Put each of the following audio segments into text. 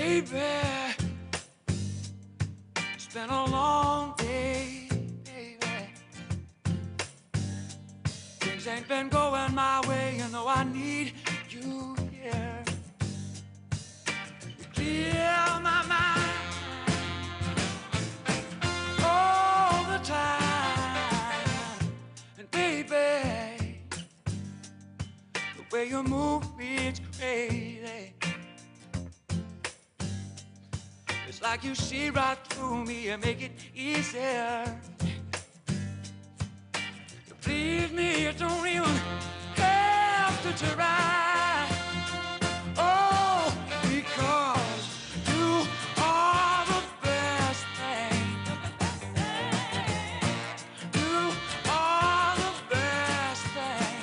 Baby, it's been a long day, baby. Things ain't been going my way, you know I need you here. You clear my mind all the time. And baby, the way you move me, it's crazy. It's like you see right through me and make it easier. You please me, you don't even have to try. Oh, because you are the best thing. You are the best thing.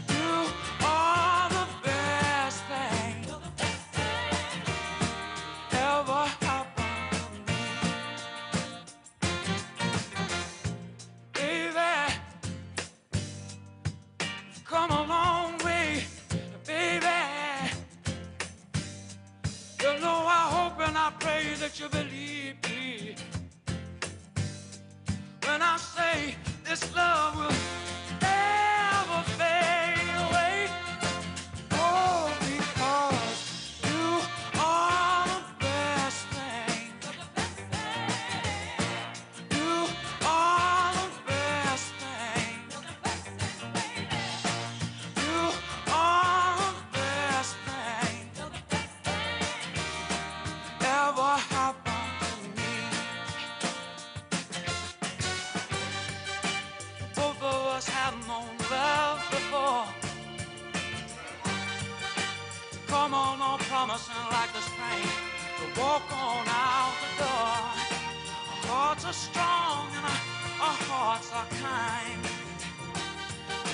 You are the best thing ever happened to me. Baby, come a long way, baby. You know I hope and I pray that you believe me when I say this love will never fade away. Oh, because you are the best thing. You are the best thing. You are the best thing ever happened to me. Both of us have known love before. Come on, no promising like the spring to walk on out the door. Our hearts are strong and our hearts are kind.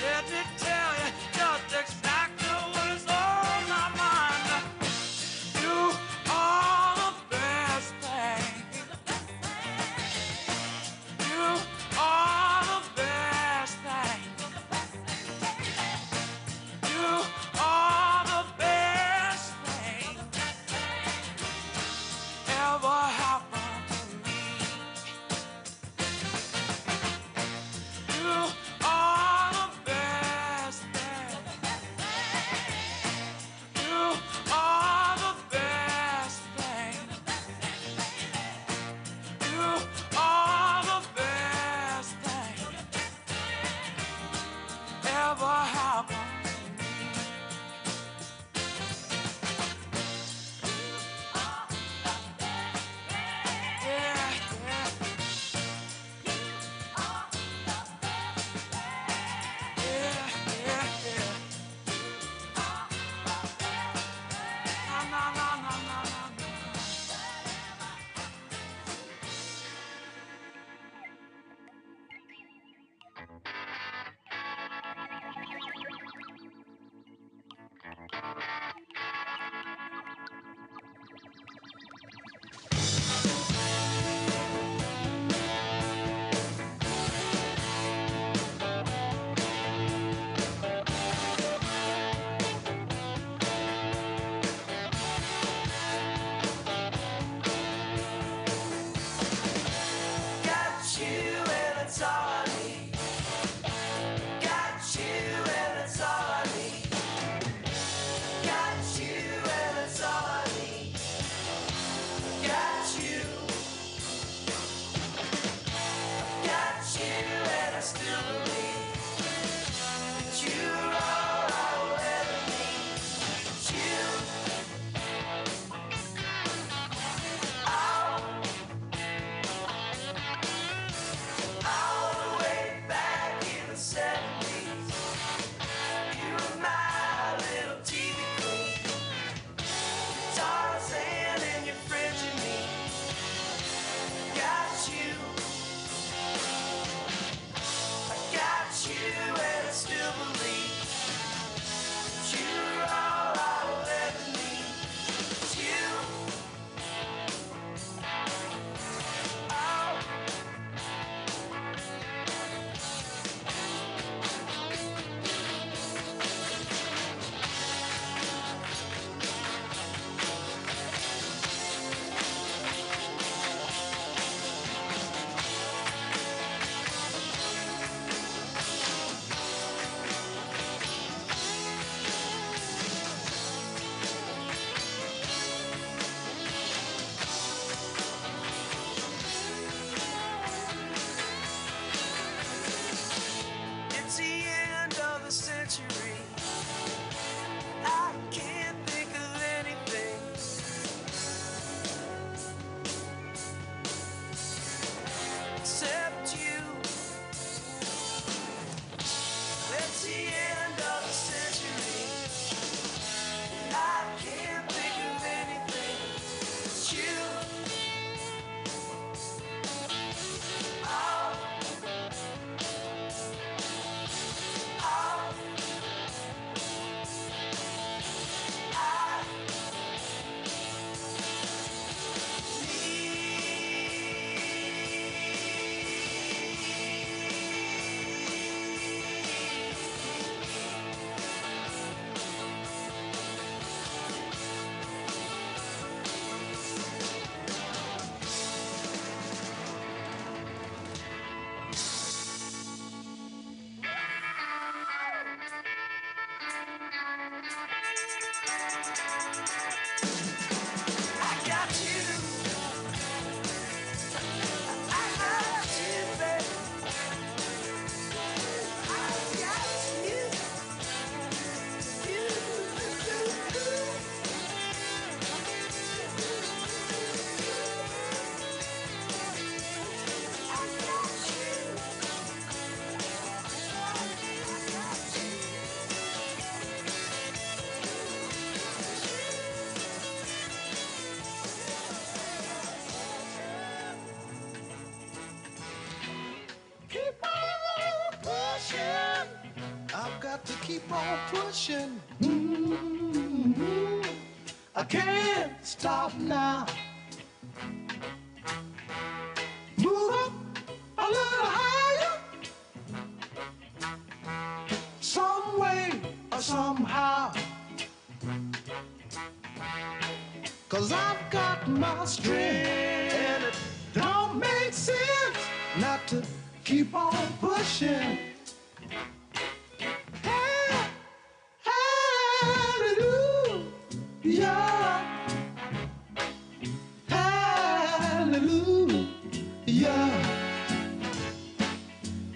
Let me tell you just exactly what is on my mind. You are the best thing. You are the best thing. You are the best thing ever happened to me. You are the best thing. pushing. I can't stop now. Move up a little higher, some way or somehow. 'Cause I've got my strength, and it don't make sense not to keep on pushing. Hallelujah, hallelujah.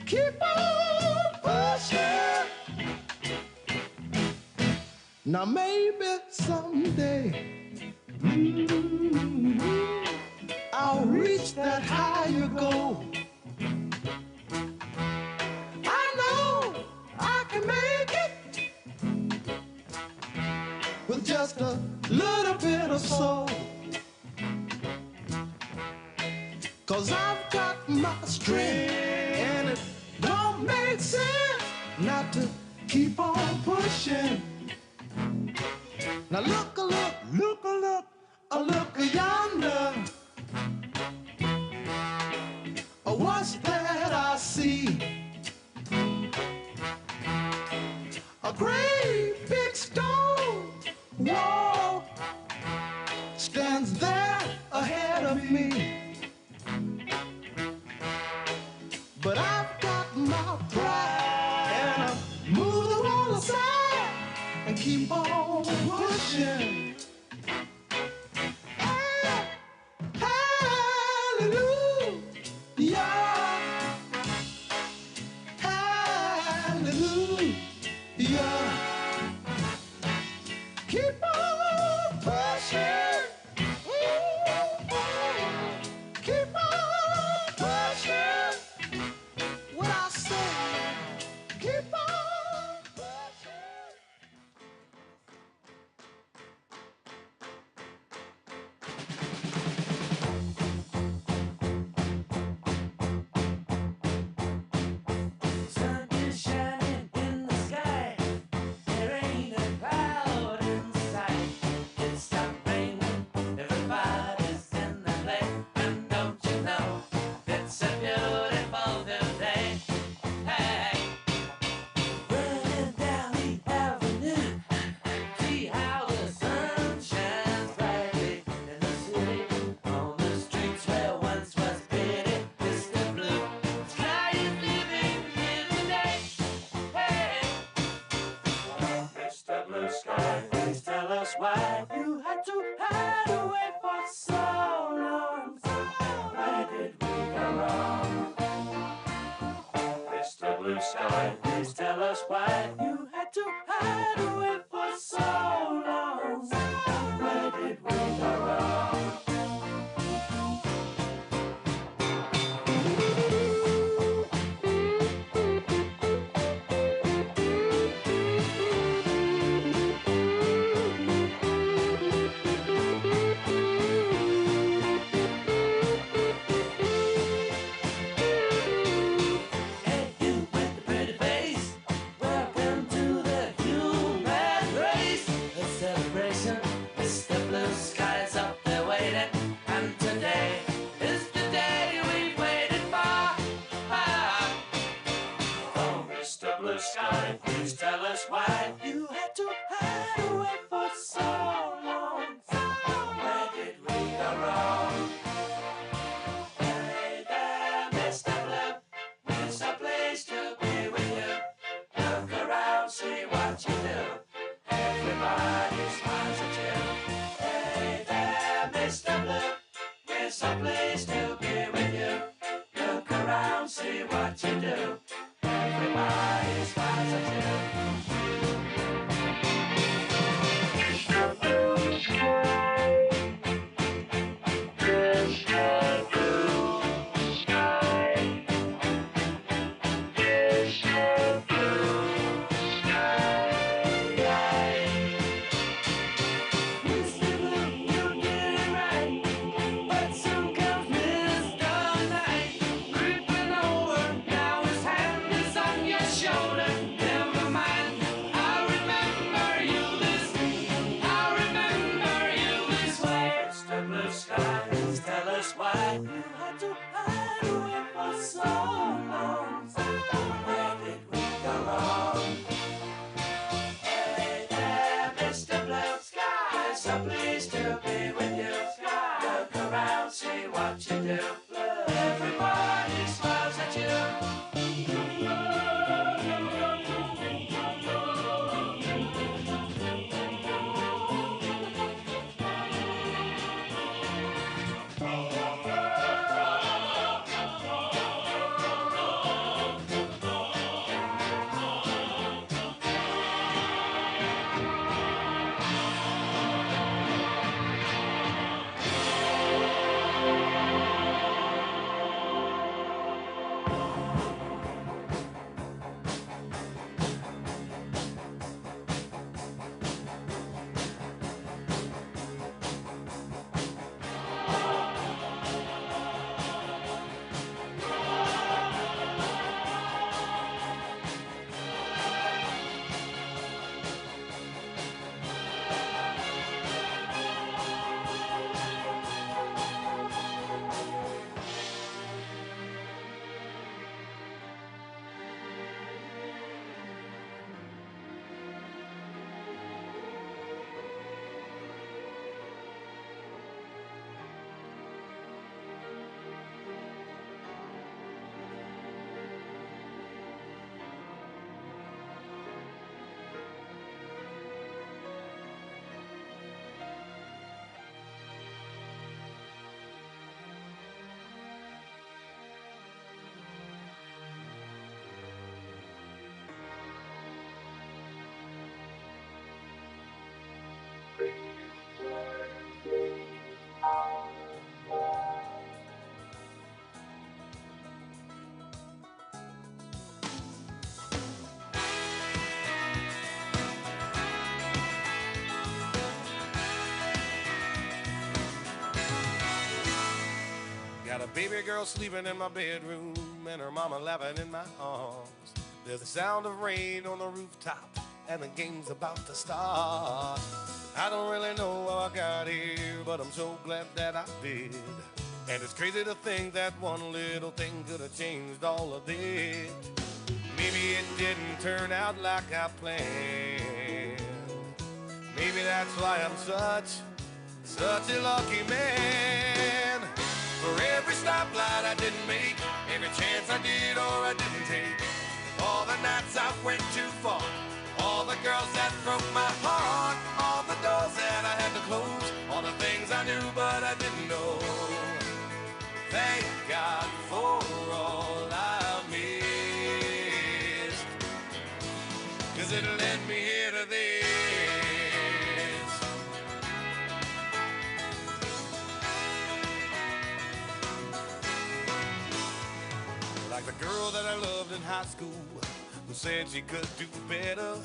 Keep on pushing. Now maybe someday I'll reach that higher goal. I know I can make it with just a little bit of soul. 'Cause I've got my strength, and it don't make sense not to keep on pushing. Now look, look, look, look, look yonder. What's that I see? A great big stone wall stands there ahead of me. But I've got my pride, and I move the wall aside and keep on pushing. Hallelujah, hallelujah. Keep on pushing. Keep on pushing. What I say, keep on pushing. Sun is shining in the sky. There ain't a cloud in sight. It stopped raining. Everybody's in the play. And don't you know, it's a beautiful new day. Hey, running down the avenue. See how the sun shines brightly in the city. On the streets where once was pity, Mr. Blue Sky is living here today. Hey, Mr. Blue Sky, please tell us why you had to hide away for so long. Where did we go wrong? Mr. Blue Sky, please tell us why you had to hide away for so long. Where did we go wrong? Hey, you with the pretty face, welcome to the human race. A celebration, Mr. Blue Sky's up there waiting, and today is the day we've waited for. Oh, Mr. Blue Sky, please tell us why you had to hide away for so long. Where did we go wrong? Hey there, Mr. Blue, it's a place to be with you. Look around, see what you do. Everybody smiles at you. Hey there, Mr. Blue, it's a place to be with you. Look around, see what you do. Everybody smiles at you. Mr. Blue, you did it right, but soon comes Baby girl sleeping in my bedroom and her mama laughing in my arms. There's the sound of rain on the rooftop and the game's about to start. I don't really know how I got here, but I'm so glad that I did. And it's crazy to think that one little thing could have changed all of this. Maybe it didn't turn out like I planned. Maybe that's why I'm such a lucky man. For every stoplight I didn't make, every chance I did or I didn't take, all the nights I went too far, all the girls that broke my heart, all the doors that I had to close, all the things I knew but I didn't know. Thank God for all I missed, 'cause it led me here to this. Like the girl that I loved in high school, who said she could do better,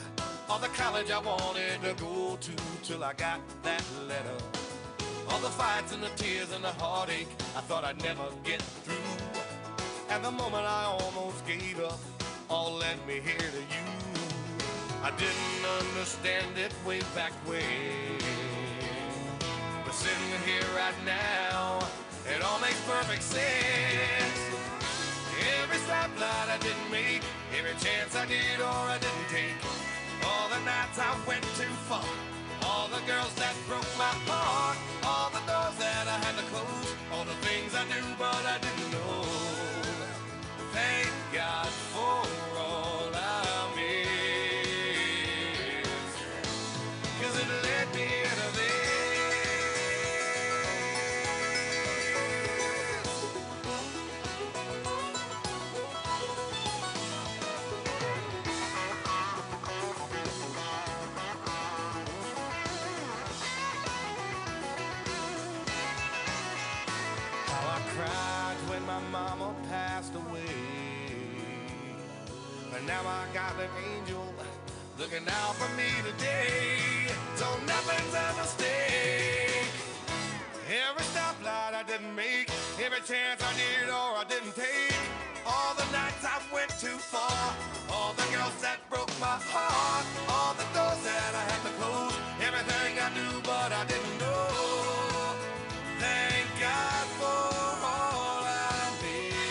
or the college I wanted to go to till I got that letter. All the fights and the tears and the heartache I thought I'd never get through, and the moment I almost gave up all led me here to you. I didn't understand it way back when, but sitting here right now, it all makes perfect sense. Every stoplight I didn't make, every chance I did or I didn't take, all the nights I went too far, all the girls that broke my heart, all the doors that I had to close, all the things I knew but I didn't know. Thank God for all I missed, 'cause it led me into this. Cried when my mama passed away, but now I got an angel looking out for me today. So nothing's a mistake. Every stoplight I didn't make, every chance I did or I didn't take, all the nights I went too far, all the girls that broke my heart, all the doors that I had to close, everything I knew but I didn't know. Thank God for all I missed,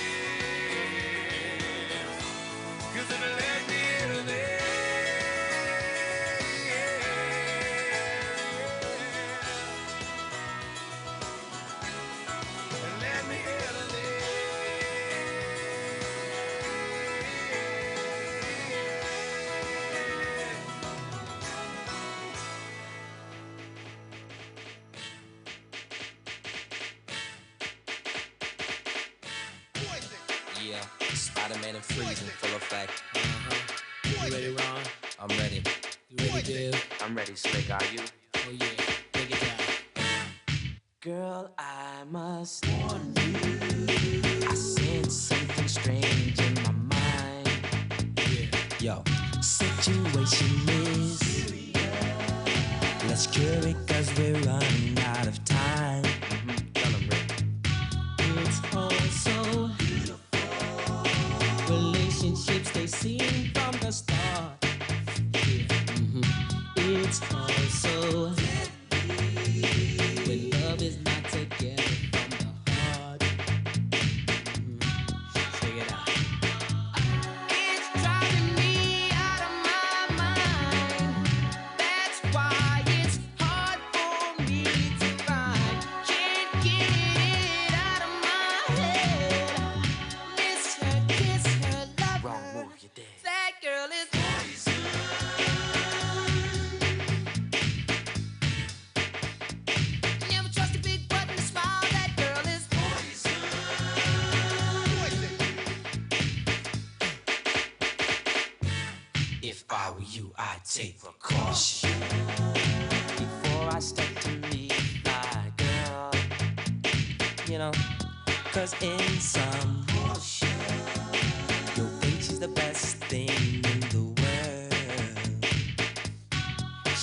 'cause it led me to this. It led me to this. Yeah, Spider-Man and freezing, full effect. You ready, Ron? I'm ready. You ready, Bill? I'm ready, Slick. Are you? Oh yeah, take it down. Girl, I must warn you. I sense something strange in my mind. Yo, situation is serious. Let's cure it 'cause we're running out of time. Tell 'em, Rick. It's all so beautiful. Relationships they seem from the start. It's all so deadly when love is not together from the heart. Check it out. It's driving me out of my mind. That's why it's hard for me to find. Can't get it out of my head. Miss her, kiss her, love Wrong her. move, you're dead. That girl is poison. Never trust a big button to smile. That girl is poison. If I were you, I'd take precaution before I step to meet my girl. You know, 'cause in some portion, you'll think she's the best thing in the world.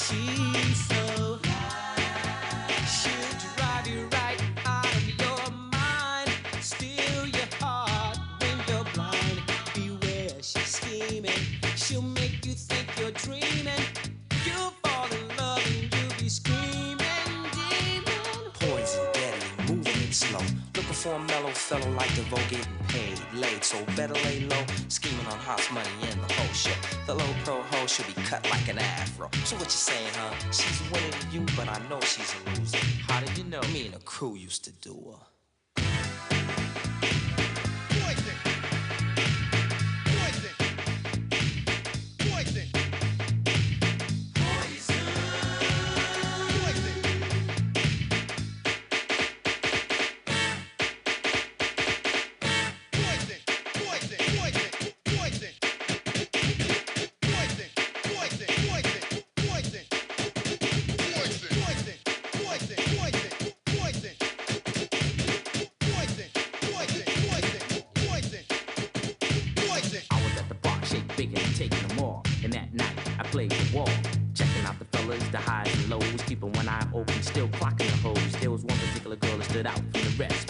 She's so high, she'll drive you right out of your mind. Still slow. Looking for a mellow fellow like the vote getting paid, laid. So better lay low, scheming on house money in the whole show. The low pro hoe should be cut like an afro. So what you saying, huh? She's winning to you, but I know she's a loser. How did you know? Me and the crew used to do her.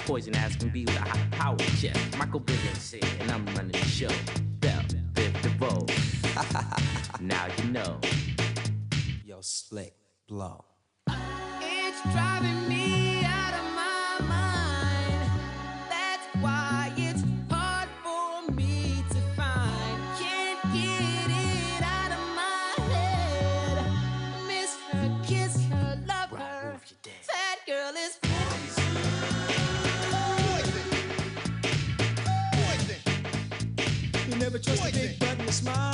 Poison ass can be with a high power chest. Michael Bivins said, and I'm running the show. Bell, Biv DeVoe. Now you know. Yo, slick, blow. It's driving me out of my mind. That's why it's hard for me to find. Can't get it out of my head. Miss her, kiss her, love her. That girl is never trust a big button to smile.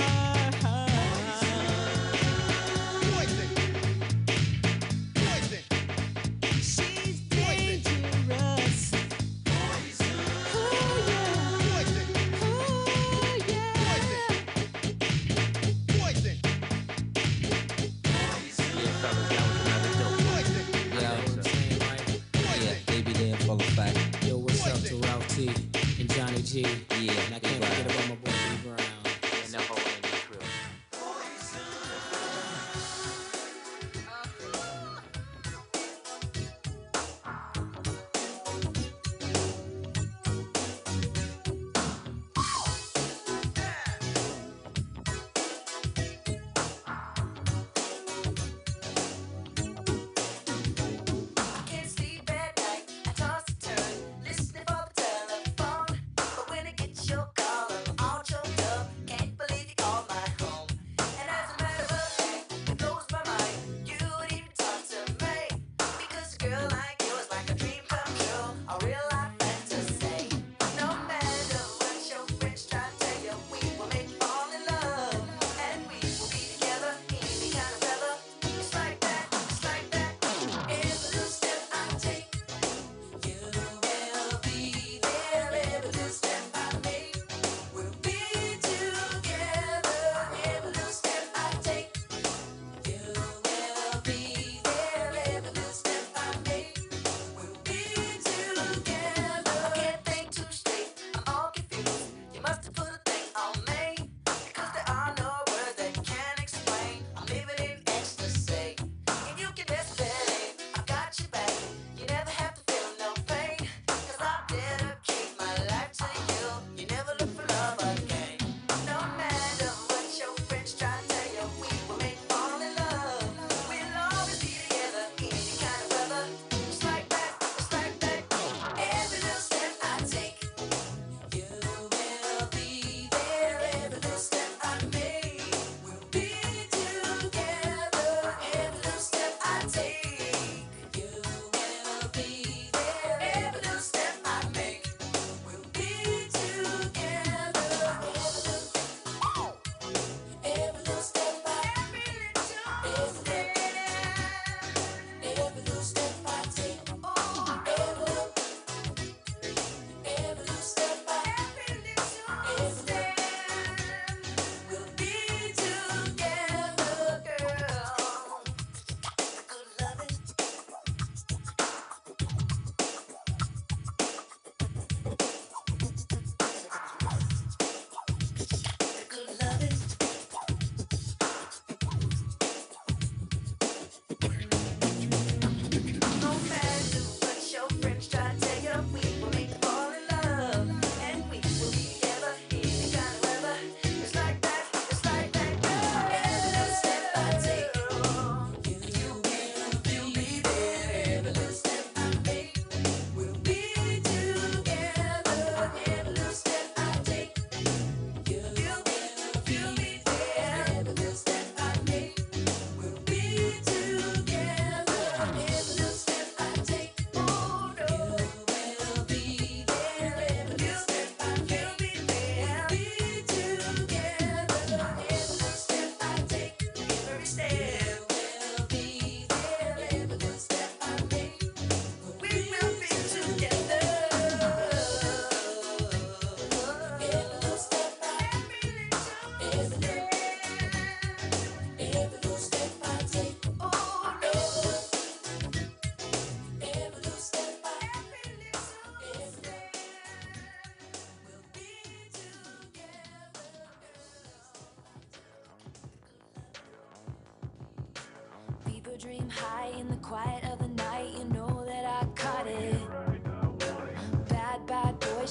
she's dangerous. Oh yeah. Oh yeah. Yeah, fellas, that was another dope one. Yeah, they be there in full effect. Yo, what's up to Ralph T and Johnny G? Yeah, And I can't forget about my boy B Brown. And the whole Andy crew. Can't sleep at night. I toss and turn, listening for the telephone. But when it gets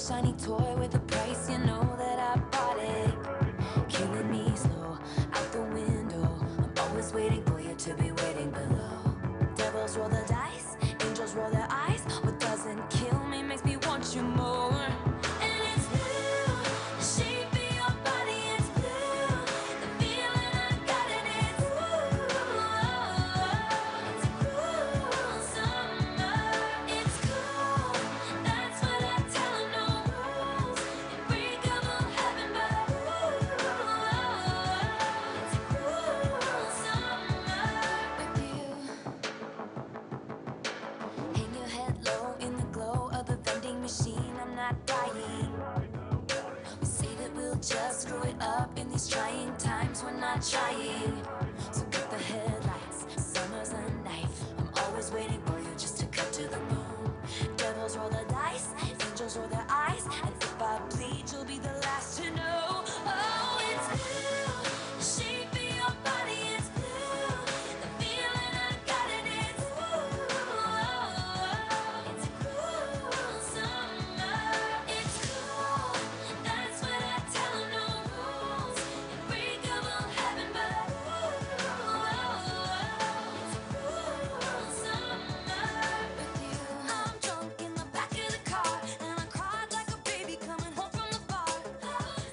shiny toy with a price, you know that I bought it. Killing me slow, out the window. I'm always waiting for you to be waiting below. Devils roll the dice, angels roll their eyes. What doesn't kill me makes me want you more. And it's blue, the shape of your body, it's blue. The feeling I got in it, it's cruel summer. It's cool, that's what I tell 'em, no rules. Unbreakable heaven, but it's cruel summer with you. Hang your head low in the glow of the vending machine. I'm not dying. We say that we'll just screw it up in these trying times. We're not trying. So cut the headlights. Summer's a knife. I'm always waiting for you just to cut to the bone. Devils roll the dice. Angels roll their eyes. And if I bleed, you'll be the last to know. Oh, it's blue. The shape of your body, it's blue. The feeling I got in it's cruel summer. It's cool. That's what I tell 'em, no rules. Unbreakable heaven, but it's cruel summer with you. I'm drunk in the back of the car, and I cried like a baby coming home from the bar.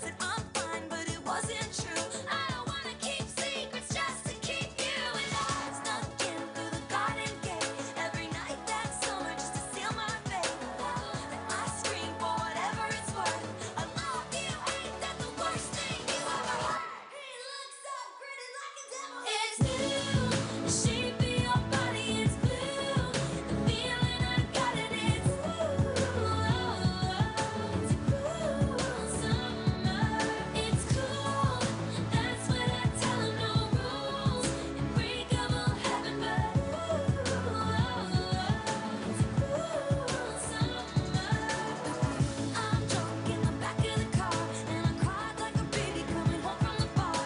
Said I'm fine, but it wasn't true. I don't wanna keep secrets just to keep you. And I snuck in through the garden gate every night that summer just to seal my fate. And I scream for whatever it's worth. I love you, ain't that the worst thing you ever heard? He looks so pretty like a devil. It's blue, the shape of your body, it's blue. The feeling I got in it's cruel summer. It's cool, that's what I tell 'em, no rules. Unbreakable heaven, but it's cruel summer. I'm drunk in the back of the car, and I cried like a baby coming home from the bar.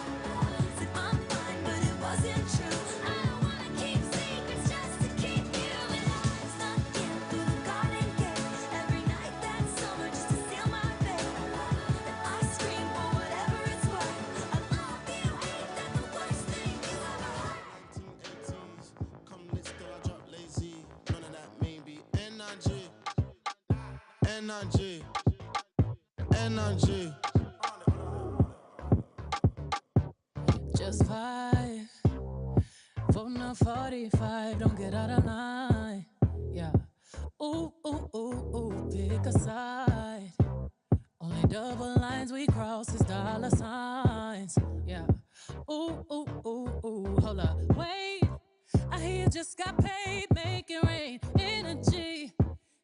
Said I'm fine, but it wasn't true. I don't wanna keep secrets just to keep you. And I snuck in through the garden gate every night that summer just to seal my fate. And I scream for whatever it's worth. I love you, ain't that the worst thing you ever heard? 1980s, come lit still I drop lazy. None of that maybe. NRG, NRG, NRG. Just vibe. Voting on 45, don't get out of line. Yeah. Ooh, ooh, ooh, ooh, pick a side. Only double lines we cross is dollar signs. Yeah. Ooh, ooh, ooh, ooh, hold up. Wait, I hear you just got paid, make it rain. Energy.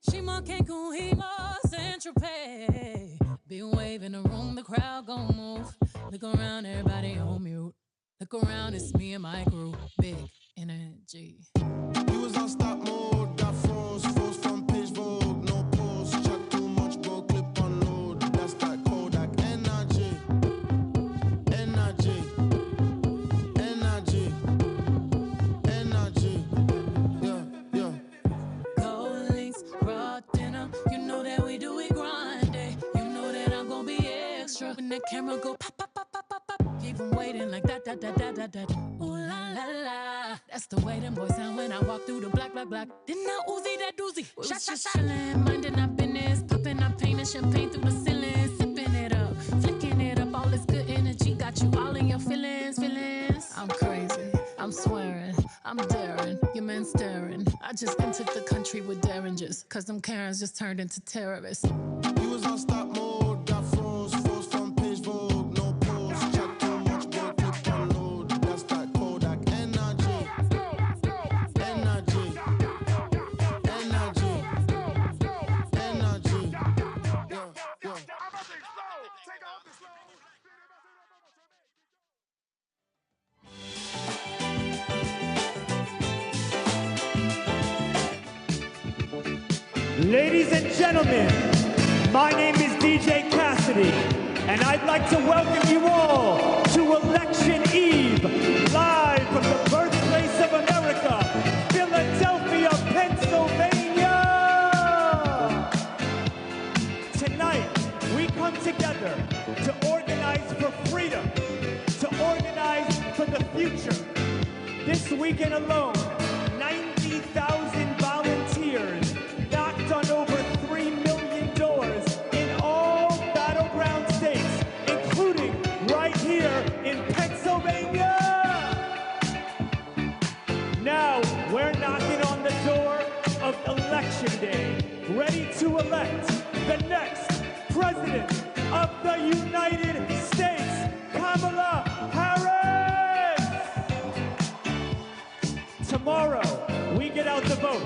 She more Cancun, he more Central Pay. Big wave in the room, the crowd gon' move. Look around, everybody on mute. Look around, it's me and my crew. Big energy. We was on stop mode, got froze front page Vogue, no pause, chat too much, bro, clip unload. That's that Kodak. NRG, NRG, NRG, NRG. Yeah, yeah. Gold links, raw dinner. You know that we do it grinding. You know that I'm gon' be extra. When the camera go pop, pop, pop, pop, pop, pop. Keep 'em waiting like that, that, that, that, that, that. Ooh la la la. That's the way them boys sound when I walk through the black, black, black. Didn't I Uzi that doozy? We was just chillin', minding our business, popping our paint and champagne through the ceiling, sipping it up, flicking it up. All this good energy got you all in your feelings, feelings. I'm crazy, I'm swearing, I'm daring. Your man staring. I just entered the country with derringers, 'cause them Karens just turned into terrorists. We was on stop mode, got froze front page Vogue, no pause, chat too much, bro, clip unload. That's that Kodak. NRG, NRG, NRG, NRG. Yeah, yeah. Ladies and gentlemen, my name is DJ Cassidy, and I'd like to welcome you all to Election Eve, live from the birthplace of America, Philadelphia, Pennsylvania. Tonight, weekend alone, 90,000 volunteers knocked on over 3 million doors in all battleground states, including right here in Pennsylvania. Now we're knocking on the door of Election Day, ready to elect the next President of the United States, Kamala Harris. Tomorrow, we get out the vote.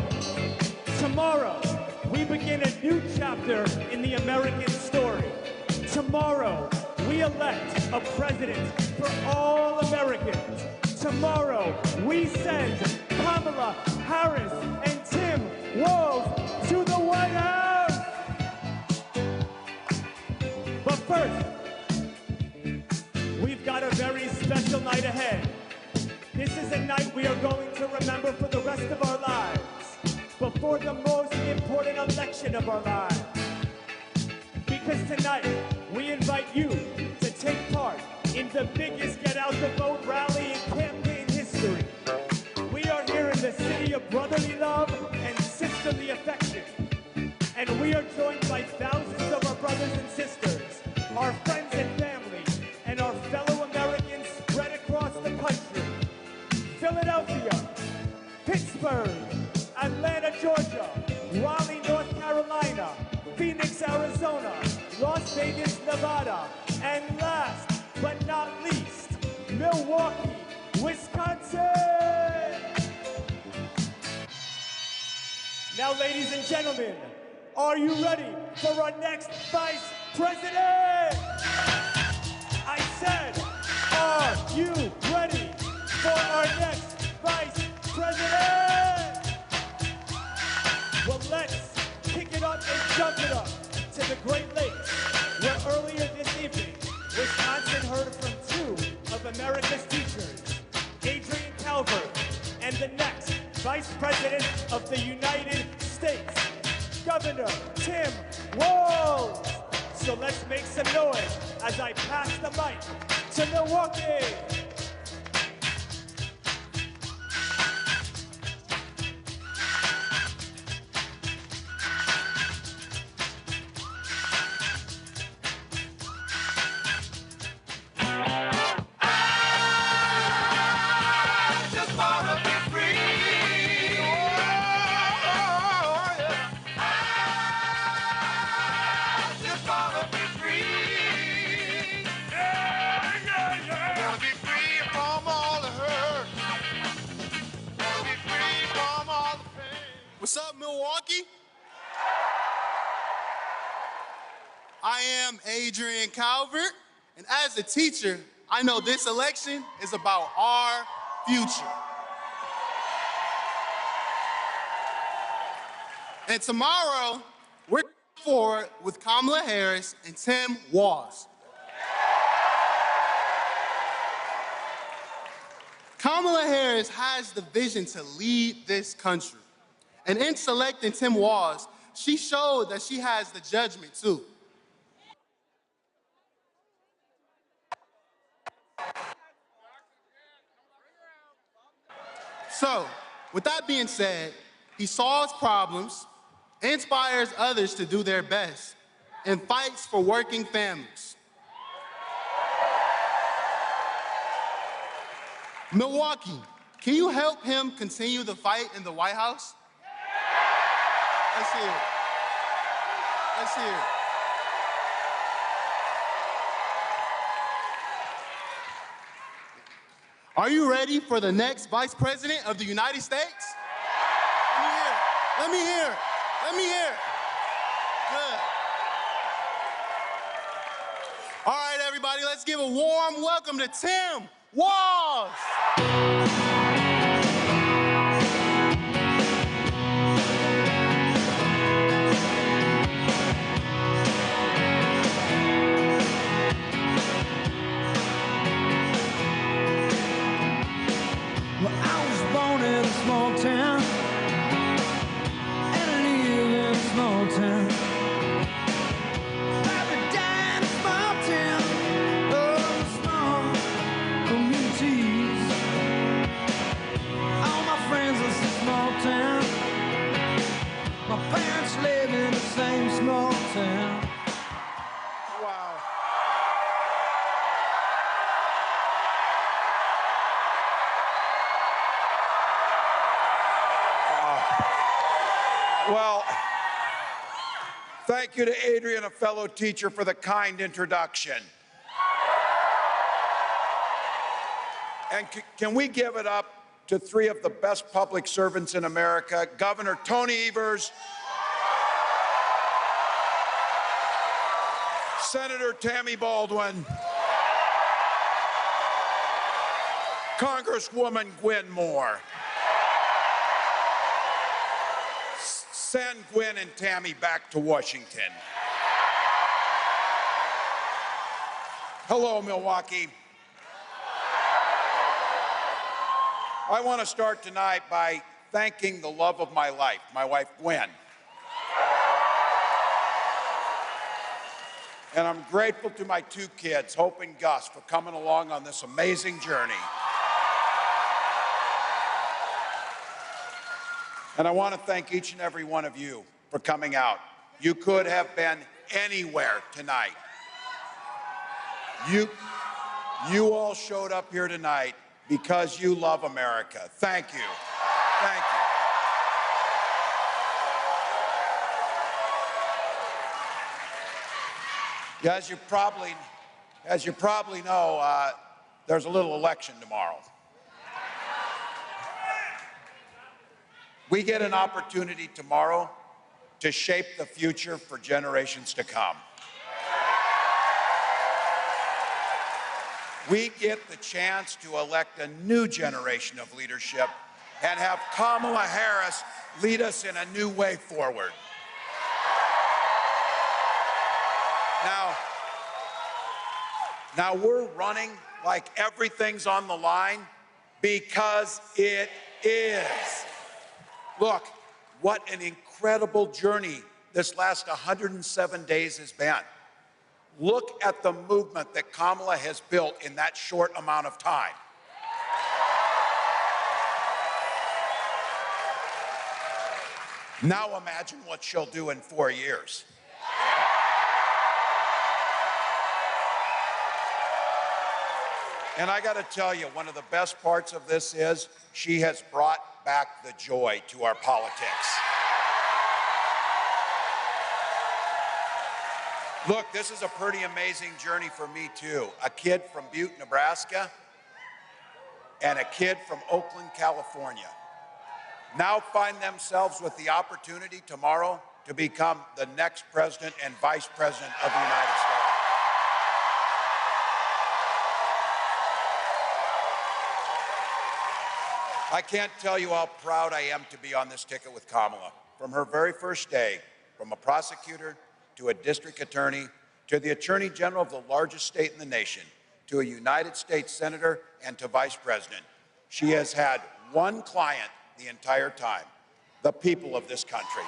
Tomorrow, we begin a new chapter in the American story. Tomorrow, we elect a president for all Americans. Tomorrow, we send Kamala Harris and Tim Walz to the White House. But first, we've got a very special night ahead. This is a night we are going to remember for the rest of our lives, before the most important election of our lives. Because tonight, we invite you to take part in the biggest Get Out the Vote rally in campaign history. We are here in the city of brotherly love and sisterly affection. And we are joined by thousands of our brothers and sisters, our friends and family, and our fellow Americans spread across the country. Philadelphia, Pittsburgh, Atlanta, Georgia, Raleigh, North Carolina, Phoenix, Arizona, Las Vegas, Nevada, and last but not least, Milwaukee, Wisconsin. Now, ladies and gentlemen, are you ready for our next Vice President? I said, are you ready for our next Vice President? Well, let's kick it up and jump it up to the Great Lakes, where earlier this evening, Wisconsin heard from two of America's teachers, Adrian Calvert, and the next Vice President of the United States, Governor Tim Walz. So let's make some noise as I pass the mic to Milwaukee. What's up, Milwaukee? I am Adrian Calvert, and as a teacher, I know this election is about our future. And tomorrow, we're going forward with Kamala Harris and Tim Walz. Kamala Harris has the vision to lead this country. And in selecting Tim Walz, she showed that she has the judgment too. So, with that being said, he solves problems, inspires others to do their best, and fights for working families. Milwaukee, can you help him continue the fight in the White House? Let's hear it. Let's hear it. Are you ready for the next Vice President of the United States? Let me hear it. Let me hear it. Good. All right, everybody, let's give a warm welcome to Tim Walz. Small town, and I live in a small town. Every day in a small town, oh, small communities. Thank you to Adrian, a fellow teacher, for the kind introduction. And can we give it up to three of the best public servants in America, Governor Tony Evers, Senator Tammy Baldwin, Congresswoman Gwen Moore. Send Gwen and Tammy back to Washington. Hello, Milwaukee. I want to start tonight by thanking the love of my life, my wife, Gwen. And I'm grateful to my two kids, Hope and Gus, for coming along on this amazing journey. And I want to thank each and every one of you for coming out. You could have been anywhere tonight. You all showed up here tonight because you love America. Thank you. Thank you. As you probably know, there's a little election tomorrow. We get an opportunity tomorrow to shape the future for generations to come. We get the chance to elect a new generation of leadership and have Kamala Harris lead us in a new way forward. Now we're running like everything's on the line because it is. Look, what an incredible journey this last 107 days has been. Look at the movement that Kamala has built in that short amount of time. Now imagine what she'll do in 4 years. And I got to tell you, one of the best parts of this is she has brought back the joy to our politics. Look, this is a pretty amazing journey for me, too. A kid from Butte, Nebraska, and a kid from Oakland, California, now find themselves with the opportunity tomorrow to become the next president and vice president of the United States. I can't tell you how proud I am to be on this ticket with Kamala. From her very first day, from a prosecutor to a district attorney, to the attorney general of the largest state in the nation, to a United States senator, and to vice president, she has had one client the entire time: the people of this country.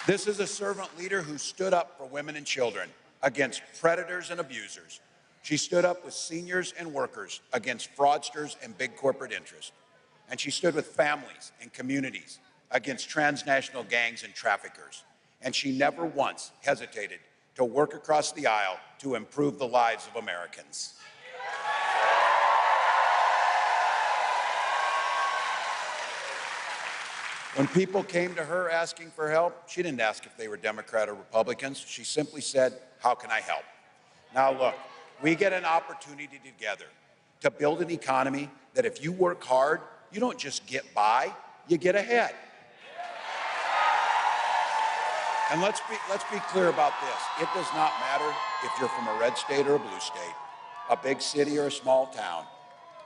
This is a servant leader who stood up for women and children against predators and abusers. She stood up with seniors and workers against fraudsters and big corporate interests. And she stood with families and communities against transnational gangs and traffickers. And she never once hesitated to work across the aisle to improve the lives of Americans. When people came to her asking for help, she didn't ask if they were Democrat or Republicans. She simply said, "How can I help?" Now look, we get an opportunity together to build an economy that if you work hard, you don't just get by, you get ahead. And let's be clear about this. It does not matter if you're from a red state or a blue state, a big city or a small town.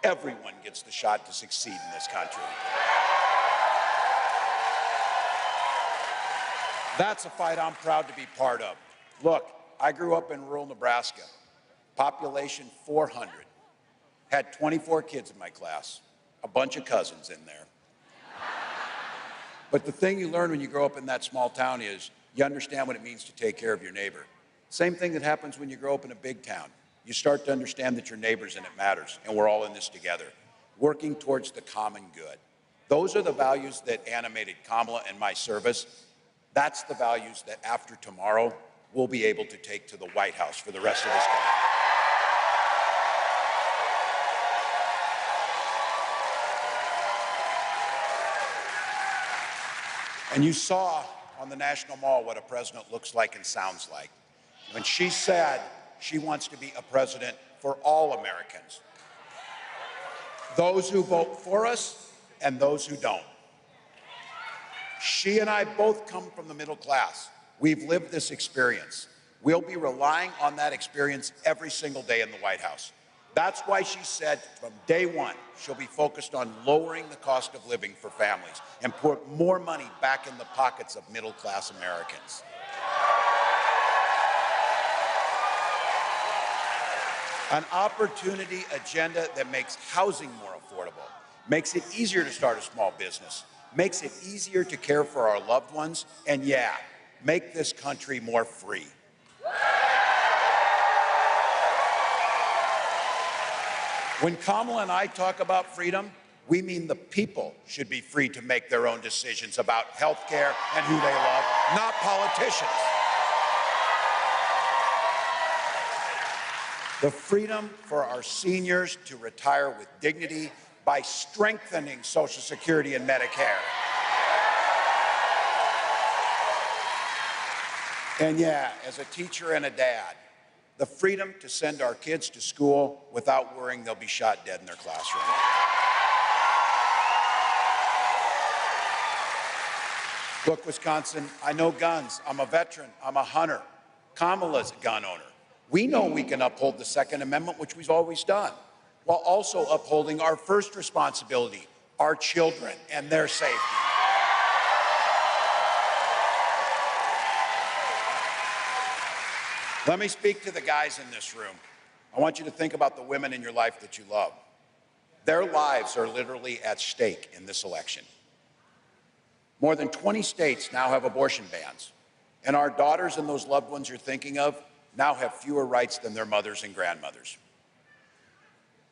Everyone gets the shot to succeed in this country. That's a fight I'm proud to be part of. Look, I grew up in rural Nebraska. Population 400. Had 24 kids in my class, a bunch of cousins in there. But the thing you learn when you grow up in that small town is you understand what it means to take care of your neighbor. Same thing that happens when you grow up in a big town. You start to understand that you're neighbors and it matters, and we're all in this together, working towards the common good. Those are the values that animated Kamala and my service. That's the values that after tomorrow, we'll be able to take to the White House for the rest of this country. And you saw on the National Mall what a president looks like and sounds like. When she said she wants to be a president for all Americans, those who vote for us and those who don't. She and I both come from the middle class. We've lived this experience. We'll be relying on that experience every single day in the White House. That's why she said from day one, she'll be focused on lowering the cost of living for families and put more money back in the pockets of middle-class Americans. An opportunity agenda that makes housing more affordable, makes it easier to start a small business, makes it easier to care for our loved ones, and yeah, make this country more free. When Kamala and I talk about freedom, we mean the people should be free to make their own decisions about health care and who they love, not politicians. The freedom for our seniors to retire with dignity by strengthening Social Security and Medicare. And yeah, as a teacher and a dad, the freedom to send our kids to school without worrying they'll be shot dead in their classroom. Look, Wisconsin, I know guns. I'm a veteran. I'm a hunter. Kamala's a gun owner. We know we can uphold the Second Amendment, which we've always done, while also upholding our first responsibility, our children and their safety. Let me speak to the guys in this room. I want you to think about the women in your life that you love. Their lives are literally at stake in this election. More than 20 states now have abortion bans, and our daughters and those loved ones you're thinking of now have fewer rights than their mothers and grandmothers.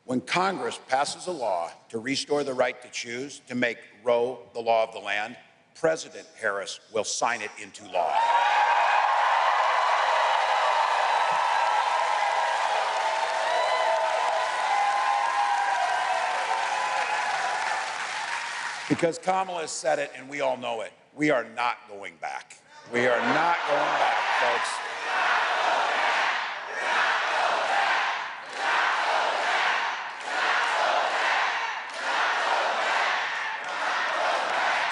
When Congress passes a law to restore the right to choose, to make Roe the law of the land, President Harris will sign it into law. Because Kamala has said it, and we all know it. We are not going back. We are not going back, folks.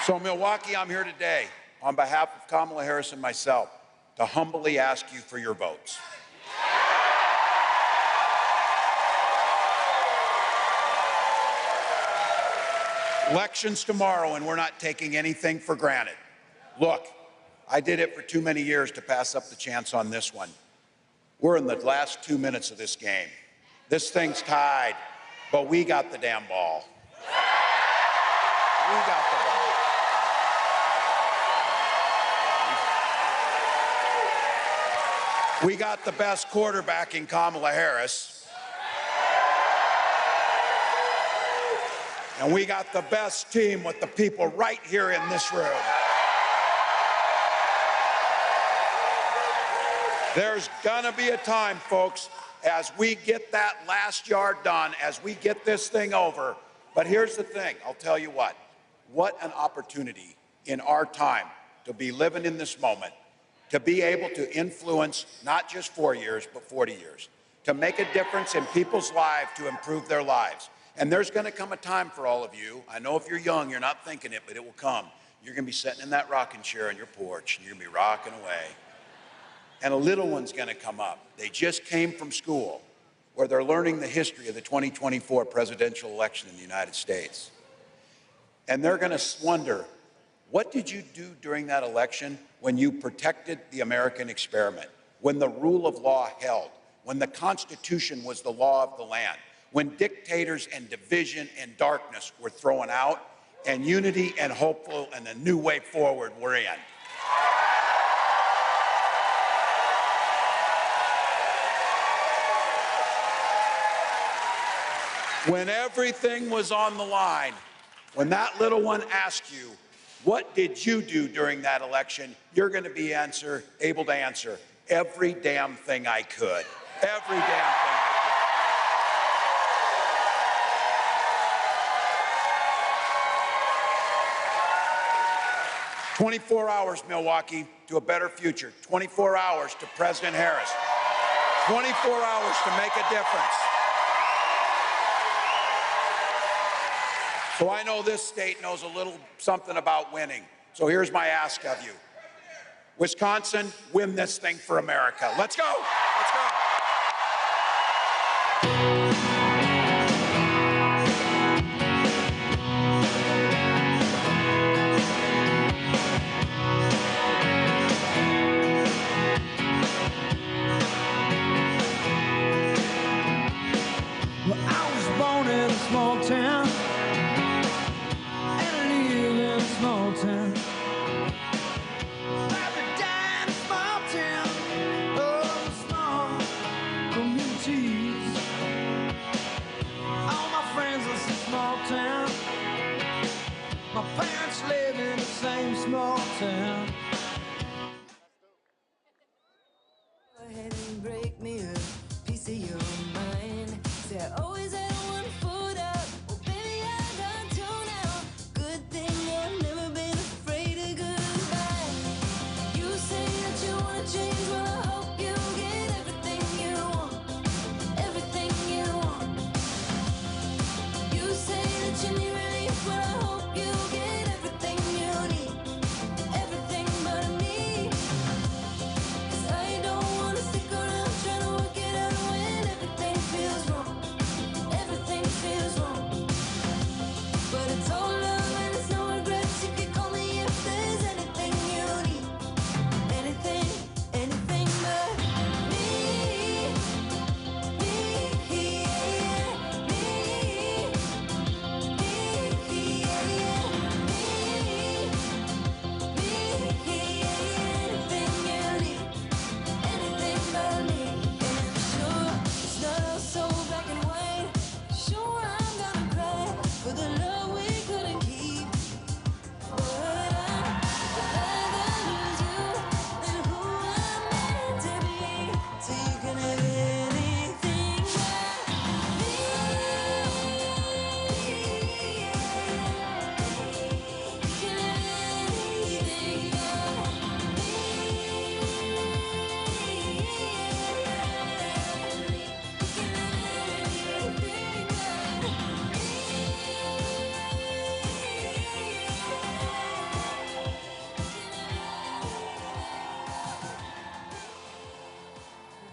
So, Milwaukee, I'm here today on behalf of Kamala Harris and myself to humbly ask you for your votes. Elections tomorrow, and we're not taking anything for granted. Look, I did it for too many years to pass up the chance on this one. We're in the last 2 minutes of this game. This thing's tied, but we got the damn ball. We got the ball. We got the best quarterback in Kamala Harris. And we got the best team with the people right here in this room. There's gonna be a time, folks, as we get that last yard done, as we get this thing over. But here's the thing, I'll tell you what an opportunity in our time to be living in this moment, to be able to influence not just 4 years, but 40 years, to make a difference in people's lives, to improve their lives. And there's going to come a time for all of you. I know if you're young, you're not thinking it, but it will come. You're going to be sitting in that rocking chair on your porch, and you're going to be rocking away. And a little one's going to come up. They just came from school where they're learning the history of the 2024 presidential election in the United States. And they're going to wonder, what did you do during that election when you protected the American experiment, when the rule of law held, when the Constitution was the law of the land, when dictators and division and darkness were thrown out, and unity and hopeful and a new way forward were in. When everything was on the line, when that little one asked you, what did you do during that election? You're going to be able to answer, every damn thing I could. Every damn thing. 24 hours, Milwaukee, to a better future. 24 hours to President Harris. 24 hours to make a difference. So I know this state knows a little something about winning. So here's my ask of you. Wisconsin, win this thing for America. Let's go. Let's go. Well, I was born in a small town, and I live in a small town. Rather die in a small town, oh, small communities. All my friends live in a small town. My parents live in the same small town. Go ahead and break me a piece of your mind. Say I always had one foot up. Well, baby, I got two now. Good thing I've never been afraid of goodbye. You say that you wanna change, well, I hope you get everything you want. Everything you want. You say that you need relief, well, I hope you get everything you need. Everything but me. 'Cause I don't wanna stick around trying to work it out when everything feels wrong. Everything feels wrong. But it's all love and it's no regrets. You can call me if there's anything you need. Anything, anything but me. Me, yeah, me. Me, yeah, me. Me, anything you need. Anything but me. And if you're sure it's not all so black and white, sure I'm gonna cry for the love we couldn't keep. But I'd rather lose you than who I'm meant to be. So you can have anything but me. You can have anything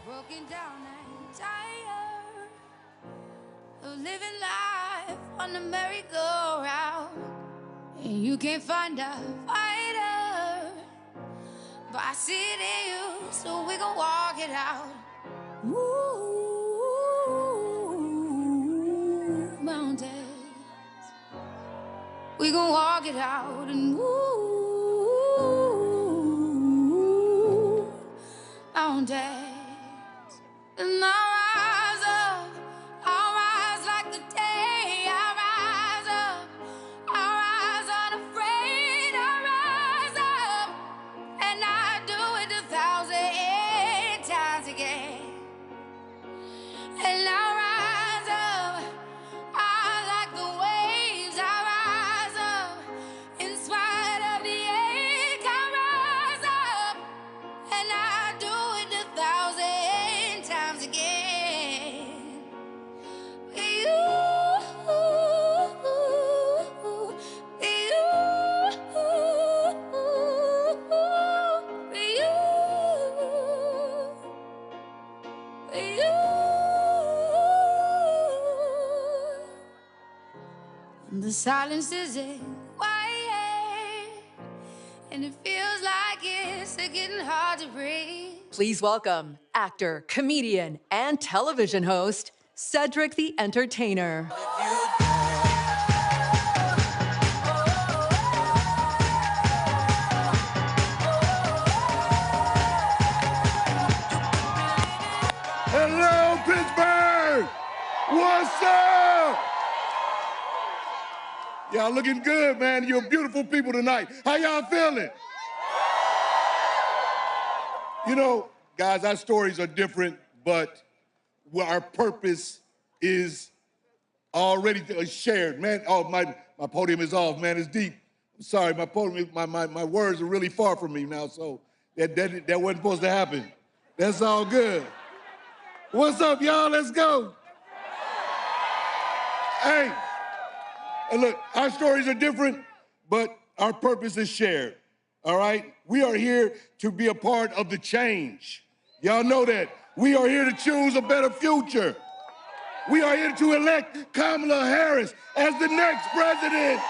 broken down and tired of living life on the merry-go-round, and you can't find a fighter, but I see it in you, so we gon' walk it out. Ooh, mountains, we gon' walk it out, and ooh, mountains. And I'll rise like the day. I'll rise unafraid. I'll rise up, and I do it 1,000 times again. And I'll rise up, I like the waves. I'll rise up, in spite of the ache. I'll rise up, and I do it 1,000 times again. The silence is quiet, and it feels like it's getting hard to breathe. Please welcome actor, comedian, and television host, Cedric the Entertainer. Hello, Pittsburgh! What's up? Y'all looking good, man. You're beautiful people tonight. How y'all feeling? You know, guys, our stories are different, but our purpose is already shared, man. Oh, my podium is off, man. It's deep. I'm sorry, my words are really far from me now, so that wasn't supposed to happen. That's all good. What's up, y'all? Let's go. Hey, and look, our stories are different, but our purpose is shared, all right? We are here to be a part of the change. Y'all know that. We are here to choose a better future. We are here to elect Kamala Harris as the next president.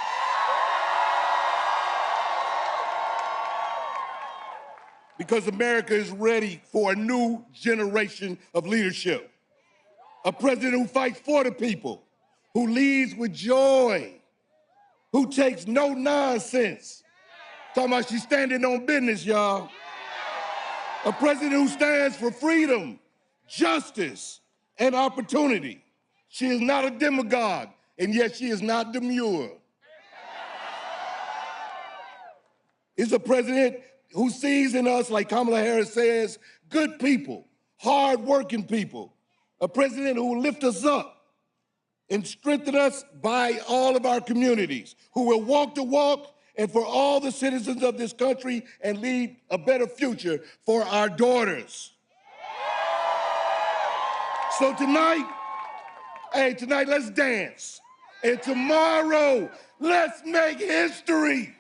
Because America is ready for a new generation of leadership. A president who fights for the people, who leads with joy, who takes no nonsense. Talking about she's standing on business, y'all. A president who stands for freedom, justice, and opportunity. She is not a demagogue, and yet she is not demure. Is a president who sees in us, like Kamala Harris says, good people, hard-working people. A president who will lift us up and strengthen us by all of our communities, who will walk the walk and for all the citizens of this country and lead a better future for our daughters. So tonight, tonight let's dance. And tomorrow, let's make history.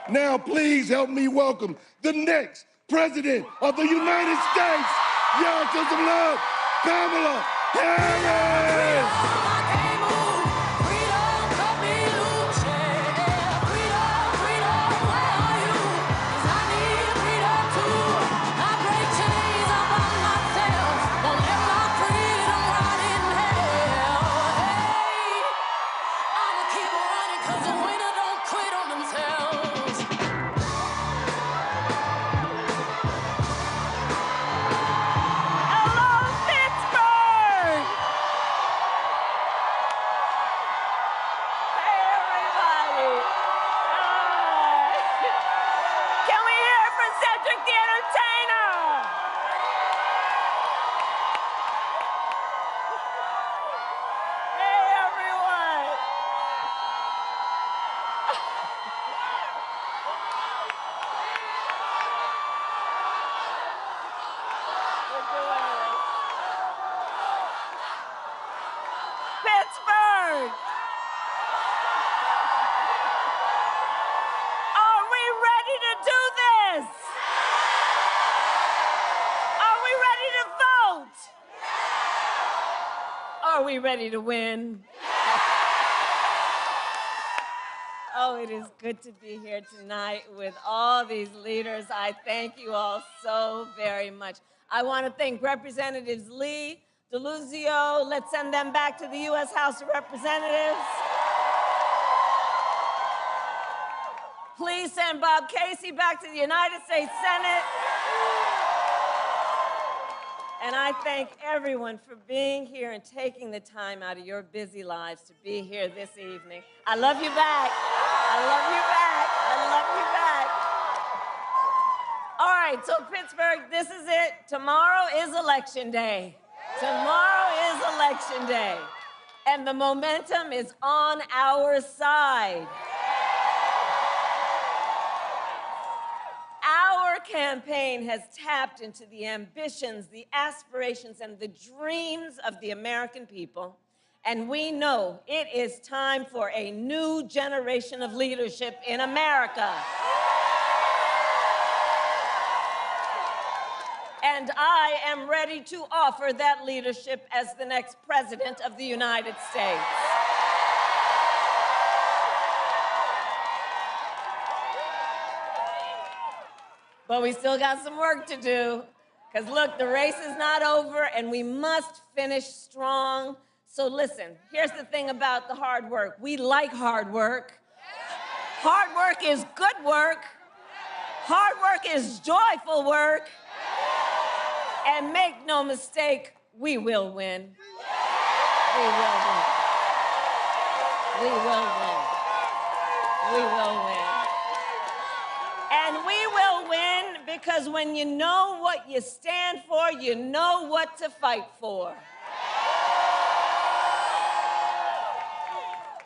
Now, please help me welcome the next president of the United States. Y'all show some love, Kamala Harris. Pittsburgh! Are we ready to do this? Are we ready to vote? Are we ready to win? Oh, it is good to be here tonight with all these leaders. I thank you all so very much. I want to thank Representatives Lee, DeLuzio. Let's send them back to the U.S. House of Representatives. Please send Bob Casey back to the United States Senate. And I thank everyone for being here and taking the time out of your busy lives to be here this evening. I love you back. I love you back. I love you back. All right, so Pittsburgh, this is it. Tomorrow is Election Day. Tomorrow is Election Day. And the momentum is on our side. Our campaign has tapped into the ambitions, the aspirations, and the dreams of the American people. And we know it is time for a new generation of leadership in America. And I am ready to offer that leadership as the next president of the United States. But we still got some work to do. Because look, the race is not over and we must finish strong. So listen, here's the thing about the hard work. We like hard work. Hard work is good work. Hard work is joyful work. And make no mistake, we will win. We will win. We will win. We will win. And we will win because when you know what you stand for, you know what to fight for.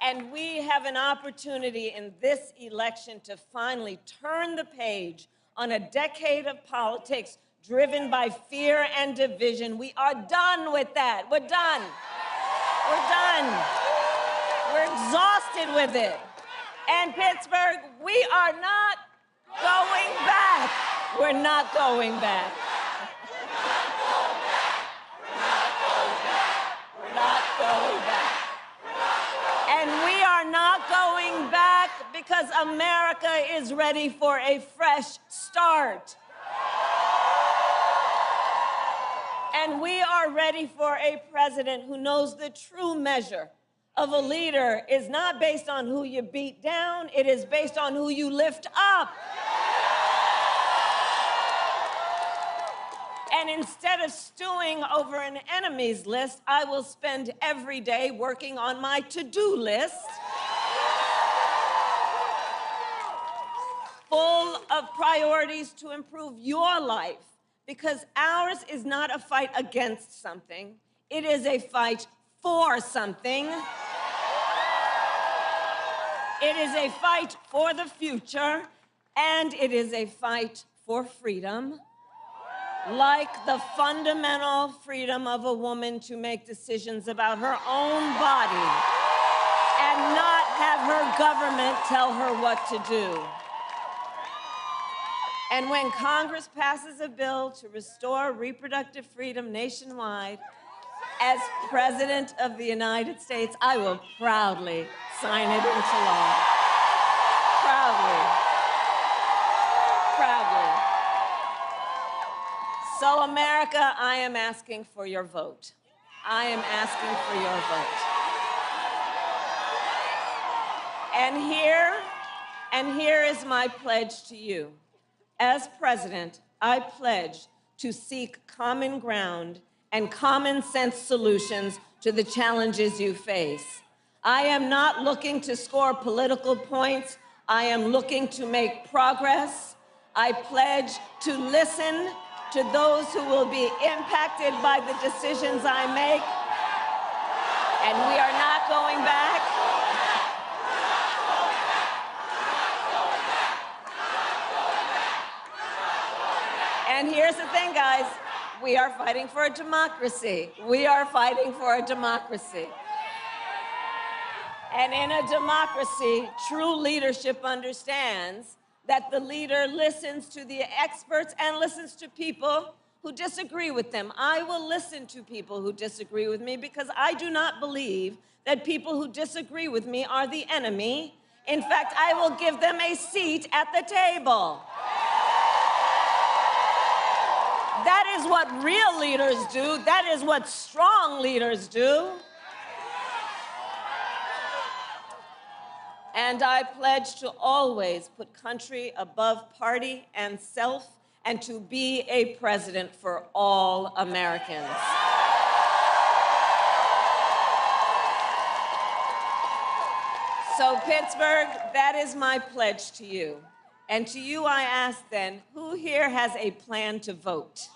And we have an opportunity in this election to finally turn the page on a decade of politics driven by fear and division. We are done with that. We're done. We're done. We're exhausted with it. And Pittsburgh, we are not going back. We're not going back. We're not going back. And we are not going back because America is ready for a fresh start. And we are ready for a president who knows the true measure of a leader is not based on who you beat down, it is based on who you lift up. And instead of stewing over an enemy's list, I will spend every day working on my to-do list, full of priorities to improve your life, because ours is not a fight against something, it is a fight for something. It is a fight for the future, and it is a fight for freedom, like the fundamental freedom of a woman to make decisions about her own body and not have her government tell her what to do. And when Congress passes a bill to restore reproductive freedom nationwide, as President of the United States, I will proudly sign it into law. Proudly. Proudly. So, America, I am asking for your vote. I am asking for your vote. And here is my pledge to you. As president, I pledge to seek common ground and common sense solutions to the challenges you face. I am not looking to score political points. I am looking to make progress. I pledge to listen to those who will be impacted by the decisions I make. And we are not going back. And here's the thing, guys. We are fighting for a democracy. We are fighting for a democracy. And in a democracy, true leadership understands that the leader listens to the experts and listens to people who disagree with them. I will listen to people who disagree with me because I do not believe that people who disagree with me are the enemy. In fact, I will give them a seat at the table. That is what real leaders do. That is what strong leaders do. And I pledge to always put country above party and self, and to be a president for all Americans. So, Pittsburgh, that is my pledge to you. And to you I ask then, who here has a plan to vote?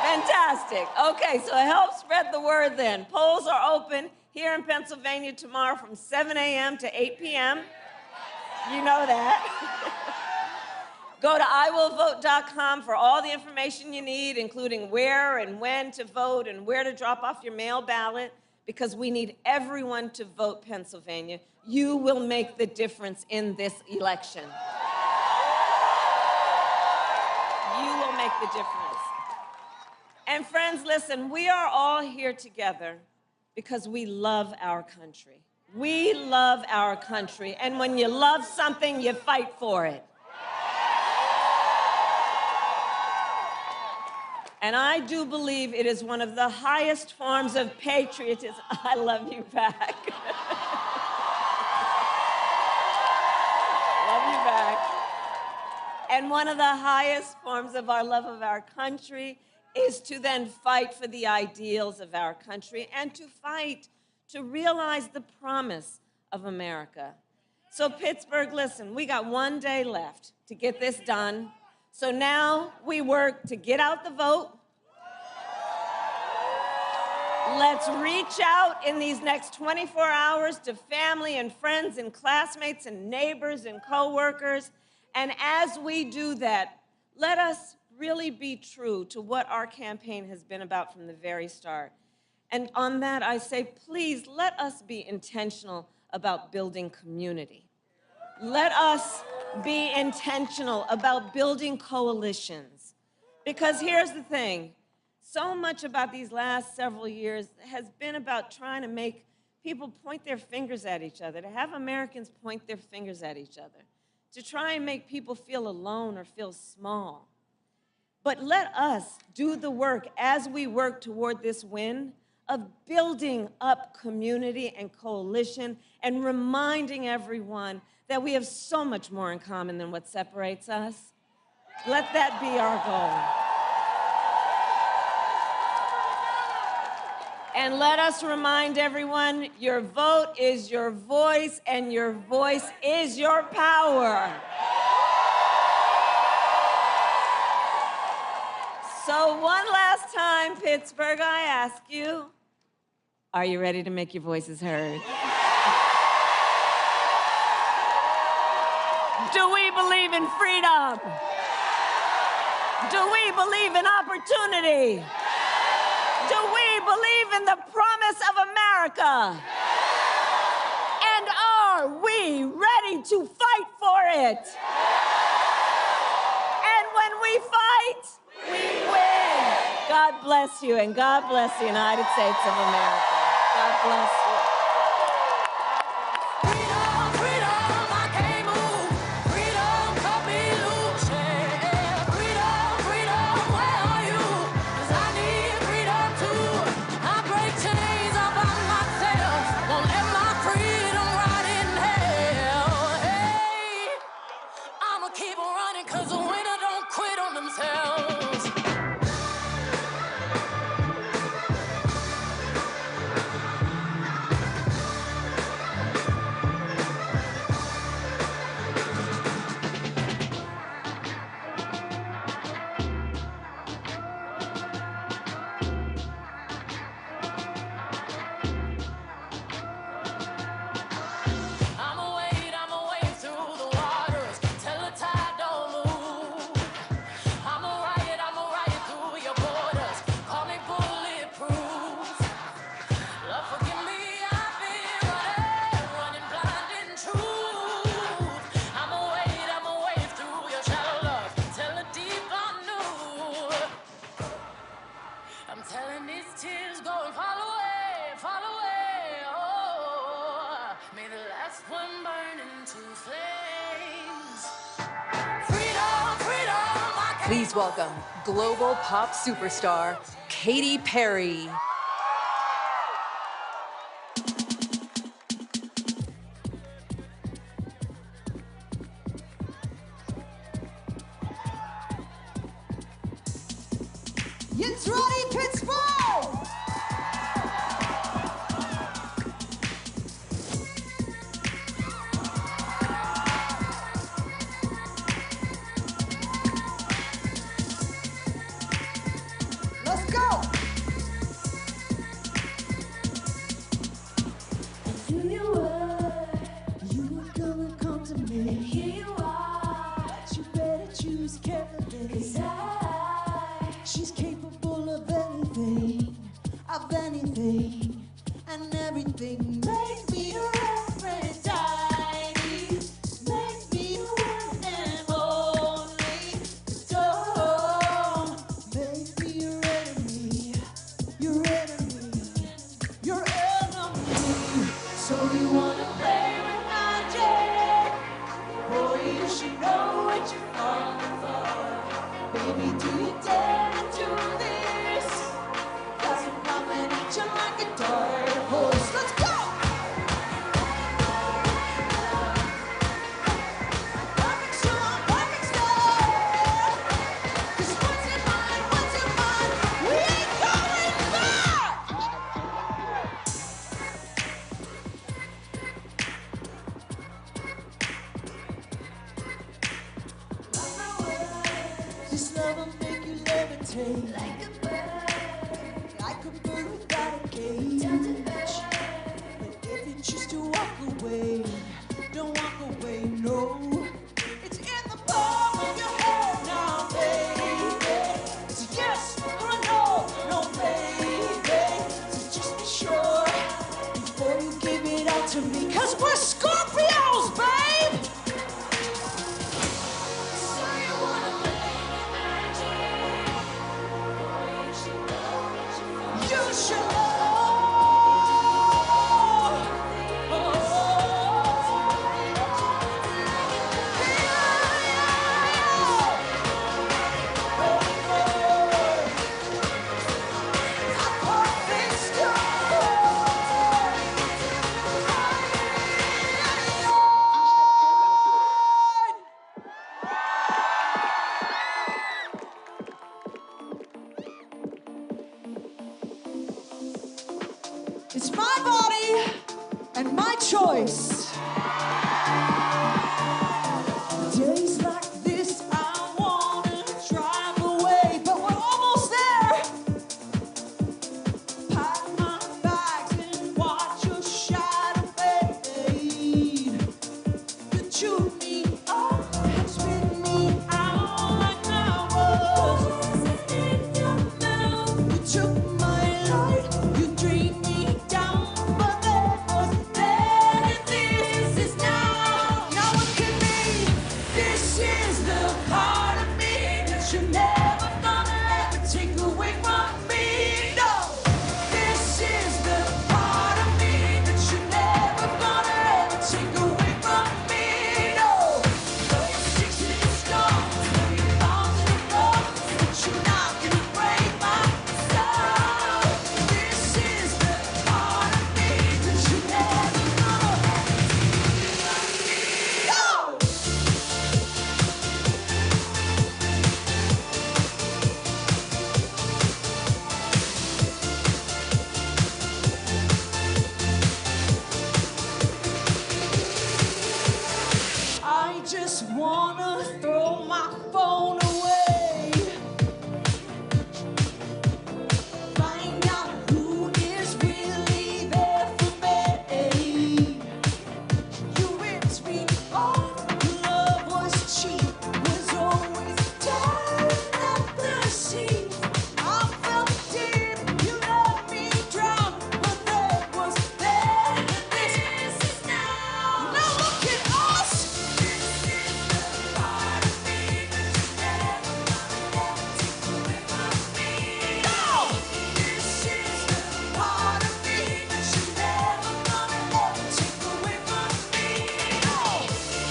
Fantastic. Okay, so help spread the word then. Polls are open here in Pennsylvania tomorrow from 7 a.m. to 8 p.m. You know that. Go to iwillvote.com for all the information you need, including where and when to vote and where to drop off your mail ballot, because we need everyone to vote, Pennsylvania. You will make the difference in this election. You will make the difference. And friends, listen, we are all here together because we love our country. We love our country, and when you love something, you fight for it. And I do believe it is one of the highest forms of patriotism. I love you back. Love you back. And one of the highest forms of our love of our country is to then fight for the ideals of our country and to fight to realize the promise of America. So Pittsburgh, listen, we got one day left to get this done. So now we work to get out the vote, Let's reach out in these next 24 hours to family and friends and classmates and neighbors and coworkers. And as we do that, let us really be true to what our campaign has been about from the very start. And on that, I say, please, let us be intentional about building community. Let us be intentional about building coalitions. Because here's the thing, so much about these last several years has been about trying to make people point their fingers at each other, to have Americans point their fingers at each other, to try and make people feel alone or feel small. But let us do the work as we work toward this win of building up community and coalition and reminding everyone that we have so much more in common than what separates us. Let that be our goal. And let us remind everyone, your vote is your voice, and your voice is your power. So one last time, Pittsburgh, I ask you, are you ready to make your voices heard? Do we believe in freedom? Do we believe in opportunity? Do we believe in the promise of America? And are we ready to fight for it? And when we fight, we win. God bless you, and God bless the United States of America. God bless you. Please welcome global pop superstar, Katy Perry. It's ready, Pittsburgh! Let's go! I knew you were gonna come to me. And here you are, but you better choose carefully. 'Cause she's capable of anything, and everything. Make me your Aphrodite, make me your one and only. Don't make me your enemy, your enemy, your enemy. So you wanna play with magic? Boy, you should know what you're falling for. Baby, do you dare to do this? 'Cause I'm coming at you like a dark horse. Let's go! Perfect storm, perfect storm. 'Cause what's in mind, we ain't going back! This love will make you levitate like a bird without a cage. 'cause we're Scorpios, babe! You should know. It's my body and my choice. Days like this, I wanna drive away, but we're almost there. Pack my bags and watch your shadow fade. You chew me up and spit me out like I was in your mouth. You took my light, you dreamed me down, but that was then and this is now. Now look at me, this is the part of me that you're never gonna let me take away from me. No, this is the part of me that you're never gonna let me take away from me. No, though you're 60 stones, though you're lost in the road, but you're not gonna break my soul. This is the part of me that you're never gonna let me take away from me. No! I just wanna throw my phone away. Find out who is really there for me. You ripped me off, love was cheap, was always down at the sea. I felt deep, you let me drown, but that was then, and this is now. Now look at us! This is the part of me that you're never gonna let me take away from me. No! This is the part of me that you're never gonna let me take away from me. No!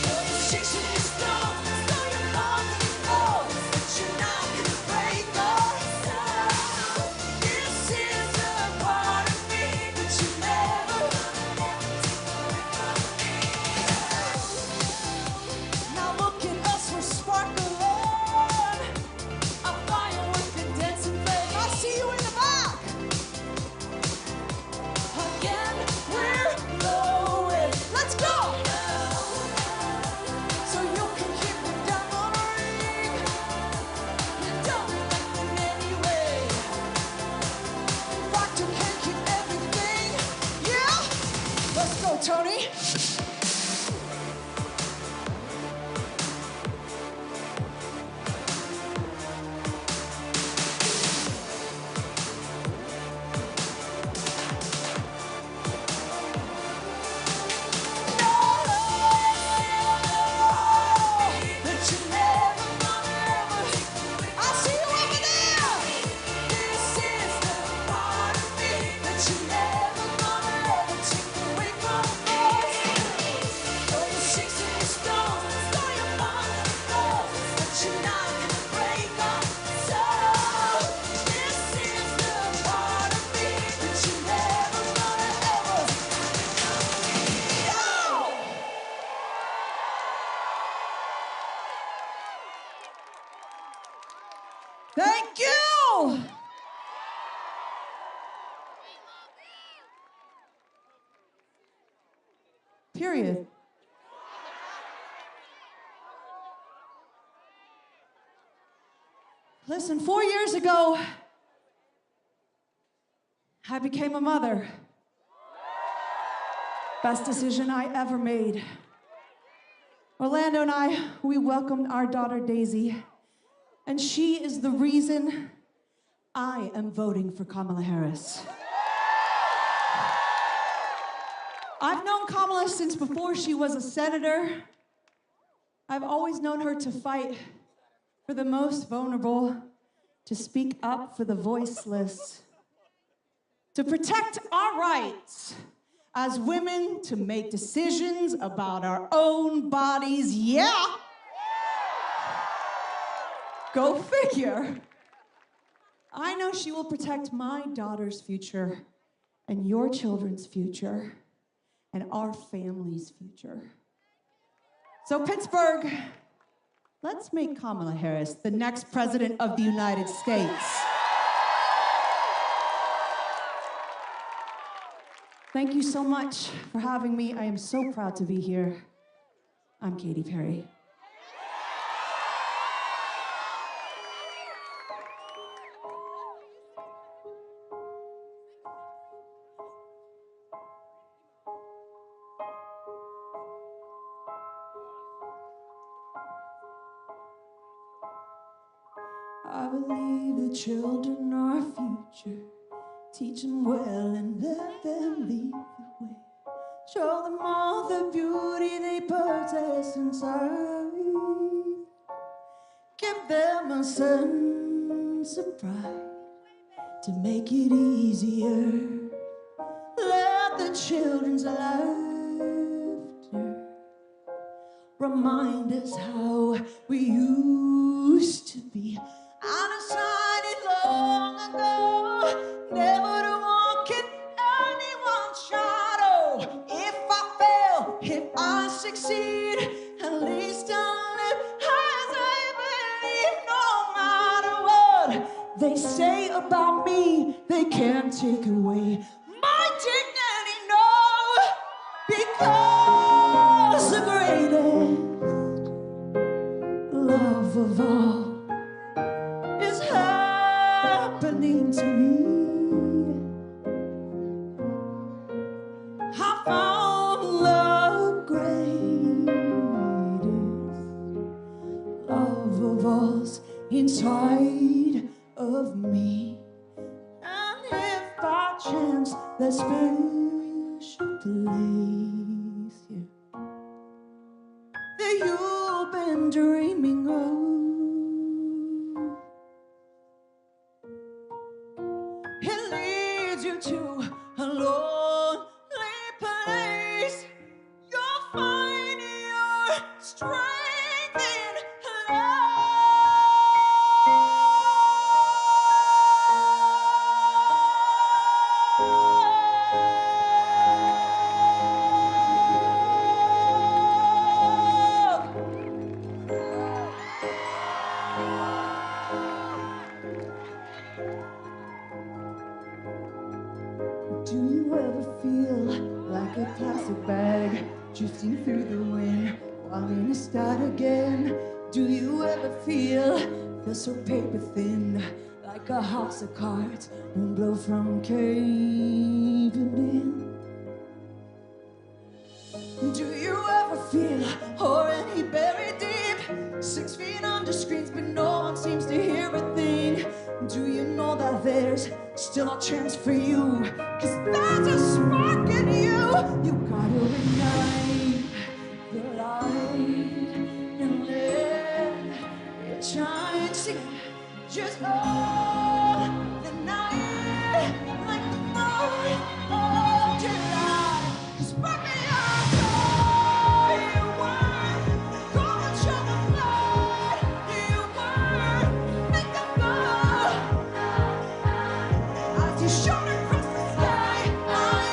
Though you're 60 stones, though you're lost in the road, but you're not gonna break us down. This is the part of me that you're never gonna let me take away from me. Now look at us, we're sparkling. A fire with a dancing flame. I see you in the back. Again, we're glowing. Let's go. So you can keep the diamond ring. You don't like them anyway. Rock you can't keep everything. Yeah. Let's go, Tony. That you're never gonna ever. I see you over there. This is the part of me that you're never gonna let me take away from us. Though you're 60 stones, though you're lost in the road, but you're not gonna break us soul. This is the part of me that you're never gonna ever. No! Thank you! Period. Listen, 4 years ago, I became a mother. Best decision I ever made. Orlando and I, we welcomed our daughter Daisy, and she is the reason I am voting for Kamala Harris. I've known Kamala since before she was a senator. I've always known her to fight for the most vulnerable, to speak up for the voiceless, to protect our rights as women to make decisions about our own bodies. Yeah! Go figure. I know she will protect my daughter's future and your children's future and our family's future. So Pittsburgh, let's make Kamala Harris the next president of the United States. Thank you so much for having me. I am so proud to be here. I'm Katy Perry. I believe the children are our future. Teach them well and let them lead the way. Show them all the beauty they possess inside. Give them a sense of pride to make it easier. Let the children's laughter remind us how we used to be. I decided long ago never to walk in anyone's shadow. If I fail, if I succeed, at least I'll live as I believe. No matter what they say about me, they can't take away my dignity, no. Because the greatest love of all is happening to me. I found the greatest love of all's inside of me. And if by chance that special place, yeah, that you've been dreaming of you to a lonely place, you'll find your strength in Do you ever feel like a plastic bag drifting through the wind, falling to start again? Do you ever feel so paper thin, like a house of cards won't blow from caving in? Do you ever feel already buried deep, 6 feet under screens, but no one seems to hear a thing? Do you know that there's still a chance for you? 'Cause there's a spark in you. You gotta ignite the light and let it shine. Sing, just all the night, like the 4th of July. Spark me up, you were gonna show the blood. You were make them go. As you shone across the sky, I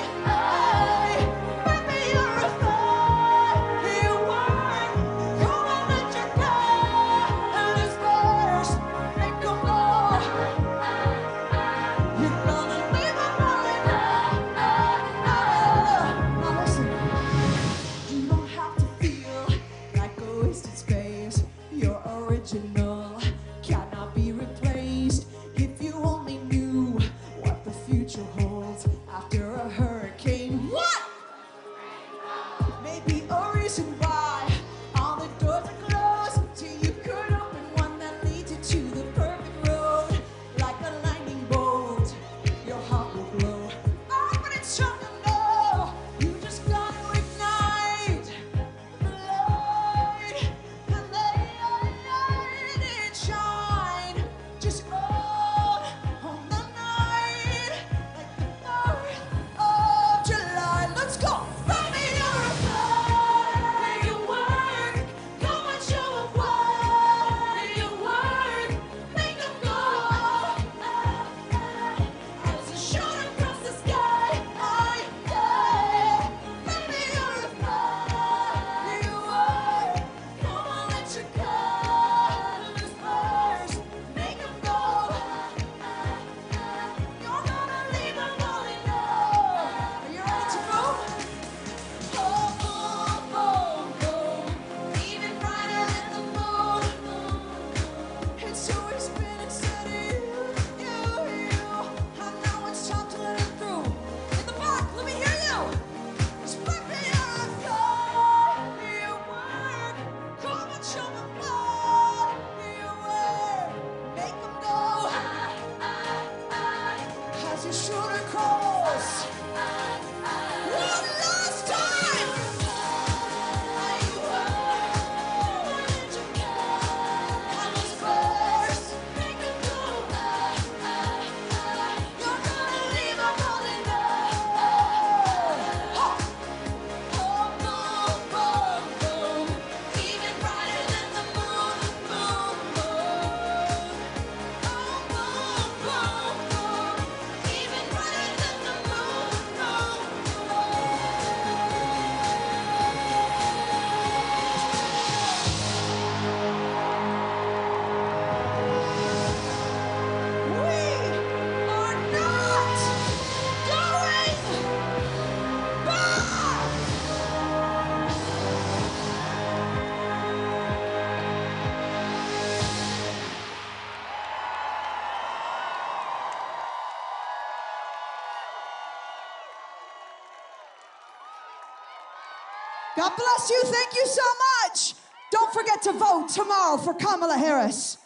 God bless you. Thank you so much. Don't forget to vote tomorrow for Kamala Harris.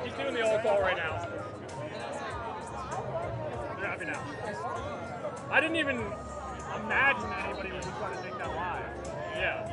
He's doing the old call right now. They're happy now. I didn't even imagine that anybody would try to take that live. Yeah.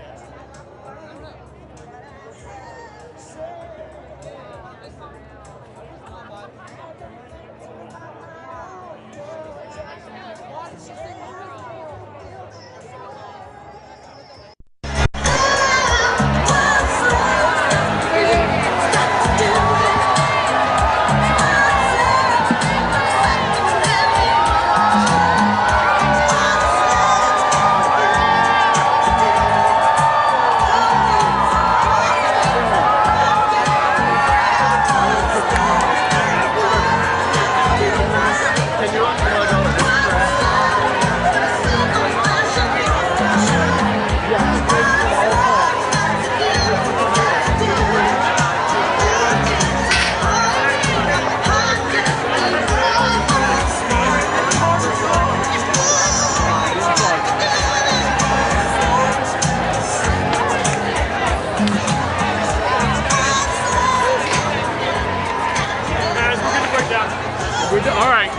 All right.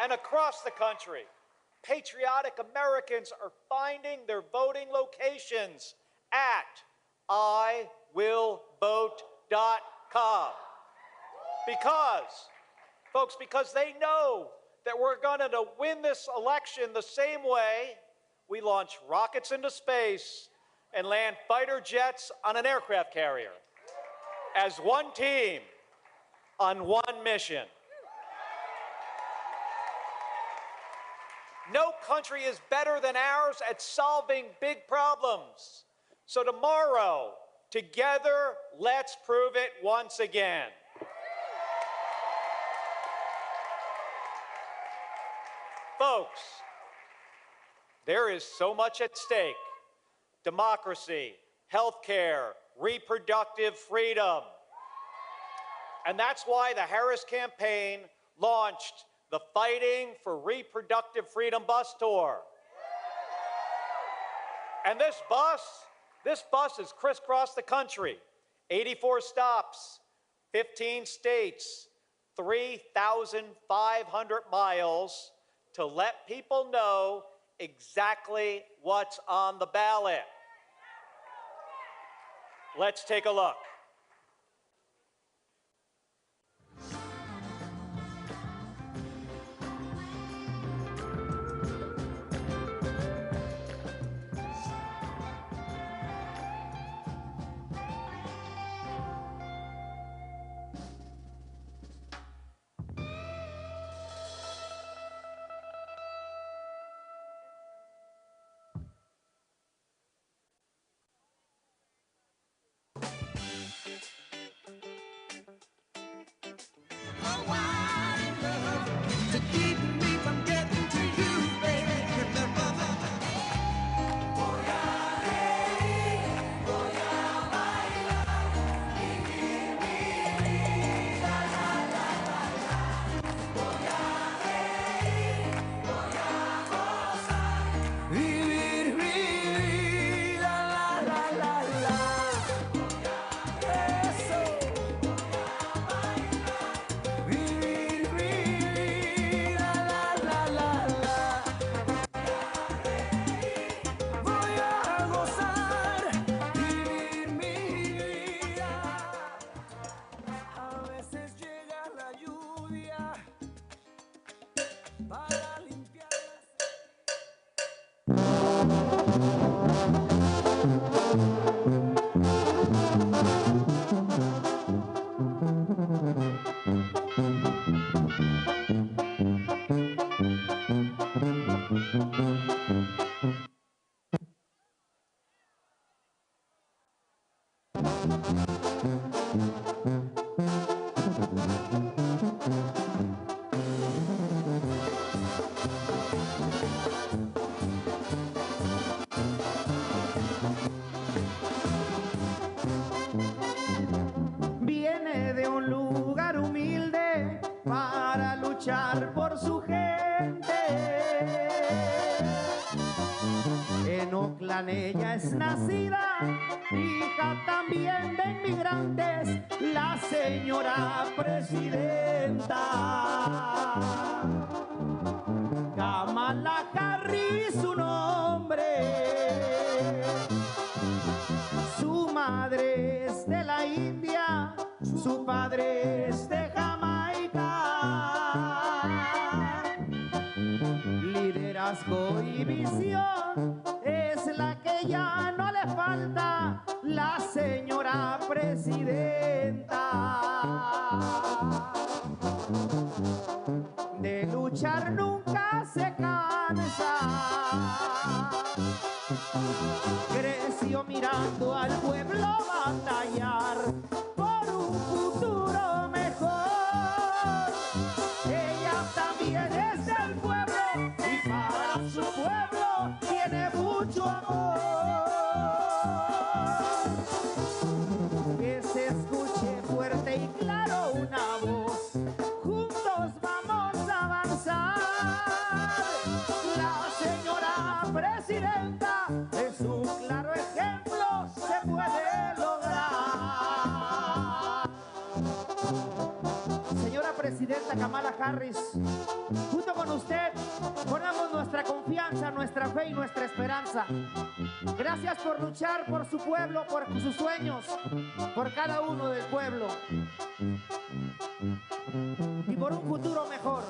And across the country, patriotic Americans are finding their voting locations at iwillvote.com. Because they know that we're going to win this election the same way we launch rockets into space and land fighter jets on an aircraft carrier. As one team on one mission. No country is better than ours at solving big problems. So tomorrow, together, let's prove it once again. Folks, there is so much at stake. Democracy, healthcare, reproductive freedom. And that's why the Harris campaign launched the Fighting for Reproductive Freedom bus tour. And this bus is crisscross the country. 84 stops, 15 states, 3,500 miles to let people know exactly what's on the ballot. Let's take a look. Viene de un lugar humilde para luchar por su gente. En Oakland ella es nacida, hija también de inmigrantes, la señora presidenta. Kamala Harris su nombre. Su madre es de la India, su padre es de Jamaica. Liderazgo y visión es la que ya no le falta, la señora presidenta. De luchar nunca se cansa. Creció mirando al pueblo batallar por un futuro mejor. Ella también es del pueblo y para su pueblo tiene mucho amor. Que se escuche fuerte y claro una voz. Juntos vamos a avanzar. La señora presidenta es un claro ejemplo, se puede lograr. Señora presidenta Kamala Harris, junto con usted ponemos nuestra confianza, nuestra fe y nuestra esperanza. Gracias por luchar por su pueblo, por sus sueños, por cada uno del pueblo y por un futuro mejor,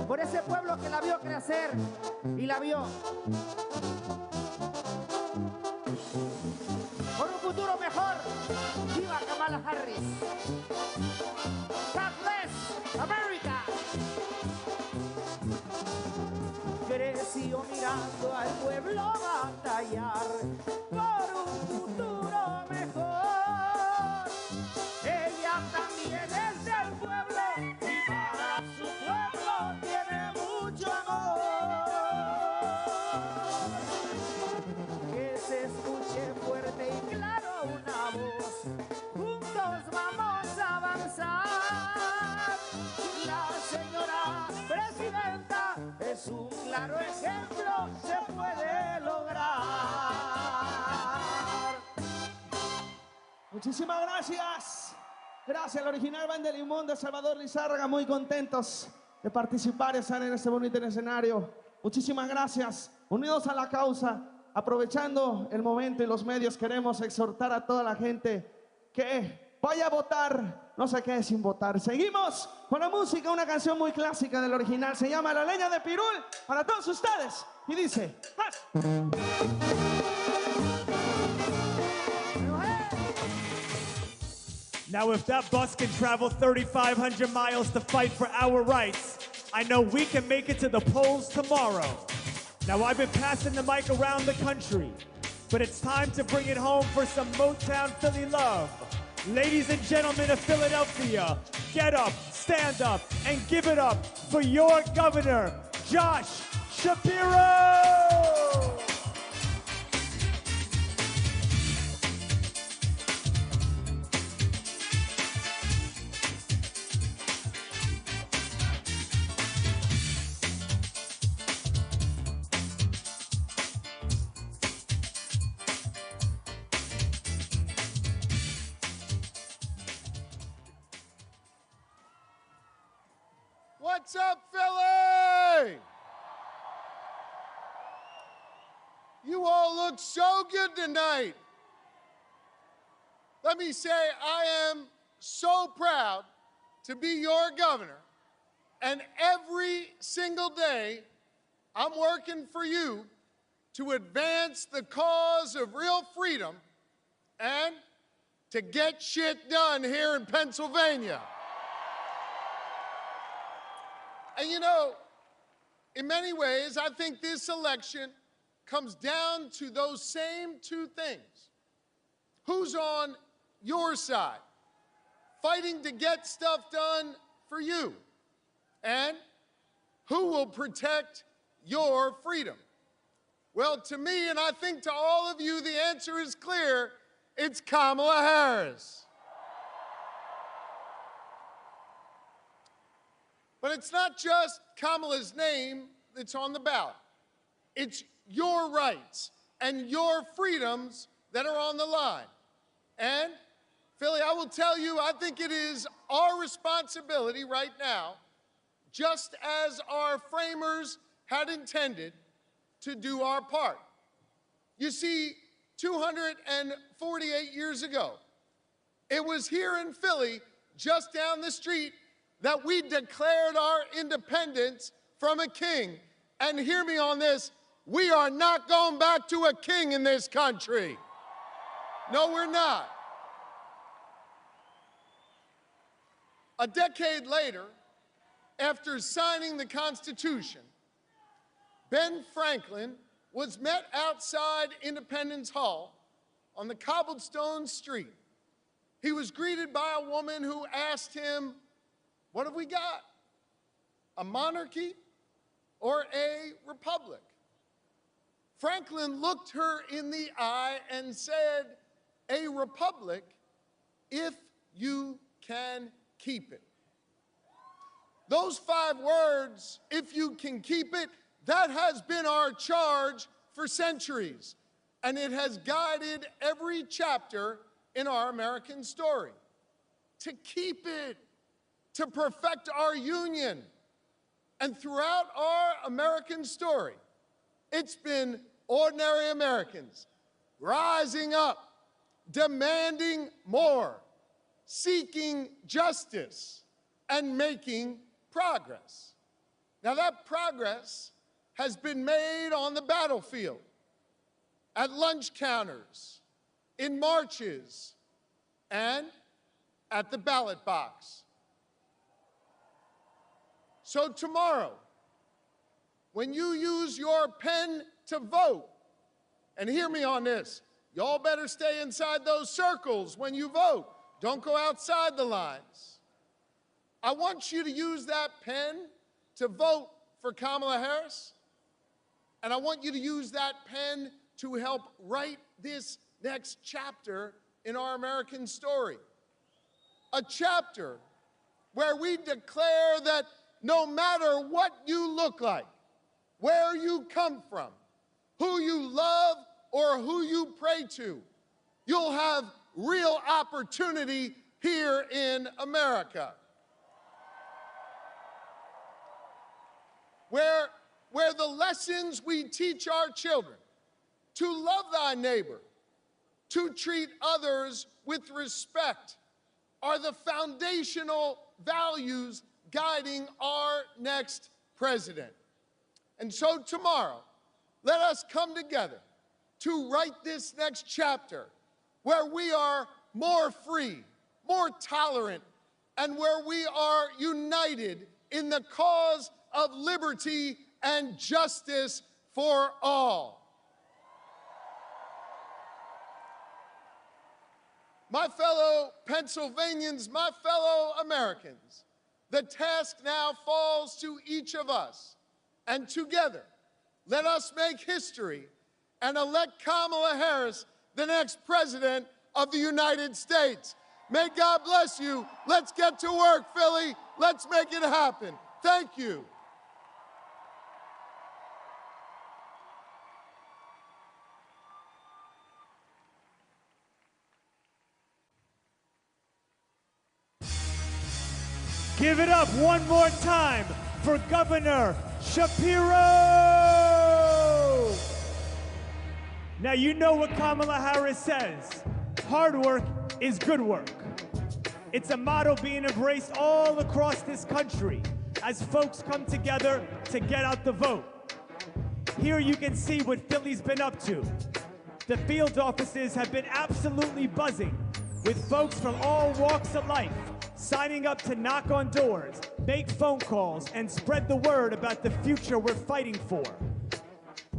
por ese pueblo que la vio crecer y la vio por un futuro mejor. ¡Viva Kamala Harris! God bless America. Creció mirando al pueblo batallar por un futuro mejor. Ella también es del pueblo y para su pueblo tiene mucho amor. Que se escuche fuerte y claro una voz. Juntos vamos a avanzar. La señora presidenta es un claro ejemplo, se puede lograr. Muchísimas gracias. Gracias al original Banda de Limón de Salvador Lizárraga, muy contentos de participar y estar en este bonito escenario. Muchísimas gracias. Unidos a la causa, aprovechando el momento y los medios, queremos exhortar a toda la gente que vaya a votar, no se quede sin votar. Seguimos con la música, una canción muy clásica del original, se llama La Leña de Pirul, para todos ustedes, y dice... Now if that bus can travel 3,500 miles to fight for our rights, I know we can make it to the polls tomorrow. Now I've been passing the mic around the country, but it's time to bring it home for some Motown Philly love. Ladies and gentlemen of Philadelphia, get up, stand up, and give it up for your governor, Josh Shapiro! What's up, Philly? You all look so good tonight. Let me say, I am so proud to be your governor, and every single day, I'm working for you to advance the cause of real freedom and to get shit done here in Pennsylvania. And you know, in many ways, I think this election comes down to those same two things. Who's on your side, fighting to get stuff done for you? And who will protect your freedom? Well, to me, and I think to all of you, the answer is clear. It's Kamala Harris. But it's not just Kamala's name that's on the ballot. It's your rights and your freedoms that are on the line. And, Philly, I will tell you, I think it is our responsibility right now, just as our framers had intended, to do our part. You see, 248 years ago, it was here in Philly, just down the street, that we declared our independence from a king. And hear me on this, we are not going back to a king in this country. No, we're not. A decade later, after signing the Constitution, Ben Franklin was met outside Independence Hall on the cobblestone street. He was greeted by a woman who asked him, "What have we got? A monarchy or a republic?" Franklin looked her in the eye and said, "A republic if you can keep it." Those 5 words, "if you can keep it," that has been our charge for centuries, and it has guided every chapter in our American story. To keep it, to perfect our union. And throughout our American story, it's been ordinary Americans rising up, demanding more, seeking justice, and making progress. Now that progress has been made on the battlefield, at lunch counters, in marches, and at the ballot box. So tomorrow, when you use your pen to vote, and hear me on this, y'all better stay inside those circles when you vote. Don't go outside the lines. I want you to use that pen to vote for Kamala Harris, and I want you to use that pen to help write this next chapter in our American story. A chapter where we declare that no matter what you look like, where you come from, who you love or who you pray to, you'll have real opportunity here in America. Where the lessons we teach our children to love thy neighbor, to treat others with respect are the foundational values guiding our next president. And so tomorrow, let us come together to write this next chapter where we are more free, more tolerant, and where we are united in the cause of liberty and justice for all. My fellow Pennsylvanians, my fellow Americans, the task now falls to each of us. And together, let us make history and elect Kamala Harris the next president of the United States. May God bless you. Let's get to work, Philly. Let's make it happen. Thank you. Give it up one more time for Governor Shapiro! Now you know what Kamala Harris says. Hard work is good work. It's a motto being embraced all across this country as folks come together to get out the vote. Here you can see what Philly's been up to. The field offices have been absolutely buzzing with folks from all walks of life signing up to knock on doors, make phone calls, and spread the word about the future we're fighting for.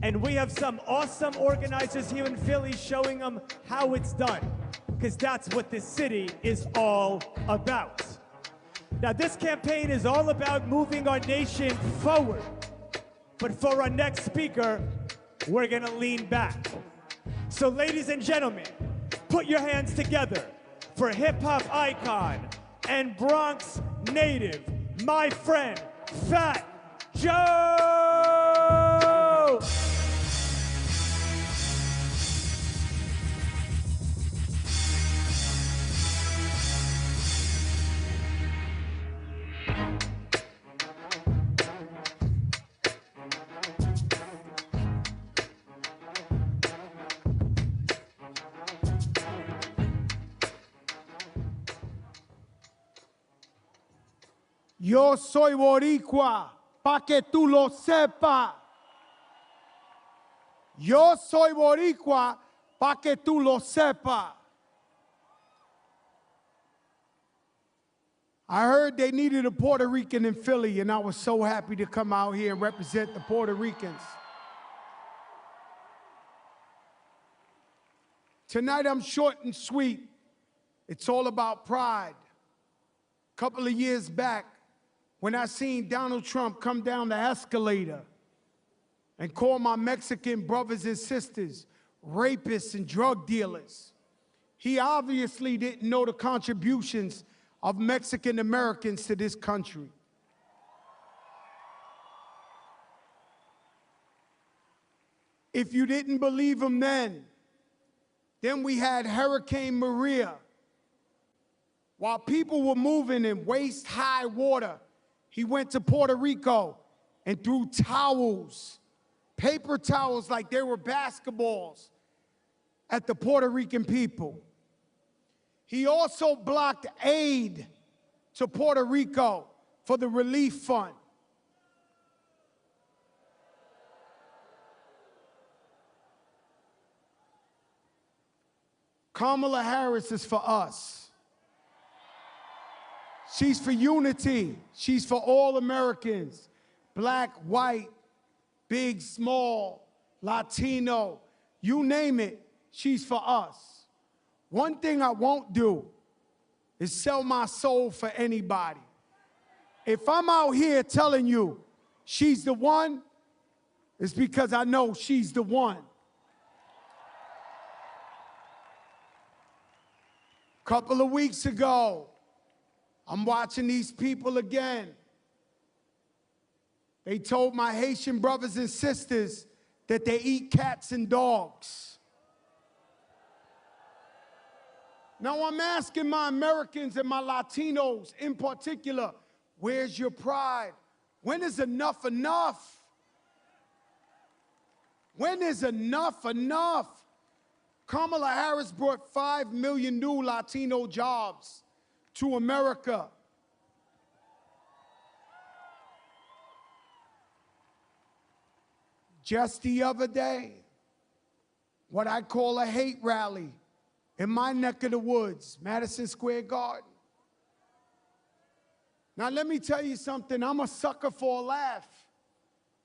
And we have some awesome organizers here in Philly showing them how it's done, because that's what this city is all about. Now, this campaign is all about moving our nation forward. But for our next speaker, we're gonna lean back. So ladies and gentlemen, put your hands together for hip-hop icon and Bronx native, my friend, Fat Joe! Yo soy boricua, pa' que tú lo sepas. Yo soy boricua, pa' que tú lo sepas. I heard they needed a Puerto Rican in Philly, and I was so happy to come out here and represent the Puerto Ricans. Tonight I'm short and sweet. It's all about pride. A couple of years back, when I seen Donald Trump come down the escalator and call my Mexican brothers and sisters rapists and drug dealers, he obviously didn't know the contributions of Mexican Americans to this country. If you didn't believe him then we had Hurricane Maria. While people were moving in waist-high water, he went to Puerto Rico and threw towels, paper towels like they were basketballs, at the Puerto Rican people. He also blocked aid to Puerto Rico for the relief fund. Kamala Harris is for us. She's for unity. She's for all Americans. Black, white, big, small, Latino, you name it, she's for us. One thing I won't do is sell my soul for anybody. If I'm out here telling you she's the one, it's because I know she's the one. A couple of weeks ago, I'm watching these people again. They told my Haitian brothers and sisters that they eat cats and dogs. Now I'm asking my Americans and my Latinos in particular, where's your pride? When is enough enough? When is enough enough? Kamala Harris brought 5 million new Latino jobs to America. Just the other day, what I call a hate rally in my neck of the woods, Madison Square Garden. Now let me tell you something, I'm a sucker for a laugh.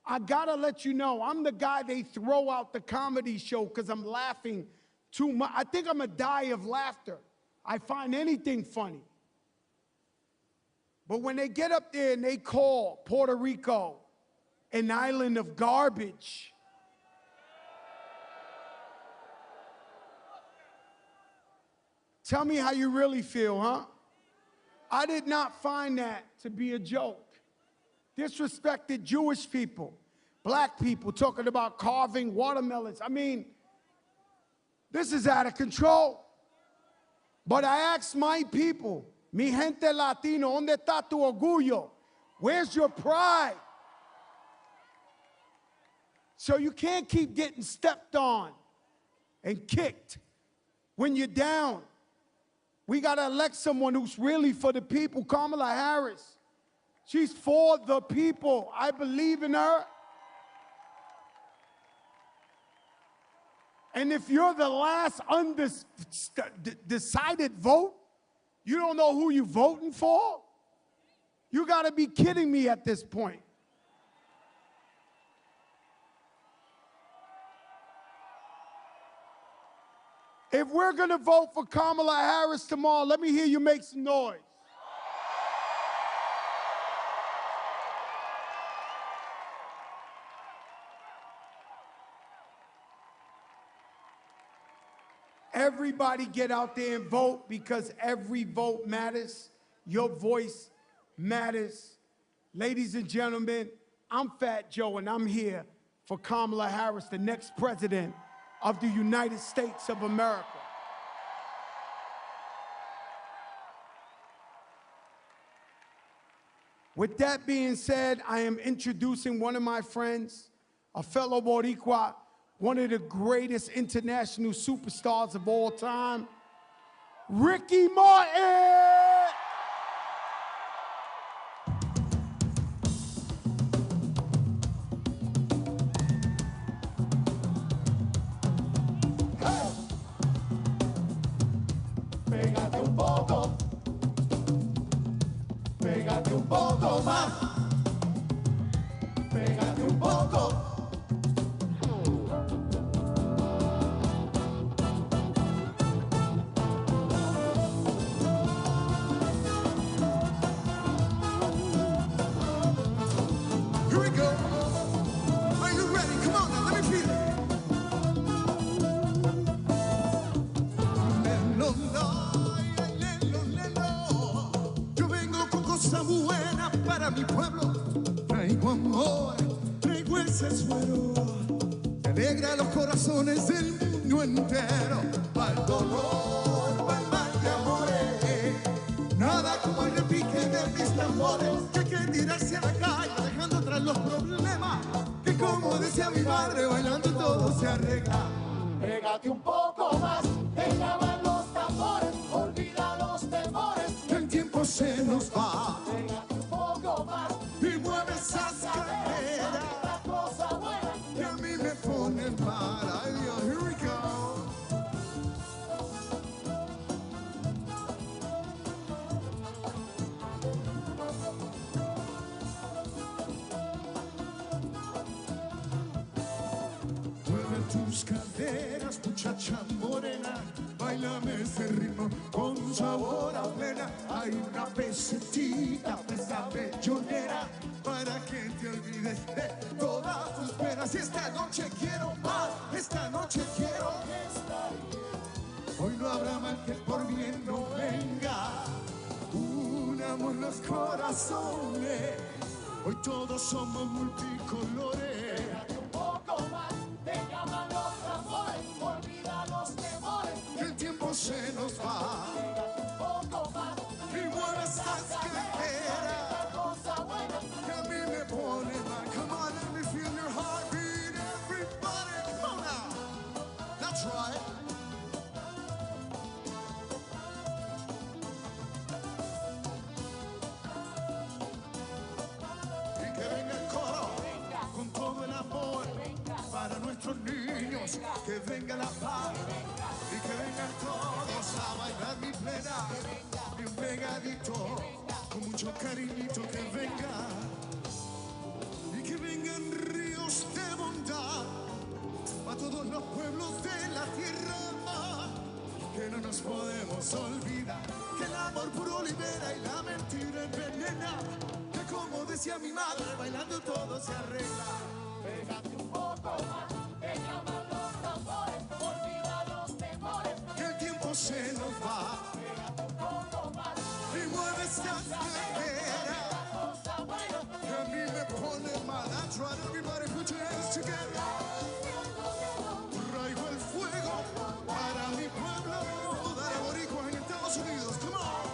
I gotta let you know, I'm the guy they throw out the comedy show because I'm laughing too much. I think I'm a die of laughter. I find anything funny. But when they get up there and they call Puerto Rico an island of garbage, tell me how you really feel, huh? I did not find that to be a joke. Disrespected Jewish people, black people talking about carving watermelons. I mean, this is out of control. But I asked my people, mi gente latino, ¿dónde está tu orgullo? Where's your pride? So you can't keep getting stepped on and kicked when you're down. We got to elect someone who's really for the people. Kamala Harris, she's for the people. I believe in her. And if you're the last undecided vote, you don't know who you're voting for? You got to be kidding me at this point. If we're going to vote for Kamala Harris tomorrow, let me hear you make some noise. Everybody get out there and vote because every vote matters. Your voice matters. Ladies and gentlemen, I'm Fat Joe and I'm here for Kamala Harris, the next president of the United States of America. With that being said, I am introducing one of my friends, a fellow Boricua, one of the greatest international superstars of all time, Ricky Martin! Pégate un poco, pégate un poco más, pégate un poco. Here we go. Are you ready? Come on now, let me feel it. Yo vengo con cosas buenas para mi pueblo. Traigo amor, traigo ese suero que alegra los corazones del mundo entero. Pa'l dolor, pa'l mal de amores, nada como el repique de mis tambores. Que hay que tirarse a la calle dejando atrás los problemas. Que como decía mi madre, bailando todo se arregla. Pégate un poco más, te llaman los tambores, olvida los temores, que el tiempo se nos va. Pégate un poco más y mueve esas caderas, la cosa buena que a mí me pone mal. Ay Dios, here we go. Mueve tus caderas, muchacha morena, bailame ese ritmo con sabor a plena. Hay una pesetita de esa bellonera para que te olvides de todas tus penas. Y esta noche quiero más, esta noche quiero estar bien. Hoy no habrá mal que por bien no venga. Unamos los corazones, hoy todos somos multicolores. Un poco más, te llaman los amores, olvida los temores, que el tiempo se nos va. Un poco más y mueve esas caderas, la cosa buena que a mí me pone mal. Come on, let me feel your heartbeat, everybody. nuestros niños, que venga la paz y que vengan todos a bailar mi plena, bien pegadito, con mucho cariñito, que venga y que vengan ríos de bondad a todos los pueblos de la tierra, que no nos podemos olvidar, que el amor puro libera y la mentira envenena, que como decía mi madre, bailando todo se arregla. Pégate un poco más, deja más los tambores, olvida los temores, que el tiempo se nos va. Pégate un poco más y mueve esta cadera, que a mí me pone mal. That's right, everybody put your hands together. Traigo el fuego para mi pueblo, dará boricuas en Estados Unidos. Come on.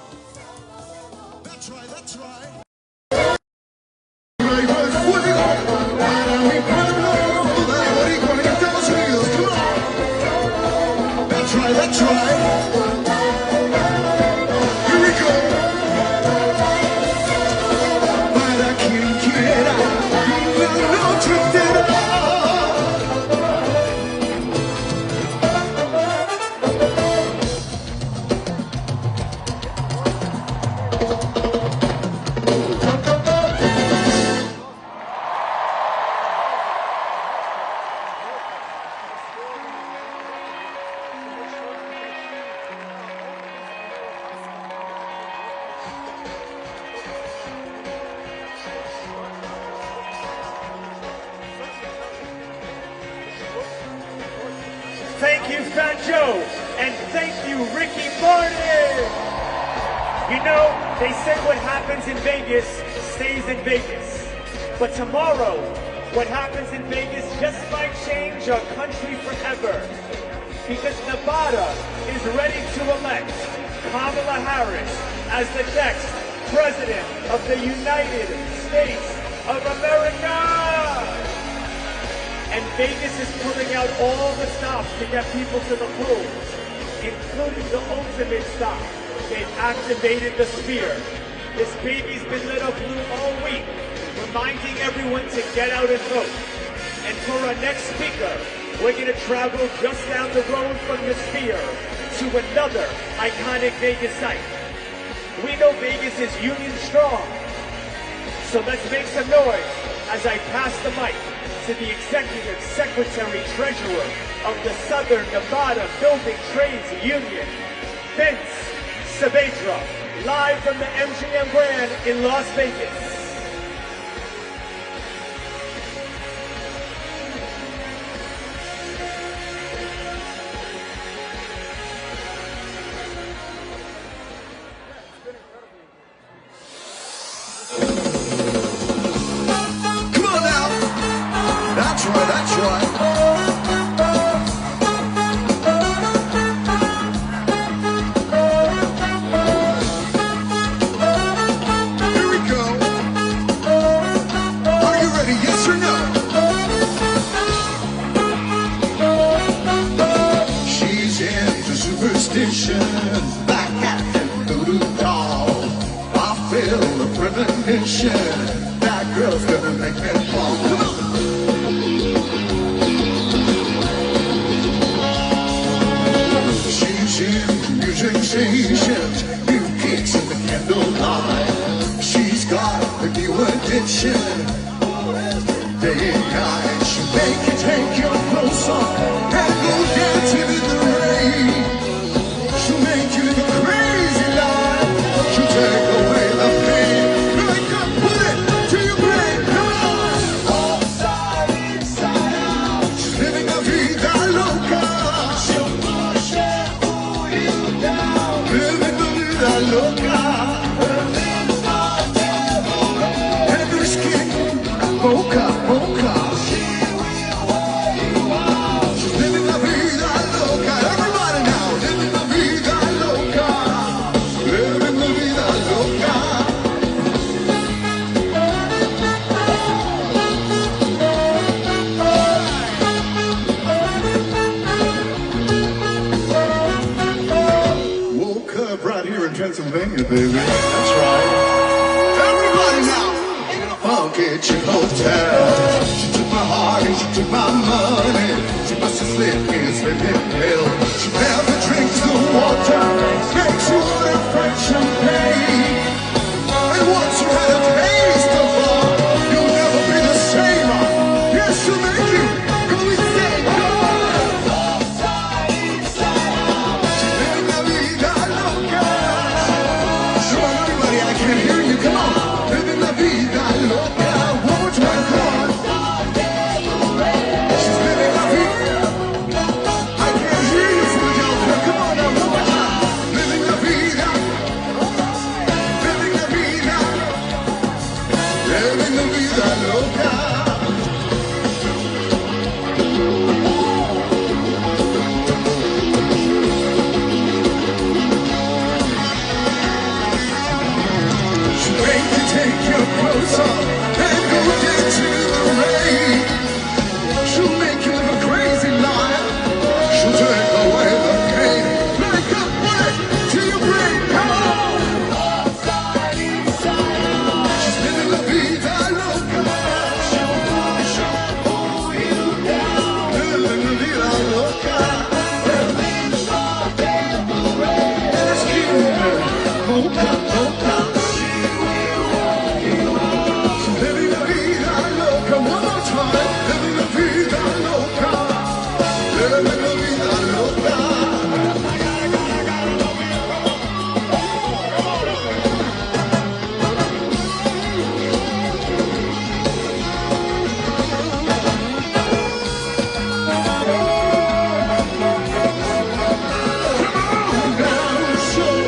That's right, that's right. Traigo el fuego para mi pueblo, dará boricuas en Estados Unidos. Come on. That's right, that's right. Here we go. Para quien quiera la noche entera. Thank you, Fat Joe, and thank you, Ricky Martin. You know, they say what happens in Vegas stays in Vegas. But tomorrow, what happens in Vegas just might change our country forever. Because Nevada is ready to elect Kamala Harris as the next President of the United States of America. And Vegas is pulling out all the stops to get people to the polls, including the ultimate stop. They've activated the sphere. This baby's been lit up blue all week, reminding everyone to get out and vote. And for our next speaker, we're going to travel just down the road from the sphere to another iconic Vegas site. We know Vegas is union strong, so let's make some noise as I pass the mic to the Executive Secretary Treasurer of the Southern Nevada Building Trades Union, Vince Saavedra, live from the MGM Grand in Las Vegas. That's right, that's right. Here we go. Are you ready, yes or no? She's into superstitions, black cat and voodoo doll. I feel the premonition, that girl's gonna make me fall. Come on. Music stations, new kicks in the candlelight. She's got a new addiction, day and night. She'll make you take your clothes off and go dancing in the rain. She'll make you live a crazy life. She'll take away the pain. Like I put it to your brain. Come on, outside, inside out. She's living a vida loca. She'll push it. Living the vida loca. Every skin, mocha, mocha. She's living la vida loca. Everybody now, living la vida loca. Living la vida loca. Woke up right here in Pennsylvania, baby. That's right. Everybody now. In a funky chick hotel. She took my heart and she took my money. She must have slipped in a slipping pill. She never drinks the water, makes you wanna French champagne. And once you had a taste of her, you'll never be the same. Yes, she'll make you go insane. Come on. She's living la vida loca. Come on, everybody, I can't hear you. Come on. Living la vida loca. One more time, come on. She's living la vida. I can't hear you, Philadelphia. Come on now, one more time. Living la vida. Living la vida. Living la vida loca. She'll make you take your clothes off and go into the rain. She'll make you live a crazy life. She'll take away the pain. Like a bullet to your brain. Come on. She's living la vida loca. She'll pull you down. Living la vida loca. And it's cute. Mocha, mocha. Living la vida loca, one more time. Living la vida loca. Living la vida loca. Come on down, show.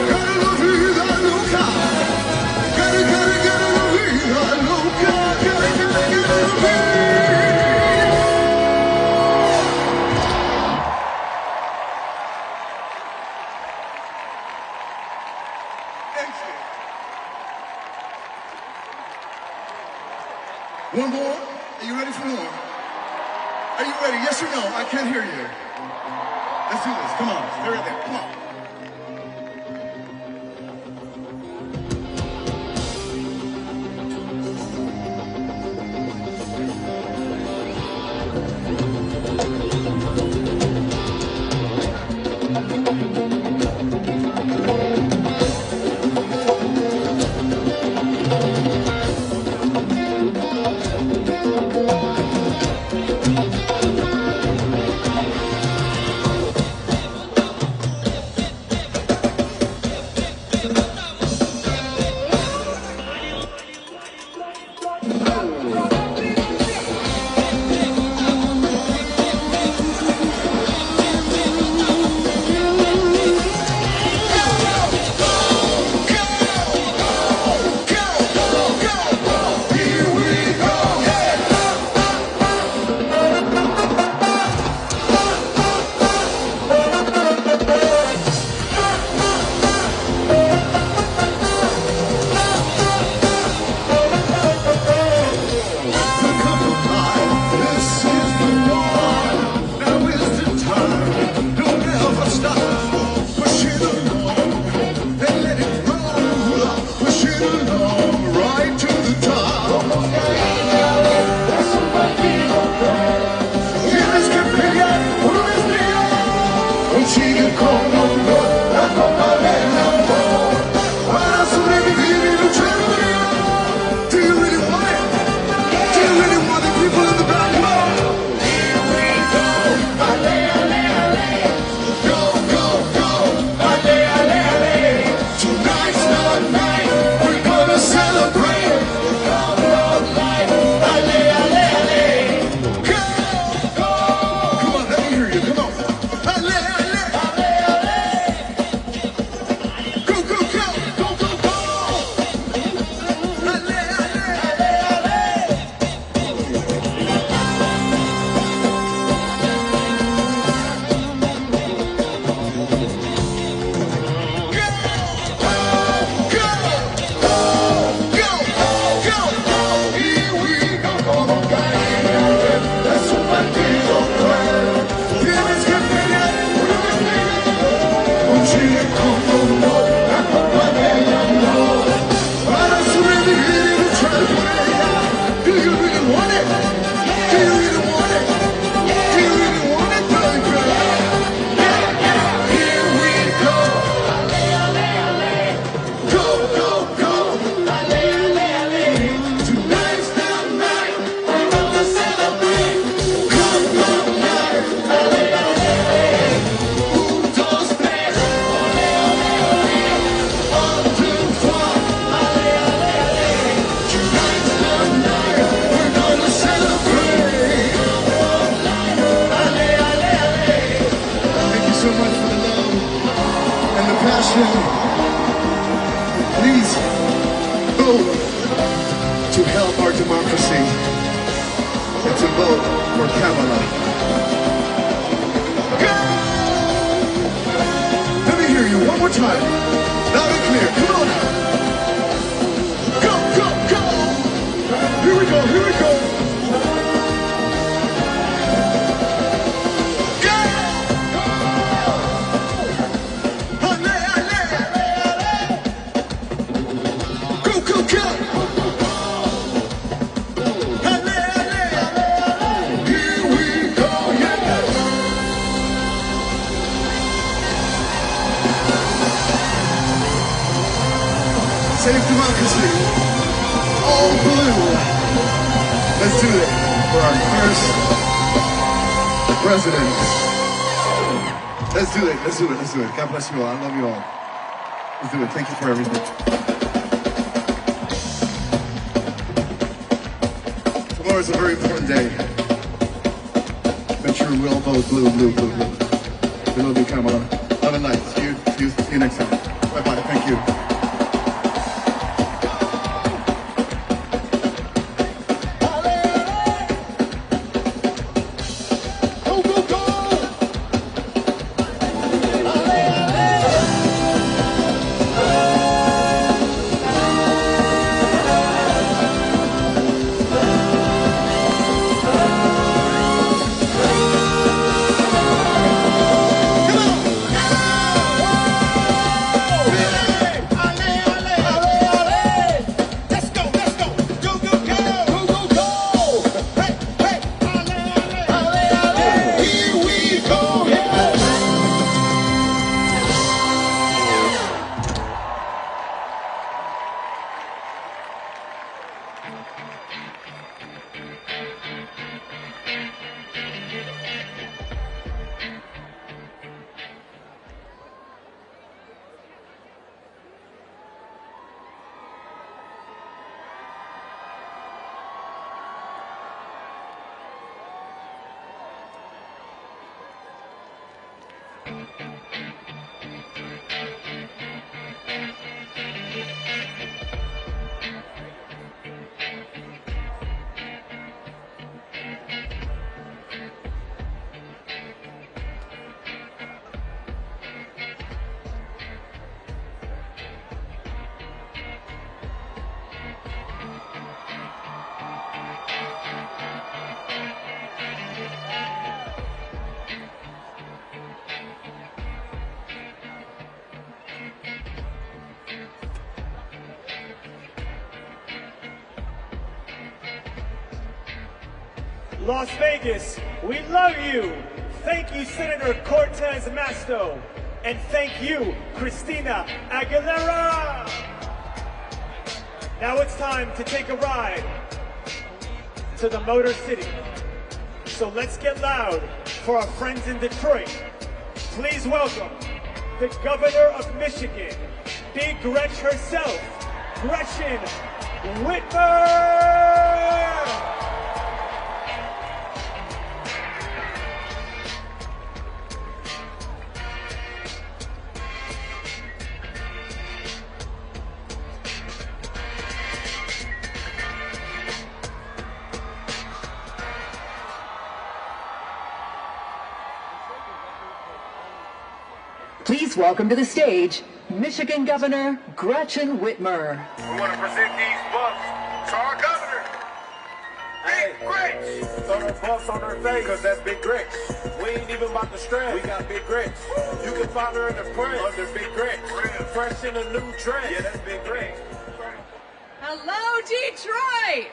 Gotta la vida loca. Gotta la vida loca. Gotta la vida. One more? Are you ready for more? Are you ready? Yes or no? I can't hear you. Let's do this. Come on. Stay right there. Come on. election, please vote to help our democracy and to vote for Kamala. Let me hear you one more time, loud and clear. Come on now. Go, go, go. Here we go, here we go. Save democracy. All blue. Let's do it for our first president. Let's do it. Let's do it. Let's do it. God bless you all. I love you all. Let's do it. Thank you for everything. Tomorrow is a very important day. Make sure we all vote blue, blue, blue, blue. We love you, Kamala. Love and light. See you next time. Bye-bye. Thank you. Las Vegas, we love you. Thank you, Senator Cortez Masto. And thank you, Christina Aguilera. Now it's time to take a ride to the Motor City. So let's get loud for our friends in Detroit. Please welcome the Governor of Michigan, Big Gretch herself, Gretchen Whitmer. Please welcome to the stage, Michigan Governor Gretchen Whitmer. We want to present these bucks to our governor, Big Gretch. Throw those bucks on her face, because that's Big Gretch. We ain't even about to stress. We got Big Gretch. You can find her in the press under Big Gretch. Fresh in a new dress. Yeah, that's Big Gretch. Hello, Detroit.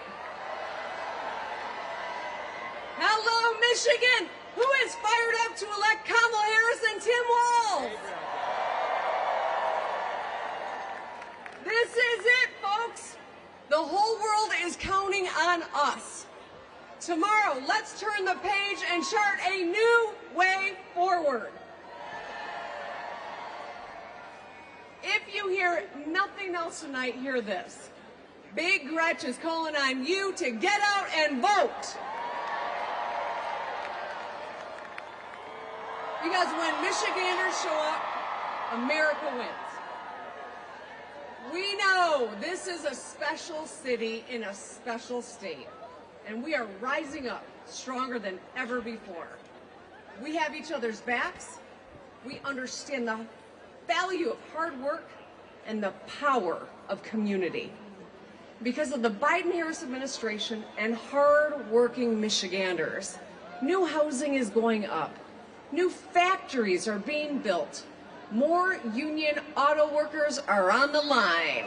Hello, Michigan. Who is fired up to elect Kamala Harris and Tim Walz? This is it, folks. The whole world is counting on us. Tomorrow, let's turn the page and chart a new way forward. If you hear nothing else tonight, hear this. Big Gretch is calling on you to get out and vote. Because when Michiganders show up, America wins. We know this is a special city in a special state, and we are rising up stronger than ever before. We have each other's backs. We understand the value of hard work and the power of community. Because of the Biden-Harris administration and hard-working Michiganders, new housing is going up. New factories are being built. More union auto workers are on the line.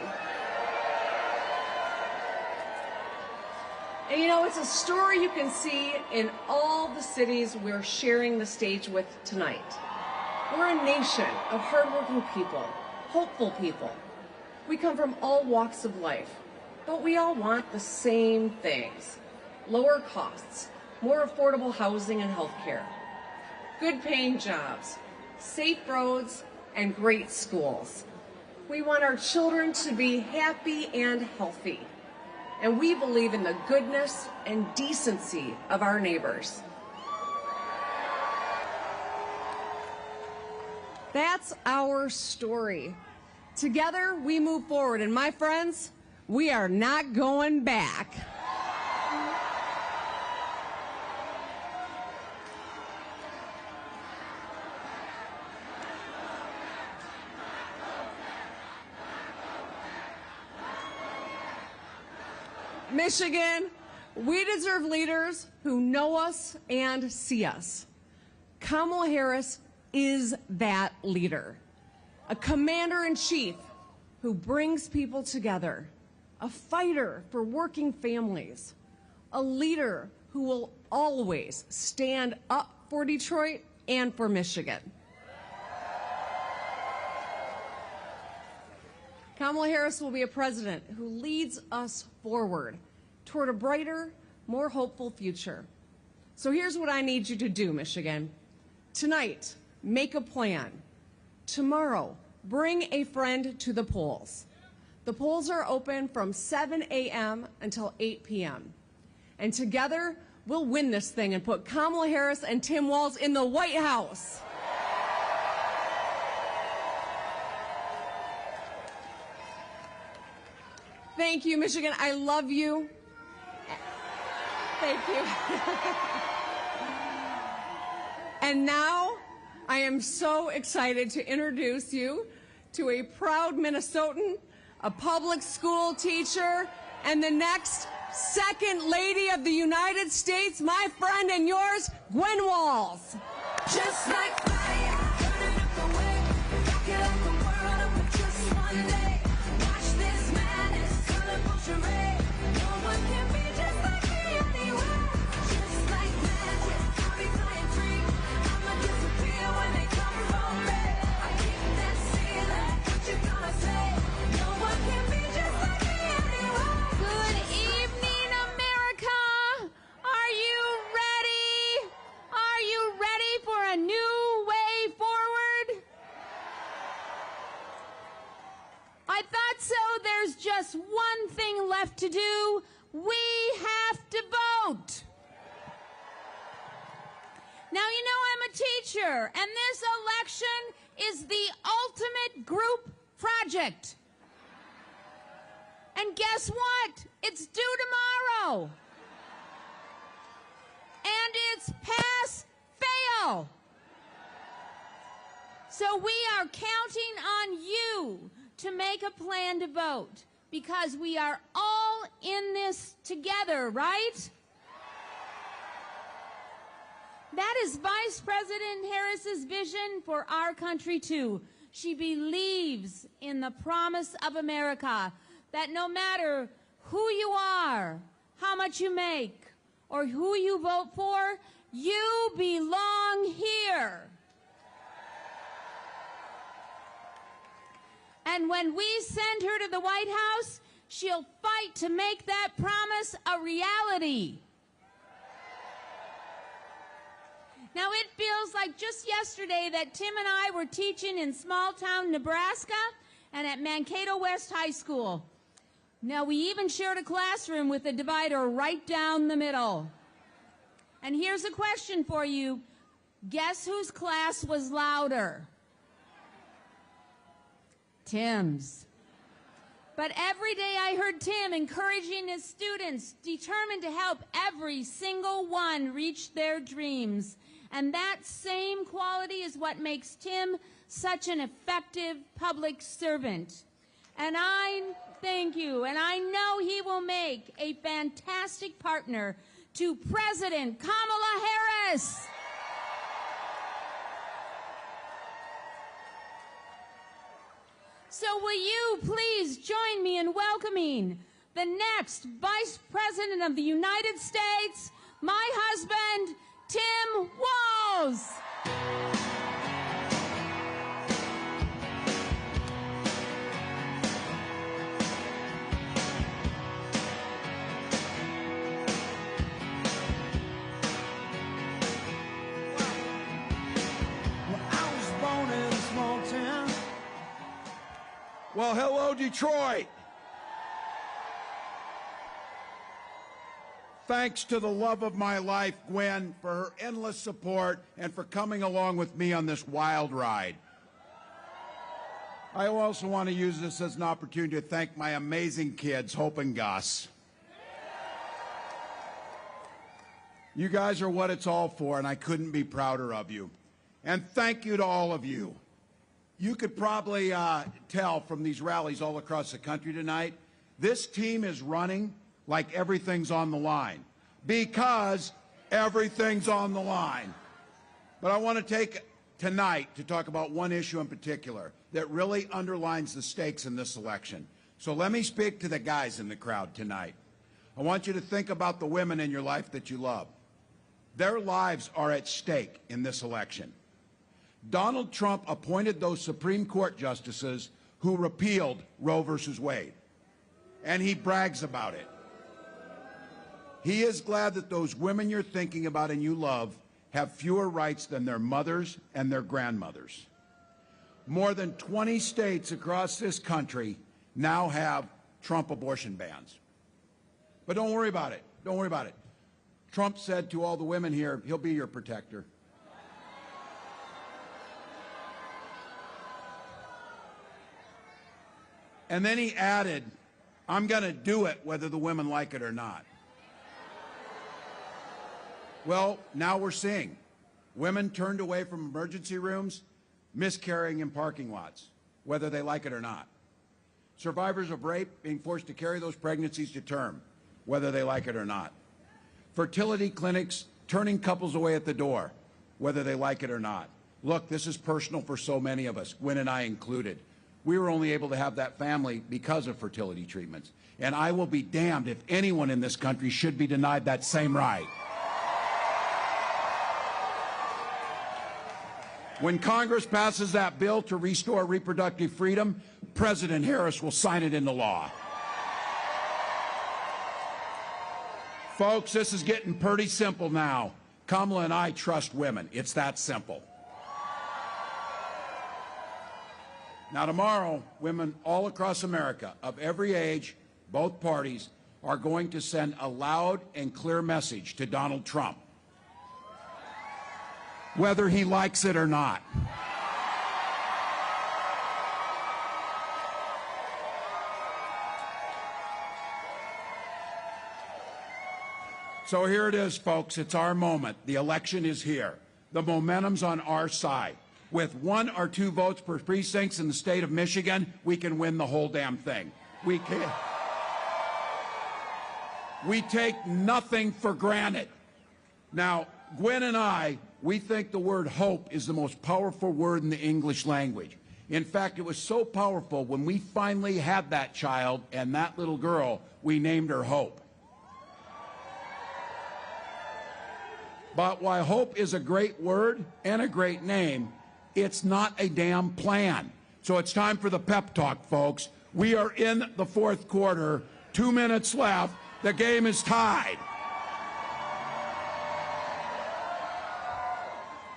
And you know, it's a story you can see in all the cities we're sharing the stage with tonight. We're a nation of hardworking people, hopeful people. We come from all walks of life, but we all want the same things: lower costs, more affordable housing and health care, good paying jobs, safe roads, and great schools. We want our children to be happy and healthy. And we believe in the goodness and decency of our neighbors. That's our story. Together, we move forward. And my friends, we are not going back. Michigan, we deserve leaders who know us and see us. Kamala Harris is that leader. A commander-in-chief who brings people together. A fighter for working families. A leader who will always stand up for Detroit and for Michigan. Kamala Harris will be a president who leads us forward toward a brighter, more hopeful future. So here's what I need you to do, Michigan. Tonight, make a plan. Tomorrow, bring a friend to the polls. The polls are open from 7 a.m. until 8 p.m. And together, we'll win this thing and put Kamala Harris and Tim Walz in the White House. Thank you, Michigan. I love you. Thank you. And now, I am so excited to introduce you to a proud Minnesotan, a public school teacher, and the next Second Lady of the United States, my friend and yours, Gwen Walz. Just like fire, burning up the way, rocket like the world up with just one day. Watch this madness, colorful charade. No one can be just like me anywhere. Just like magic, I'll be flying free. I'ma disappear when they come for me. I keep that ceiling, what you gonna say? No one can be just like me anywhere. Good evening, America. Are you ready? Are you ready for a new way forward? I thought so. There's just one thing left to do. We have to vote. Now, you know I'm a teacher, and this election is the ultimate group project. And guess what? It's due tomorrow. And it's pass, fail. So we are counting on you to make a plan to vote, because we are all in this together, right? That is Vice President Harris's vision for our country, too. She believes in the promise of America, that no matter who you are, how much you make, or who you vote for, you belong here. And when we send her to the White House, she'll fight to make that promise a reality. Now, it feels like just yesterday that Tim and I were teaching in small-town Nebraska and at Mankato West High School. Now, we even shared a classroom with a divider right down the middle. And here's a question for you. Guess whose class was louder? Tim's. But every day I heard Tim encouraging his students, determined to help every single one reach their dreams. And that same quality is what makes Tim such an effective public servant. And I thank you, and I know he will make a fantastic partner to President Kamala Harris. So will you please join me in welcoming the next Vice President of the United States, my husband, Tim Walz. Well, hello, Detroit. Thanks to the love of my life, Gwen, for her endless support and for coming along with me on this wild ride. I also want to use this as an opportunity to thank my amazing kids, Hope and Gus. You guys are what it's all for, and I couldn't be prouder of you. And thank you to all of you. You could probably tell from these rallies all across the country tonight, this team is running like everything's on the line, because everything's on the line. But I want to take tonight to talk about one issue in particular that really underlines the stakes in this election. So let me speak to the guys in the crowd tonight. I want you to think about the women in your life that you love. Their lives are at stake in this election. Donald Trump appointed those Supreme Court justices who repealed Roe versus Wade, and he brags about it. He is glad that those women you're thinking about and you love have fewer rights than their mothers and their grandmothers. More than 20 states across this country now have Trump abortion bans. But don't worry about it. Don't worry about it. Trump said to all the women here, he'll be your protector. And then he added, I'm going to do it whether the women like it or not. Well, now we're seeing women turned away from emergency rooms, miscarrying in parking lots, whether they like it or not. Survivors of rape being forced to carry those pregnancies to term, whether they like it or not. Fertility clinics turning couples away at the door, whether they like it or not. Look, this is personal for so many of us, Gwen and I included. We were only able to have that family because of fertility treatments. And I will be damned if anyone in this country should be denied that same right. When Congress passes that bill to restore reproductive freedom, President Harris will sign it into law. Folks, this is getting pretty simple now. Kamala and I trust women. It's that simple. Now, tomorrow, women all across America, of every age, both parties, are going to send a loud and clear message to Donald Trump, whether he likes it or not. So here it is, folks. It's our moment. The election is here. The momentum's on our side. With 1 or 2 votes per precincts in the state of Michigan, we can win the whole damn thing. We can. We take nothing for granted. Now, Gwen and I, we think the word hope is the most powerful word in the English language. In fact, it was so powerful when we finally had that child and that little girl, we named her Hope. But while hope is a great word and a great name, it's not a damn plan. So it's time for the pep talk, folks. We are in the 4th quarter, 2 minutes left. The game is tied.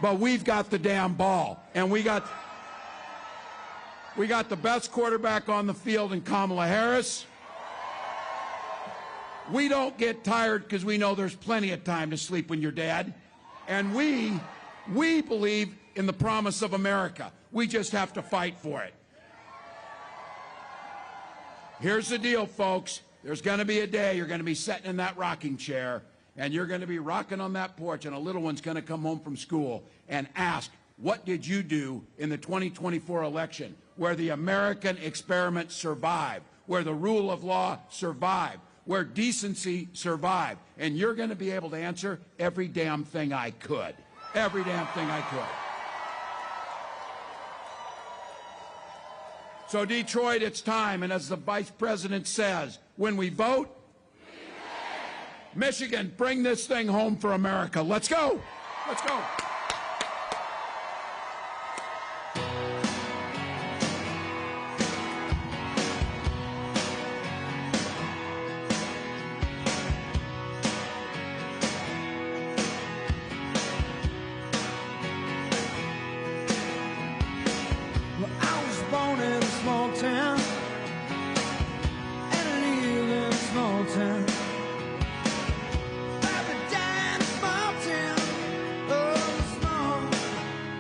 But we've got the damn ball, and we got the best quarterback on the field in Kamala Harris. We don't get tired because we know there's plenty of time to sleep when you're dead. And we believe in the promise of America. We just have to fight for it. Here's the deal, folks. There's going to be a day you're going to be sitting in that rocking chair, and you're going to be rocking on that porch, and a little one's going to come home from school and ask, what did you do in the 2024 election, where the American experiment survived, where the rule of law survived, where decency survived? And you're going to be able to answer, every damn thing I could. Every damn thing I could. So Detroit, it's time, and as the Vice President says, when we vote, Michigan, bring this thing home for America. Let's go. Let's go. Well, I was born in a small town, and I live in a small town. Papa died in a small town, oh, small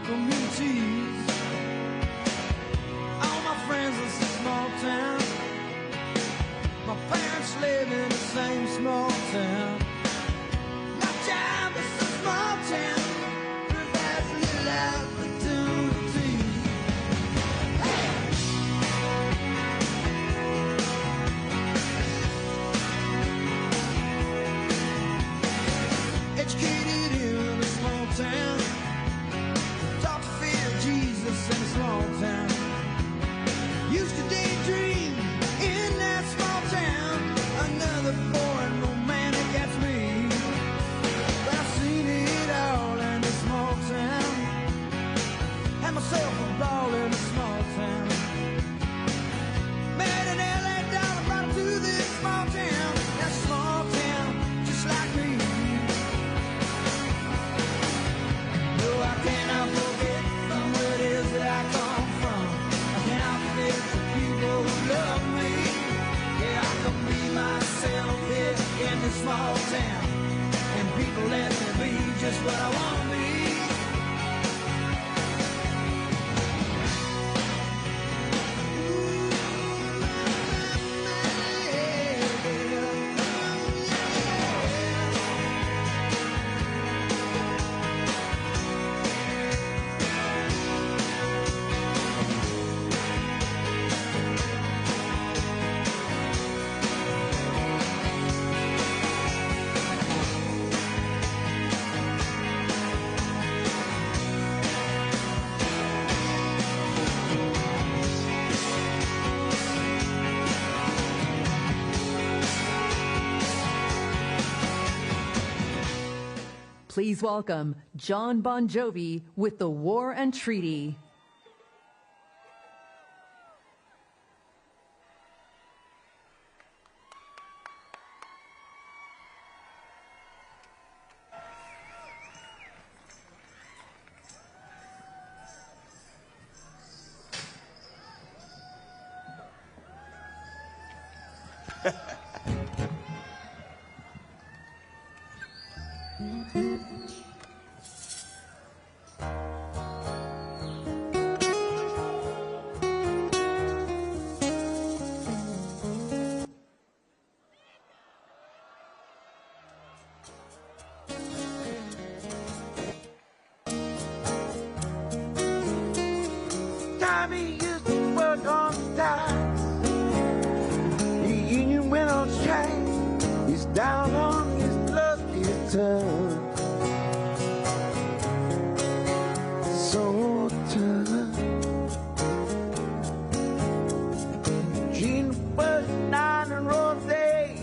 communities. All my friends in a small town. My parents live in the same small town. My job is a small town, provides little opportunity. Educated in a small town, taught to fear Jesus in a small town. Used to daydream in that small town. Another boring romantic, that's me. But I've seen it all in a small town. Had myself a ball in a small town. Met an LA dollar, brought him to this small town. That small town, just like me. No, I cannot forget from where it is that I come from. I cannot forget the people who love me. Yeah, I can be myself here in this small town, and people let me be just what I want to be. Please welcome John Bon Jovi with The War and Treaty. Time he used to work on the docks. The union went on strike. He's down on his luck, his turn. So tough. Gene was 9 and rolled day.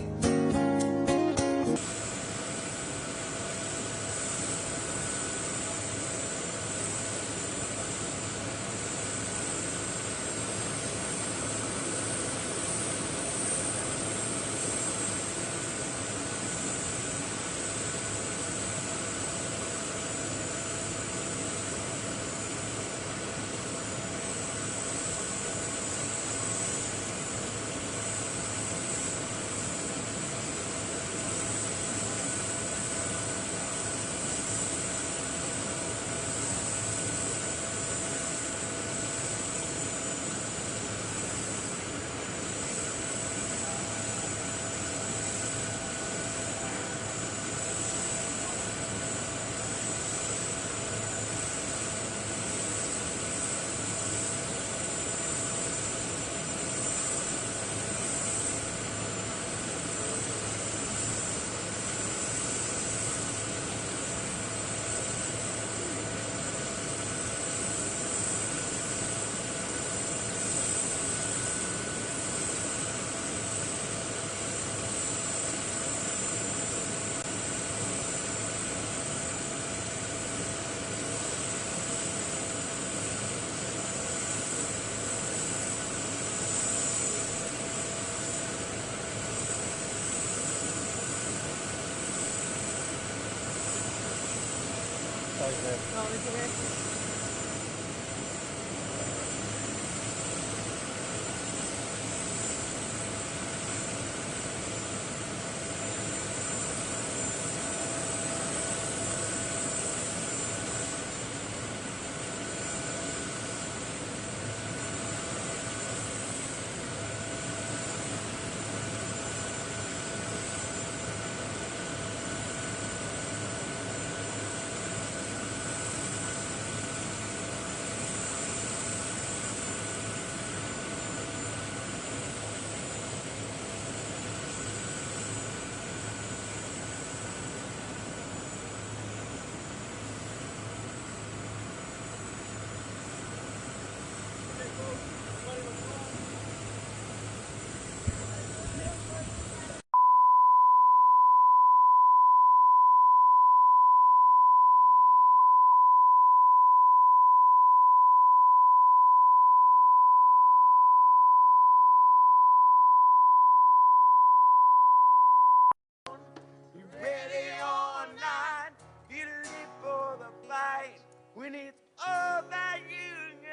Ready or not, you live for the fight when it's all that you got.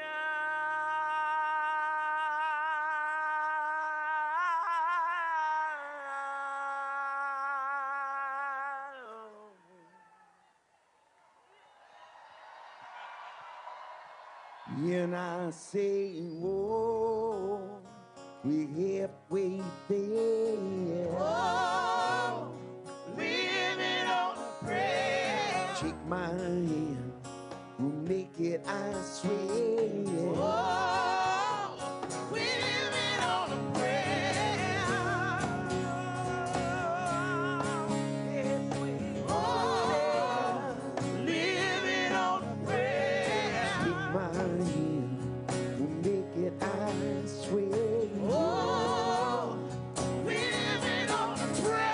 And I say, whoa, we're halfway there. Whoa. Living on a prayer. Shake my hand, we'll make it, I swear. Oh, we're living on a prayer. Oh, living on a prayer. Shake my hand, we'll make it, I swear. Oh, we're living on a prayer.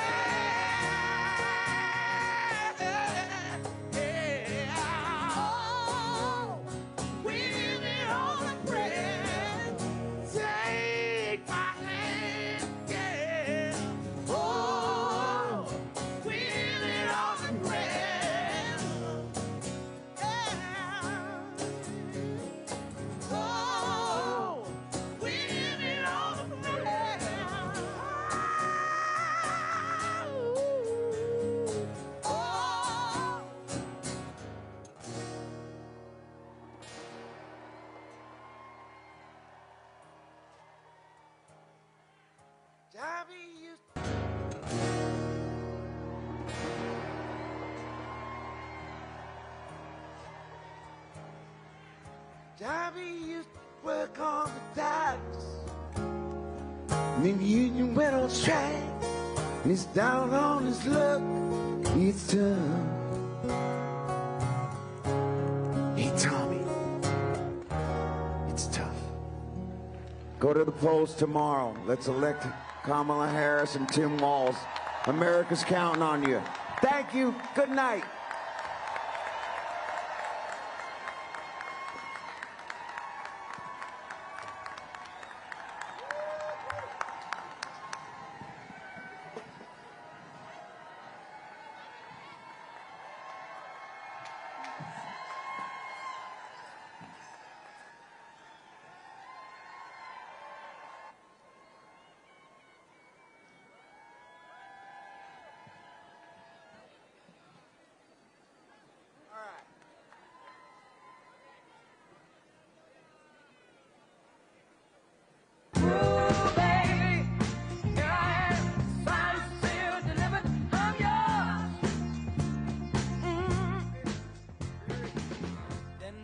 Darby used to work on the docks. And the union went on strike. And he's down on his luck. It's tough. Hey, Tommy. It's tough. Go to the polls tomorrow. Let's elect Kamala Harris and Tim Walz. America's counting on you. Thank you. Good night.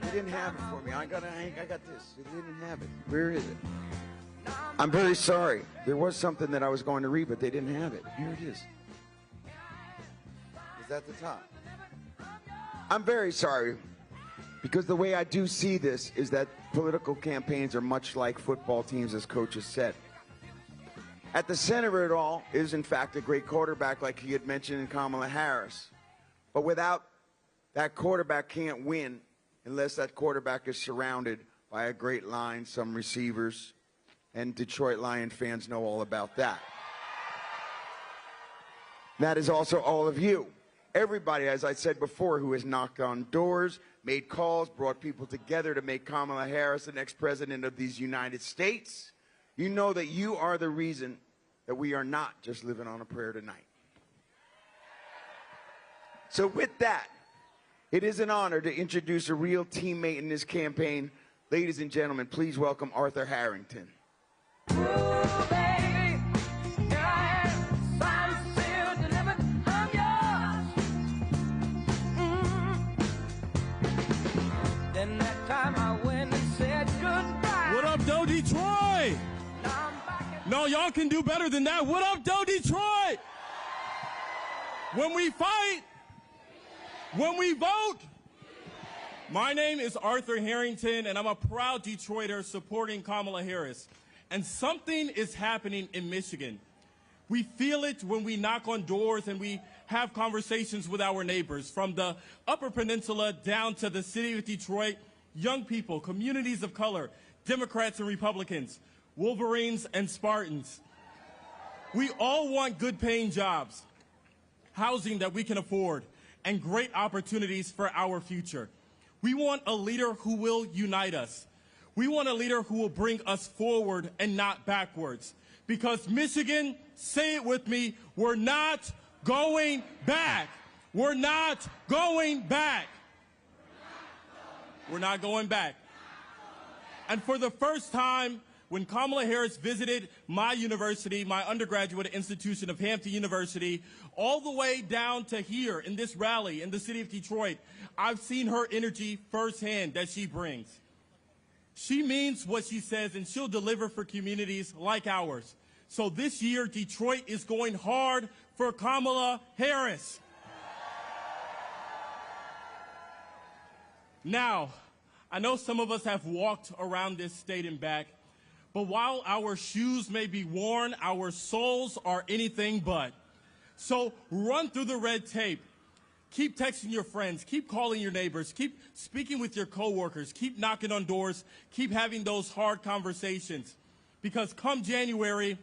They didn't have it for me. I got this. They didn't have it. Where is it? I'm very sorry. There was something that I was going to read, but they didn't have it. Here it is. Is that the top? I'm very sorry, because the way I do see this is that political campaigns are much like football teams, as coaches said. At the center of it all is, in fact, a great quarterback, like he had mentioned in Kamala Harris. But without that quarterback, can't win unless that quarterback is surrounded by a great line, some receivers, and Detroit Lion fans know all about that. That is also all of you. everybody, as I said before, who has knocked on doors, made calls, brought people together to make Kamala Harris the next president of these United States, you know that you are the reason that we are not just living on a prayer tonight. So with that, it is an honor to introduce a real teammate in this campaign. Ladies and gentlemen, please welcome Arthur Harrington. What up, Doe Detroit? No, y'all can do better than that. What up, Doe Detroit? When we fight, when we vote. My name is Arthur Harrington, and I'm a proud Detroiter supporting Kamala Harris. And something is happening in Michigan. We feel it when we knock on doors and we have conversations with our neighbors. From the Upper Peninsula down to the city of Detroit, young people, communities of color, Democrats and Republicans, Wolverines and Spartans. We all want good-paying jobs, housing that we can afford, and great opportunities for our future. We want a leader who will unite us. We want a leader who will bring us forward and not backwards. Because Michigan, say it with me, we're not going back. We're not going back. We're not going back. And for the first time, when Kamala Harris visited my university, my undergraduate institution of Hampton University, all the way down to here in this rally in the city of Detroit, I've seen her energy firsthand that she brings. She means what she says, and she'll deliver for communities like ours. So this year, Detroit is going hard for Kamala Harris. Now, I know some of us have walked around this state and back, but while our shoes may be worn, our souls are anything but. So run through the red tape. Keep texting your friends. Keep calling your neighbors. Keep speaking with your coworkers. Keep knocking on doors. Keep having those hard conversations. Because come January,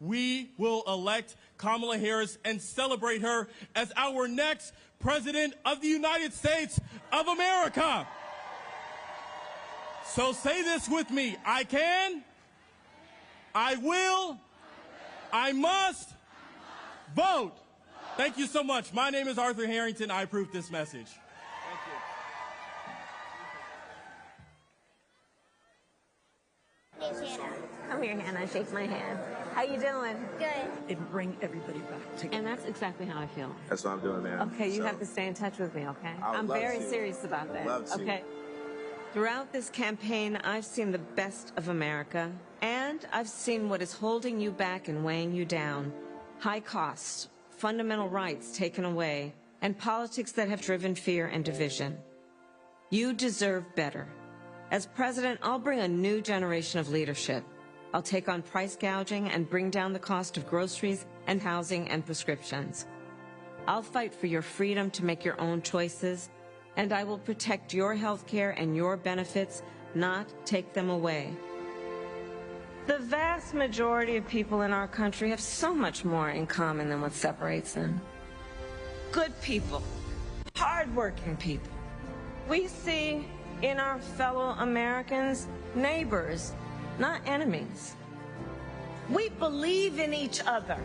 we will elect Kamala Harris and celebrate her as our next president of the United States of America. So say this with me. I can, I will, I must vote. Thank you so much. My name is Arthur Harrington. I approve this message. Thank you. Come here, Hannah. Shake my hand. How you doing? Good. And bring everybody back together. And that's exactly how I feel. That's what I'm doing, man. Okay, you have to stay in touch with me, okay? I'm very serious about that. Love to. Okay. Throughout this campaign, I've seen the best of America, and I've seen what is holding you back and weighing you down. High costs, fundamental rights taken away, and politics that have driven fear and division. You deserve better. As president, I'll bring a new generation of leadership. I'll take on price gouging and bring down the cost of groceries and housing and prescriptions. I'll fight for your freedom to make your own choices, and I will protect your health care and your benefits, not take them away. The vast majority of people in our country have so much more in common than what separates them. Good people, hardworking people. We see in our fellow Americans neighbors, not enemies. We believe in each other.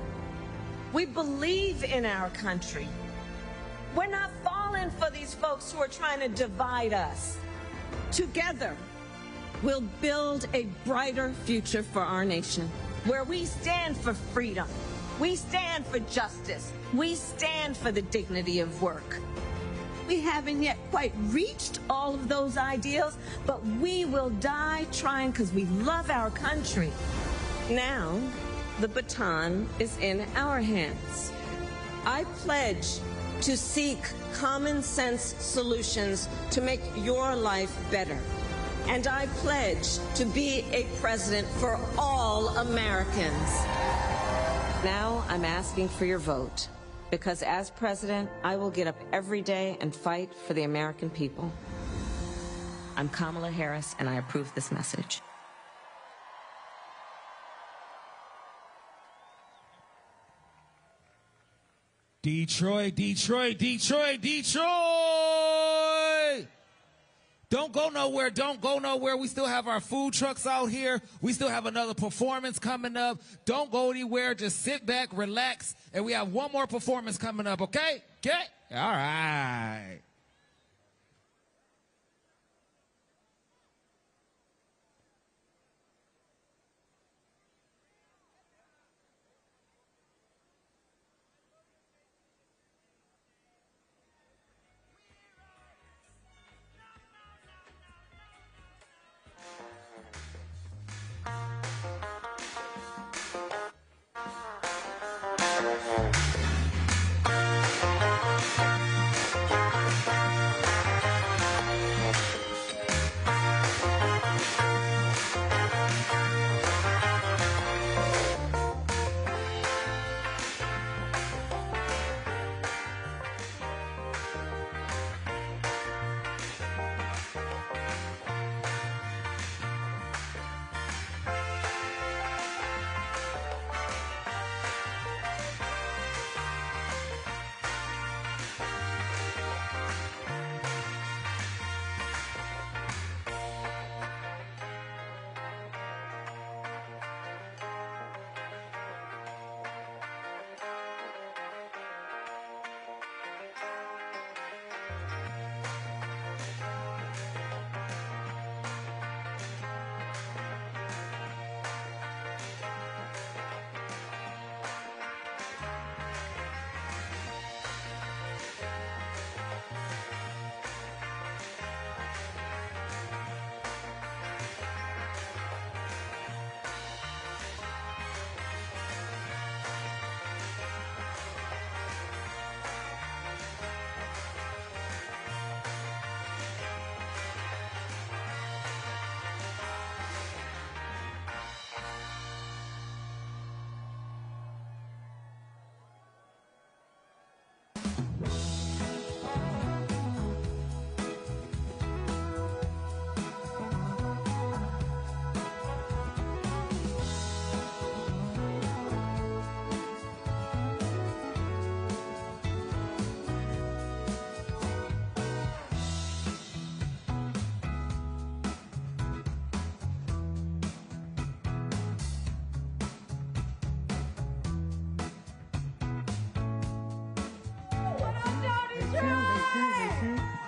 We believe in our country. We're not falling for these folks who are trying to divide us. Together, we'll build a brighter future for our nation, where we stand for freedom, we stand for justice, we stand for the dignity of work. We haven't yet quite reached all of those ideals, but we will die trying because we love our country. Now, the baton is in our hands. I pledge to seek common sense solutions to make your life better. And I pledge to be a president for all Americans. Now I'm asking for your vote, because as president, I will get up every day and fight for the American people. I'm Kamala Harris, and I approve this message. Detroit, Detroit, Detroit, Detroit! Don't go nowhere, don't go nowhere. We still have our food trucks out here. We still have another performance coming up. Don't go anywhere, just sit back, relax, and we have one more performance coming up, okay? Okay? All right.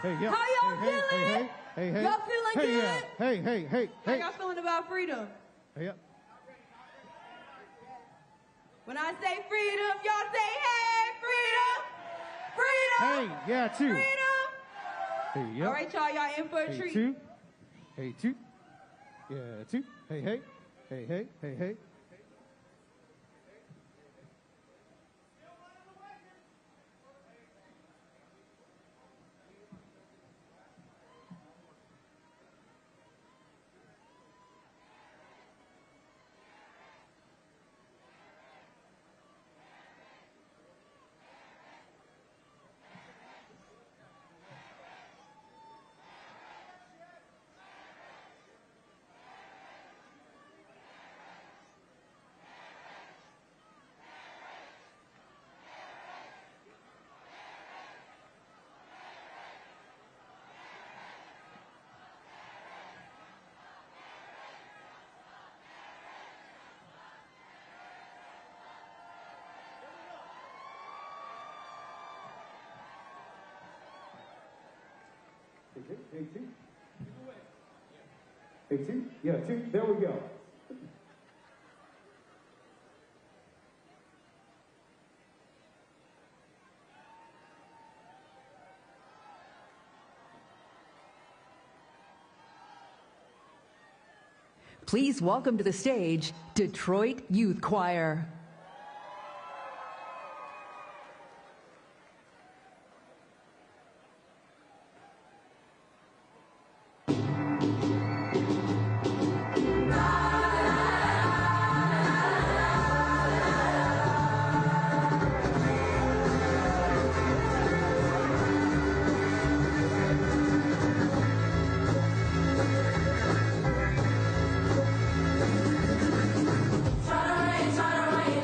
Hey, yo. How y'all feeling? Hey, hey. Y'all feeling Hey, good? yeah. Hey. How y'all feeling about freedom? Hey, yeah. When I say freedom, y'all say, hey, freedom! Freedom! Hey, yeah, two. Freedom! Hey, yeah. All right, y'all in for a Hey, treat. two. Hey, two. Yeah, two. Hey. Hey. Hey, two. Hey, two. Yeah, two. There we go. Please welcome to the stage, Detroit Youth Choir. Try to rain,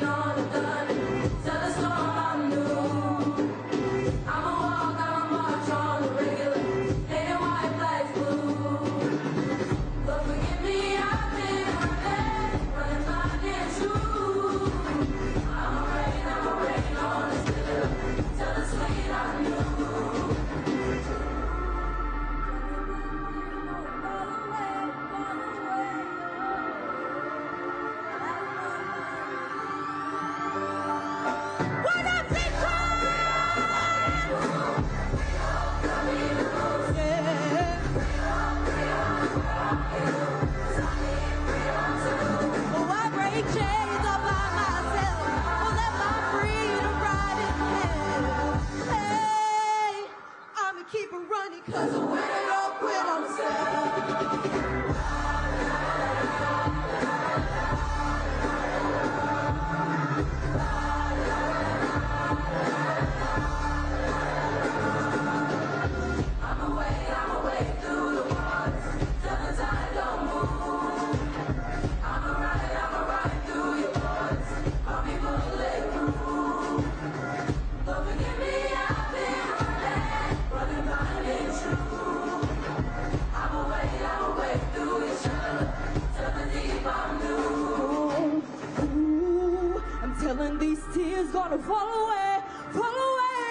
is gonna fall away, oh,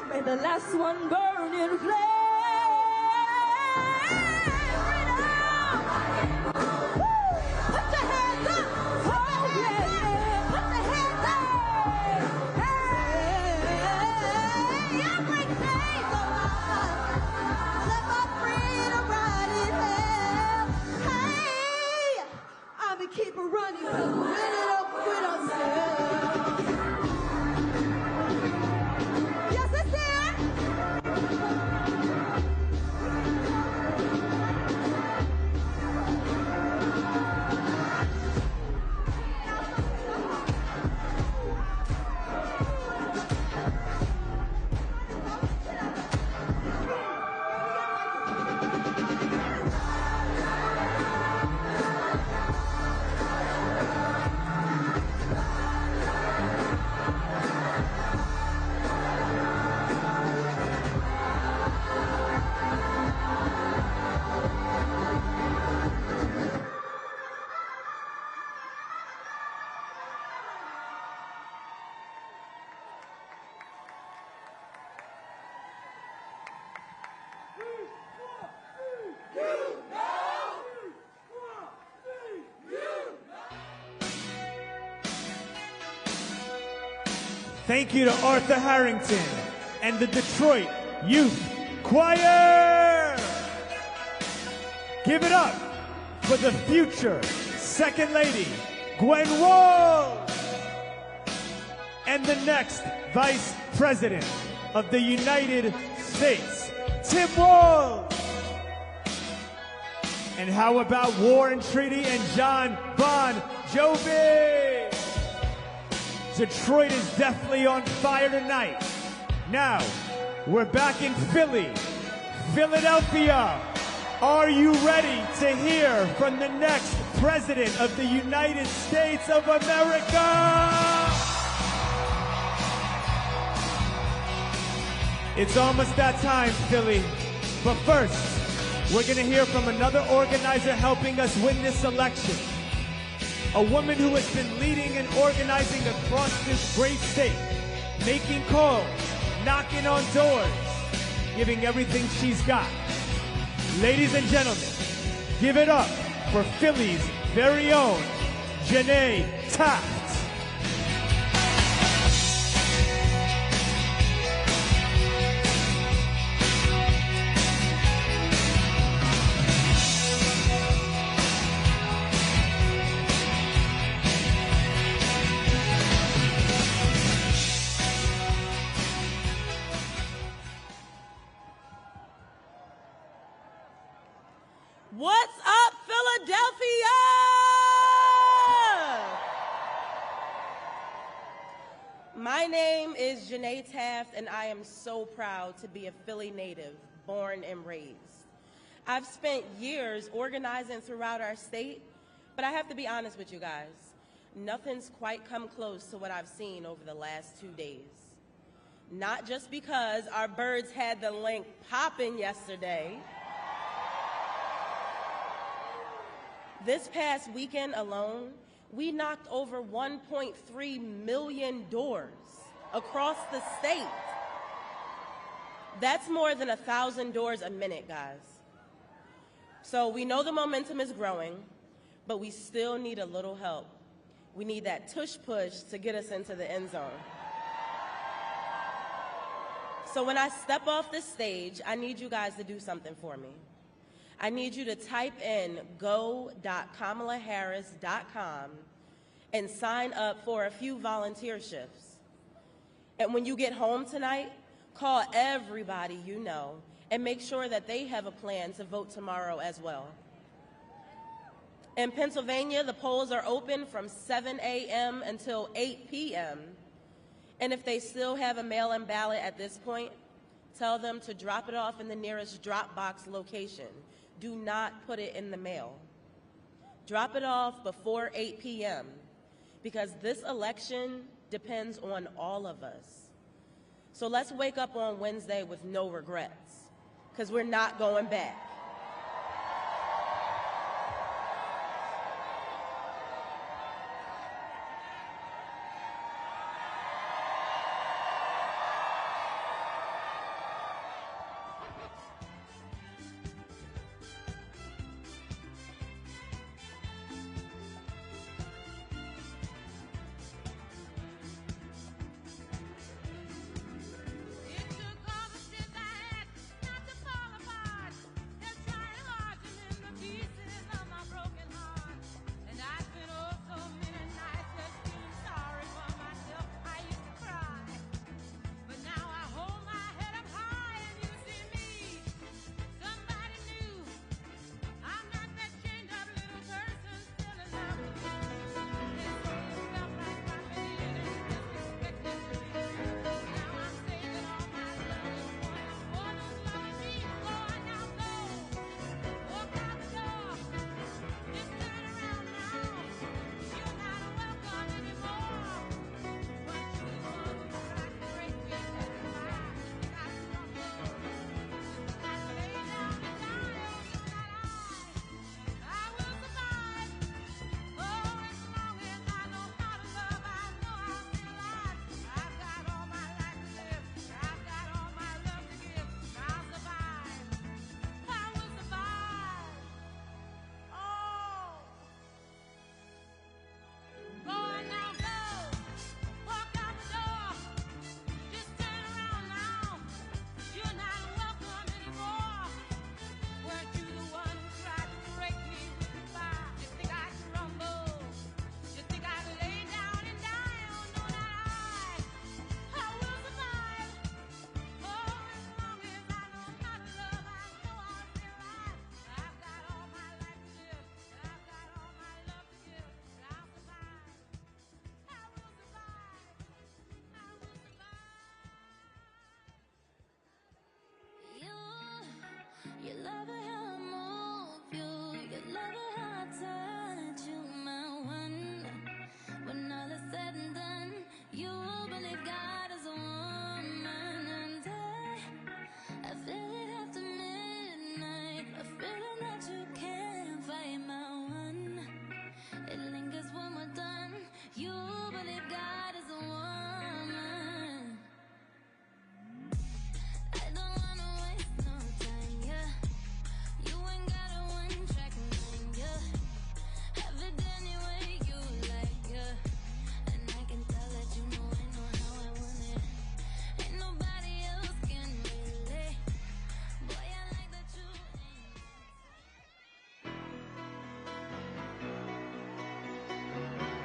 may the last one burn in flame. Put your hands up, oh yeah, put your hands up. Hey, I break chains on my side, set my freedom right in hell. Hey, I'll be keeping running, 'cause we're in it up with ourselves. Yes, it's there. Thank you to Arthur Harrington and the Detroit Youth Choir. Give it up for the future Second Lady, Gwen Wall, and the next Vice President of the United States, Tim Walz. And how about Warren Treaty and John Bon Jovi? Detroit is definitely on fire tonight. Now, we're back in Philly, Philadelphia. Are you ready to hear from the next President of the United States of America? It's almost that time, Philly. But first, we're going to hear from another organizer helping us win this election. A woman who has been leading and organizing across this great state, making calls, knocking on doors, giving everything she's got. Ladies and gentlemen, give it up for Philly's very own Janae Taft. What's up, Philadelphia? My name is Janae Taft, and I am so proud to be a Philly native, born and raised. I've spent years organizing throughout our state, but I have to be honest with you guys. Nothing's quite come close to what I've seen over the last 2 days. Not just because our birds had the link popping yesterday. This past weekend alone, we knocked over 1.3 million doors across the state. That's more than 1,000 doors a minute, guys. So we know the momentum is growing, but we still need a little help. We need that tush-push to get us into the end zone. So when I step off the stage, I need you guys to do something for me. I need you to type in go.kamalaharris.com and sign up for a few volunteer shifts. And when you get home tonight, call everybody you know and make sure that they have a plan to vote tomorrow as well. In Pennsylvania, the polls are open from 7 a.m. until 8 p.m. And if they still have a mail-in ballot at this point, tell them to drop it off in the nearest drop box location. Do not put it in the mail. Drop it off before 8 p.m. because this election depends on all of us. So let's wake up on Wednesday with no regrets because we're not going back.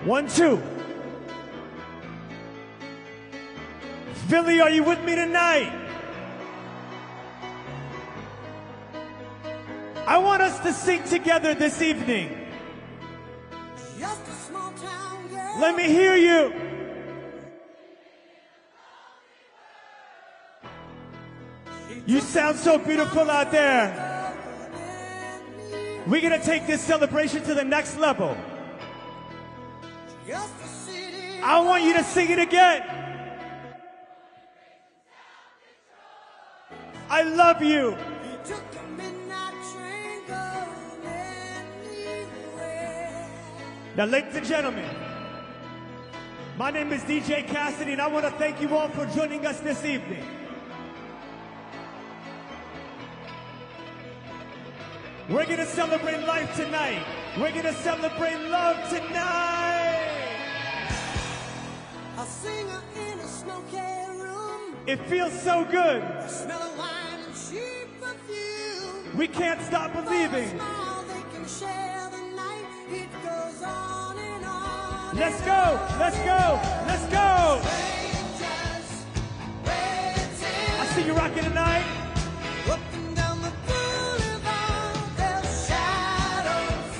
1, 2. Philly, are you with me tonight? I want us to sing together this evening. Just a small town girl. Let me hear you. You sound so beautiful out there. We're going to take this celebration to the next level. I want you to sing it again. I love you. Now, ladies and gentlemen, my name is DJ Cassidy, and I want to thank you all for joining us this evening. We're going to celebrate life tonight. We're going to celebrate love tonight. A singer in a smoky room. It feels so good. Smell of wine and cheap perfume. We can't stop believing. Smile, they can share the night. It goes on and on. Let's go, let's go, let's go. I see you rocking tonight. Up and down the boulevard, there's shadows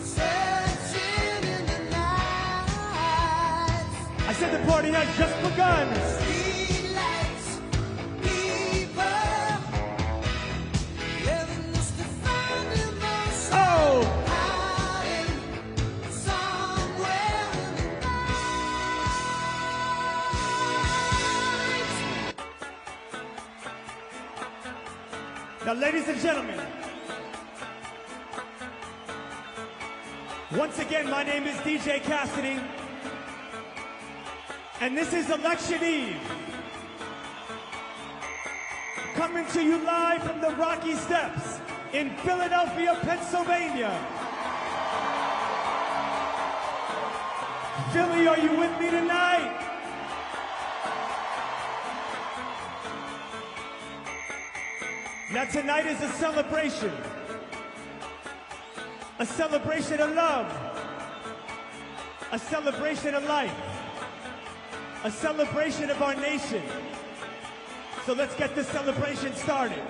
searching in the night. I said the party has just begun. Streetlights, people, living just to find emotion. Oh! Hiding somewhere in the night. Now, ladies and gentlemen, once again, my name is DJ Cassidy, and this is Election Eve. Coming to you live from the Rocky Steps in Philadelphia, Pennsylvania. Philly, are you with me tonight? Now tonight is a celebration of love, a celebration of life, a celebration of our nation. So let's get this celebration started.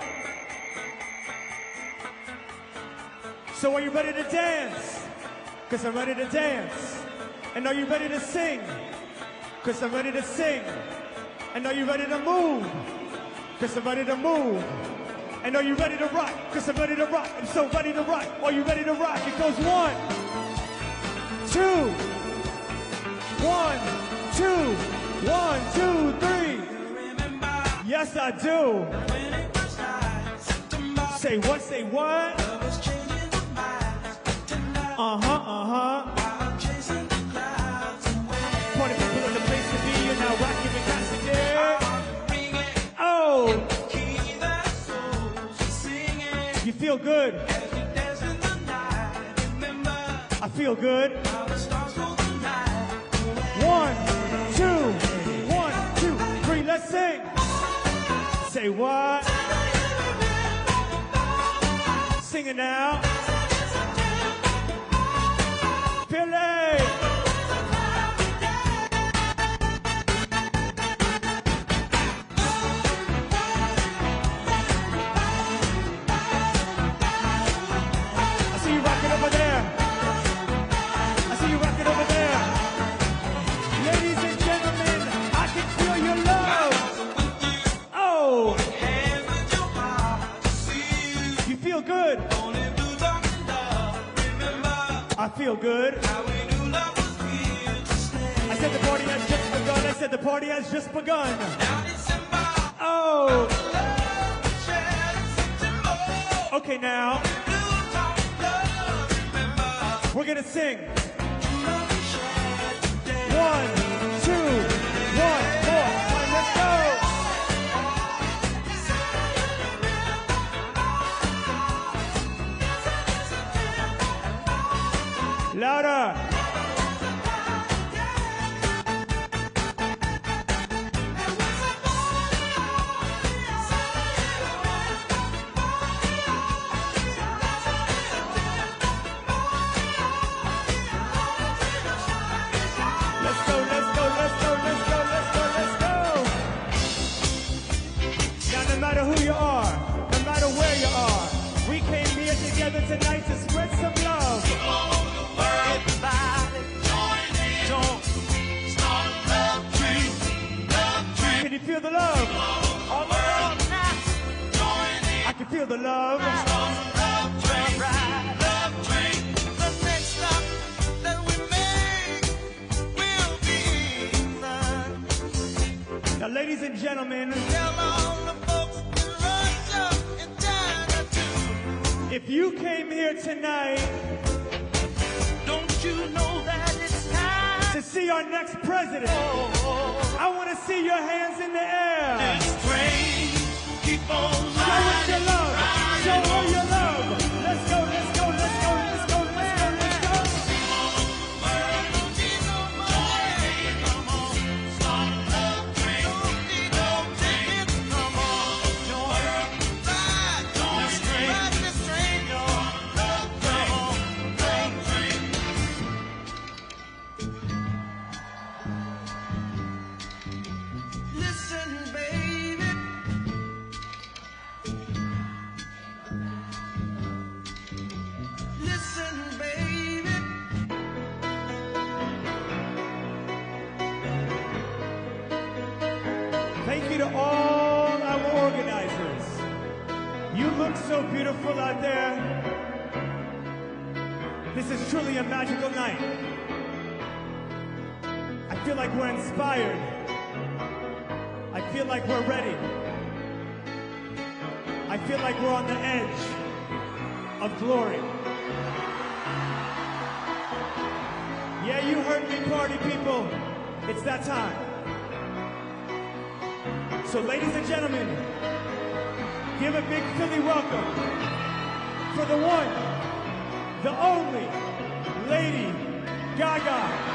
So are you ready to dance? Because I'm ready to dance. And are you ready to sing? Because I'm ready to sing. And are you ready to move? Because I'm ready to move. And are you ready to rock? Because I'm ready to rock. I'm so ready to rock. Are you ready to rock? It goes 1, 2, 1, 2, 1, 2, 3. Yes, I do. Say what? Say what? Party people in the place to be. You're now rocking with Cassidy. Oh! You feel good? I feel good. 1, 2, 1, 2, 3, let's sing. Say what? Sing it now. Philly! Over there. I see you rocking over there. Ladies and gentlemen, I can feel your love. Oh. You feel good. I feel good. I said the party has just begun. I said the party has just begun. Oh. Okay, now. We're gonna sing. 1, 2, 1, 4. Let's go. Louder. and gentlemen, if you came here tonight, don't you know that it's time to see our next president? I want to see your hands in the air. This train keep on Show us your love. Show her your love. Let's go, let's go, let's go, let's go, let's go, let's go. Listen, baby. Listen, baby. Thank you to all our organizers. You look so beautiful out there. This is truly a magical night. I feel like we're inspired. I feel like we're ready. I feel like we're on the edge of glory. Yeah, you heard me, party people. It's that time. So ladies and gentlemen, give a big Philly welcome for the one, the only, Lady Gaga.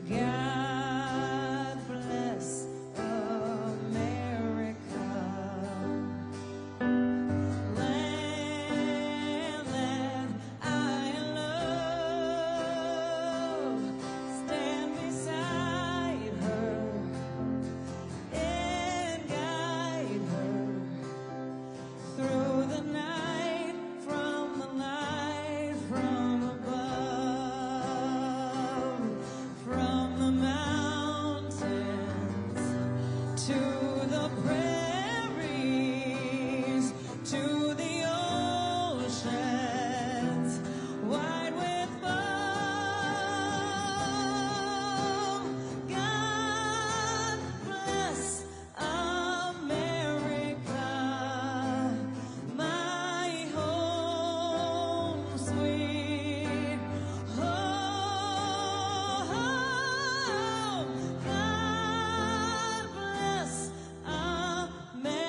God bless America, land that I love. Stand beside her and guide her through the night, from the light from above, from the mountains to the prairies, to the oceans wide with foam. God bless America, my home sweet home. God bless America,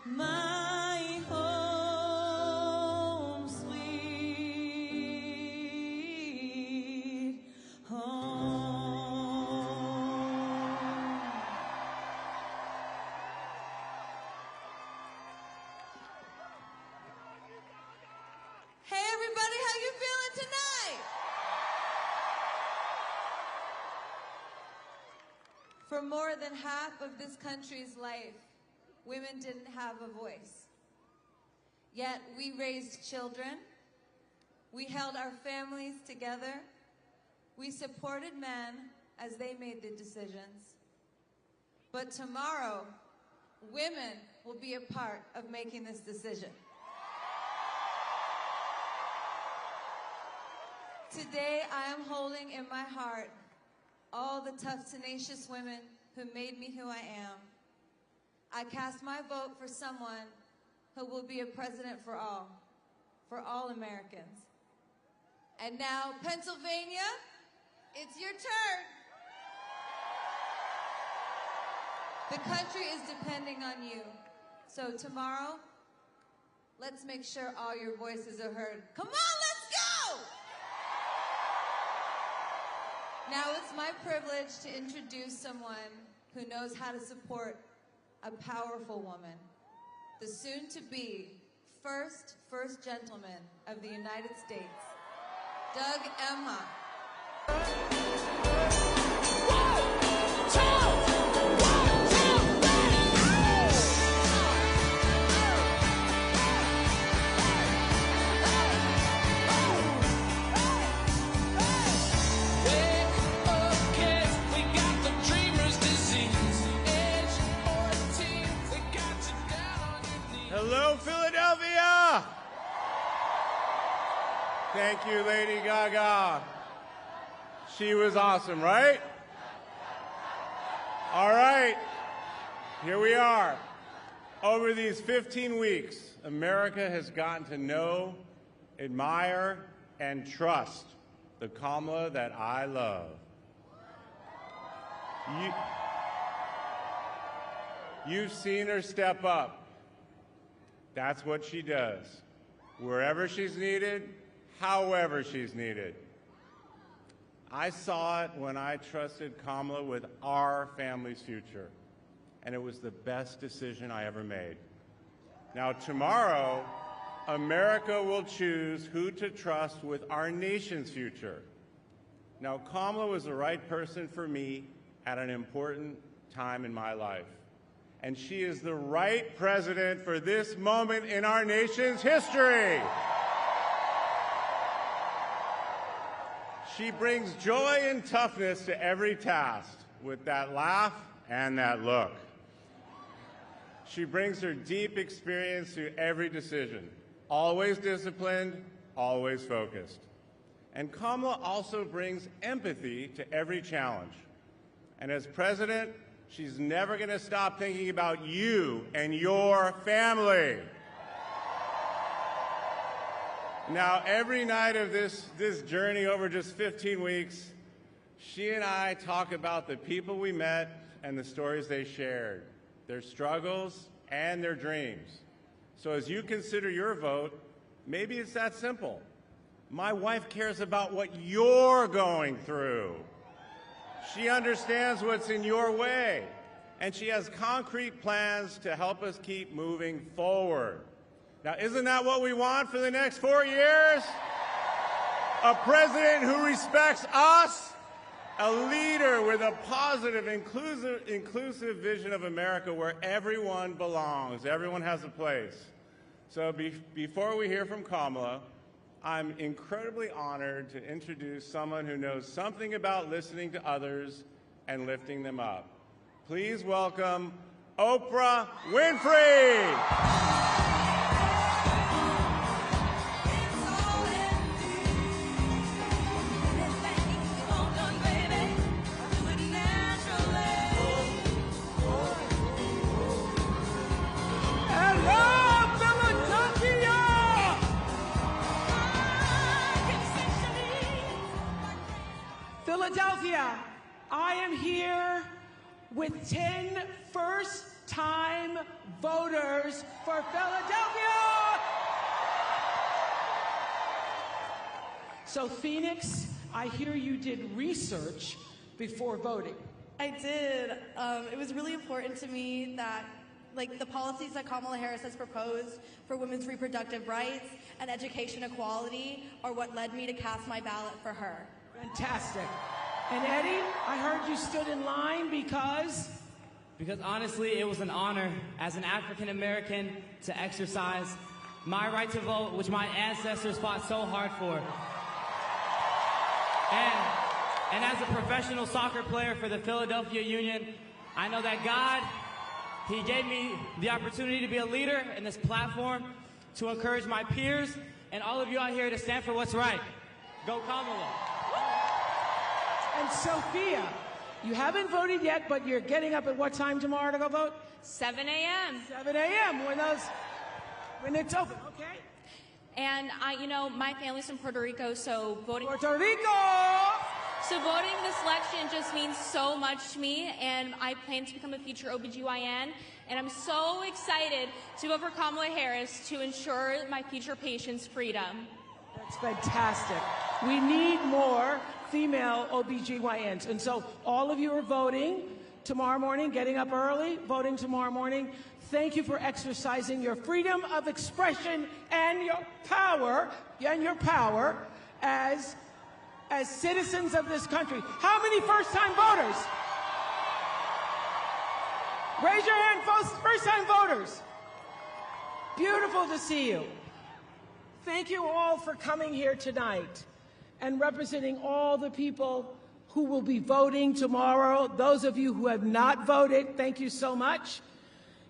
my home sweet home. Hey everybody, how you feeling tonight? For more than half of this country's life, women didn't have a voice. Yet we raised children, we held our families together, we supported men as they made the decisions. But tomorrow, women will be a part of making this decision. Today, I am holding in my heart all the tough, tenacious women who made me who I am. I cast my vote for someone who will be a president for all Americans. And now, Pennsylvania, it's your turn. The country is depending on you. So tomorrow, let's make sure all your voices are heard. Come on, let's go! Now it's my privilege to introduce someone who knows how to support a powerful woman, the soon-to-be first gentleman of the United States, Doug Emhoff. Hello, Philadelphia! Thank you, Lady Gaga. She was awesome, right? All right, here we are. Over these 15 weeks, America has gotten to know, admire, and trust the Kamala that I love. You've seen her step up. That's what she does. Wherever she's needed, however she's needed. I saw it when I trusted Kamala with our family's future, and it was the best decision I ever made. Now, tomorrow, America will choose who to trust with our nation's future. Now, Kamala was the right person for me at an important time in my life. And she is the right president for this moment in our nation's history. She brings joy and toughness to every task with that laugh and that look. She brings her deep experience to every decision, always disciplined, always focused. And Kamala also brings empathy to every challenge. And as president, she's never going to stop thinking about you and your family. Now, every night of this journey over just 15 weeks, she and I talk about the people we met and the stories they shared, their struggles and their dreams. So as you consider your vote, maybe it's that simple. My wife cares about what you're going through. She understands what's in your way, and she has concrete plans to help us keep moving forward. Now, isn't that what we want for the next 4 years? A president who respects us, a leader with a positive, inclusive vision of America where everyone belongs, everyone has a place. So before we hear from Kamala, I'm incredibly honored to introduce someone who knows something about listening to others and lifting them up. Please welcome Oprah Winfrey. Philadelphia, I am here with 10 first-time voters for Philadelphia. So Phoenix, I hear you did research before voting. I did. It was really important to me that the policies that Kamala Harris has proposed for women's reproductive rights and education equality are what led me to cast my ballot for her. Fantastic. And Eddie, I heard you stood in line because? Because honestly, it was an honor as an African American to exercise my right to vote, which my ancestors fought so hard for. And as a professional soccer player for the Philadelphia Union, I know that God, He gave me the opportunity to be a leader in this platform to encourage my peers and all of you out here to stand for what's right. Go Kamala. And Sophia, you haven't voted yet, but you're getting up at what time tomorrow to go vote? 7 a.m. 7 a.m. when it's open, okay? And my family's from Puerto Rico, so voting. Puerto Rico! So voting this election just means so much to me, and I plan to become a future OBGYN, and I'm so excited to vote for Kamala Harris to ensure my future patients' freedom. That's fantastic. We need more female OBGYNs. And so all of you are voting tomorrow morning, getting up early, voting tomorrow morning. Thank you for exercising your freedom of expression and your power as citizens of this country. How many first-time voters? Raise your hand, first-time voters. Beautiful to see you. Thank you all for coming here tonight and representing all the people who will be voting tomorrow. Those of you who have not voted, thank you so much.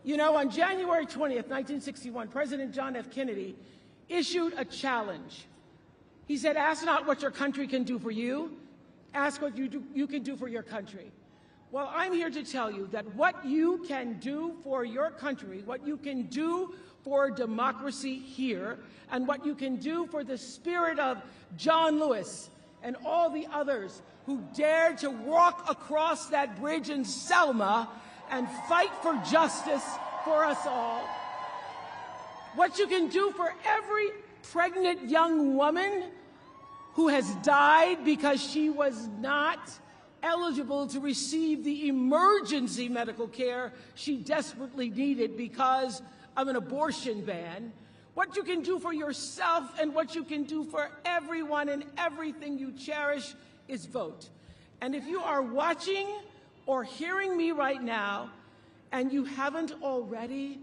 You know, on January 20th, 1961, President John F. Kennedy issued a challenge. He said, ask not what your country can do for you, ask what you can do for your country. Well, I'm here to tell you that what you can do for your country, what you can do for democracy here, and what you can do for the spirit of John Lewis and all the others who dared to walk across that bridge in Selma and fight for justice for us all. What you can do for every pregnant young woman who has died because she was not eligible to receive the emergency medical care she desperately needed because of an abortion ban. What you can do for yourself and what you can do for everyone and everything you cherish is vote. And if you are watching or hearing me right now and you haven't already,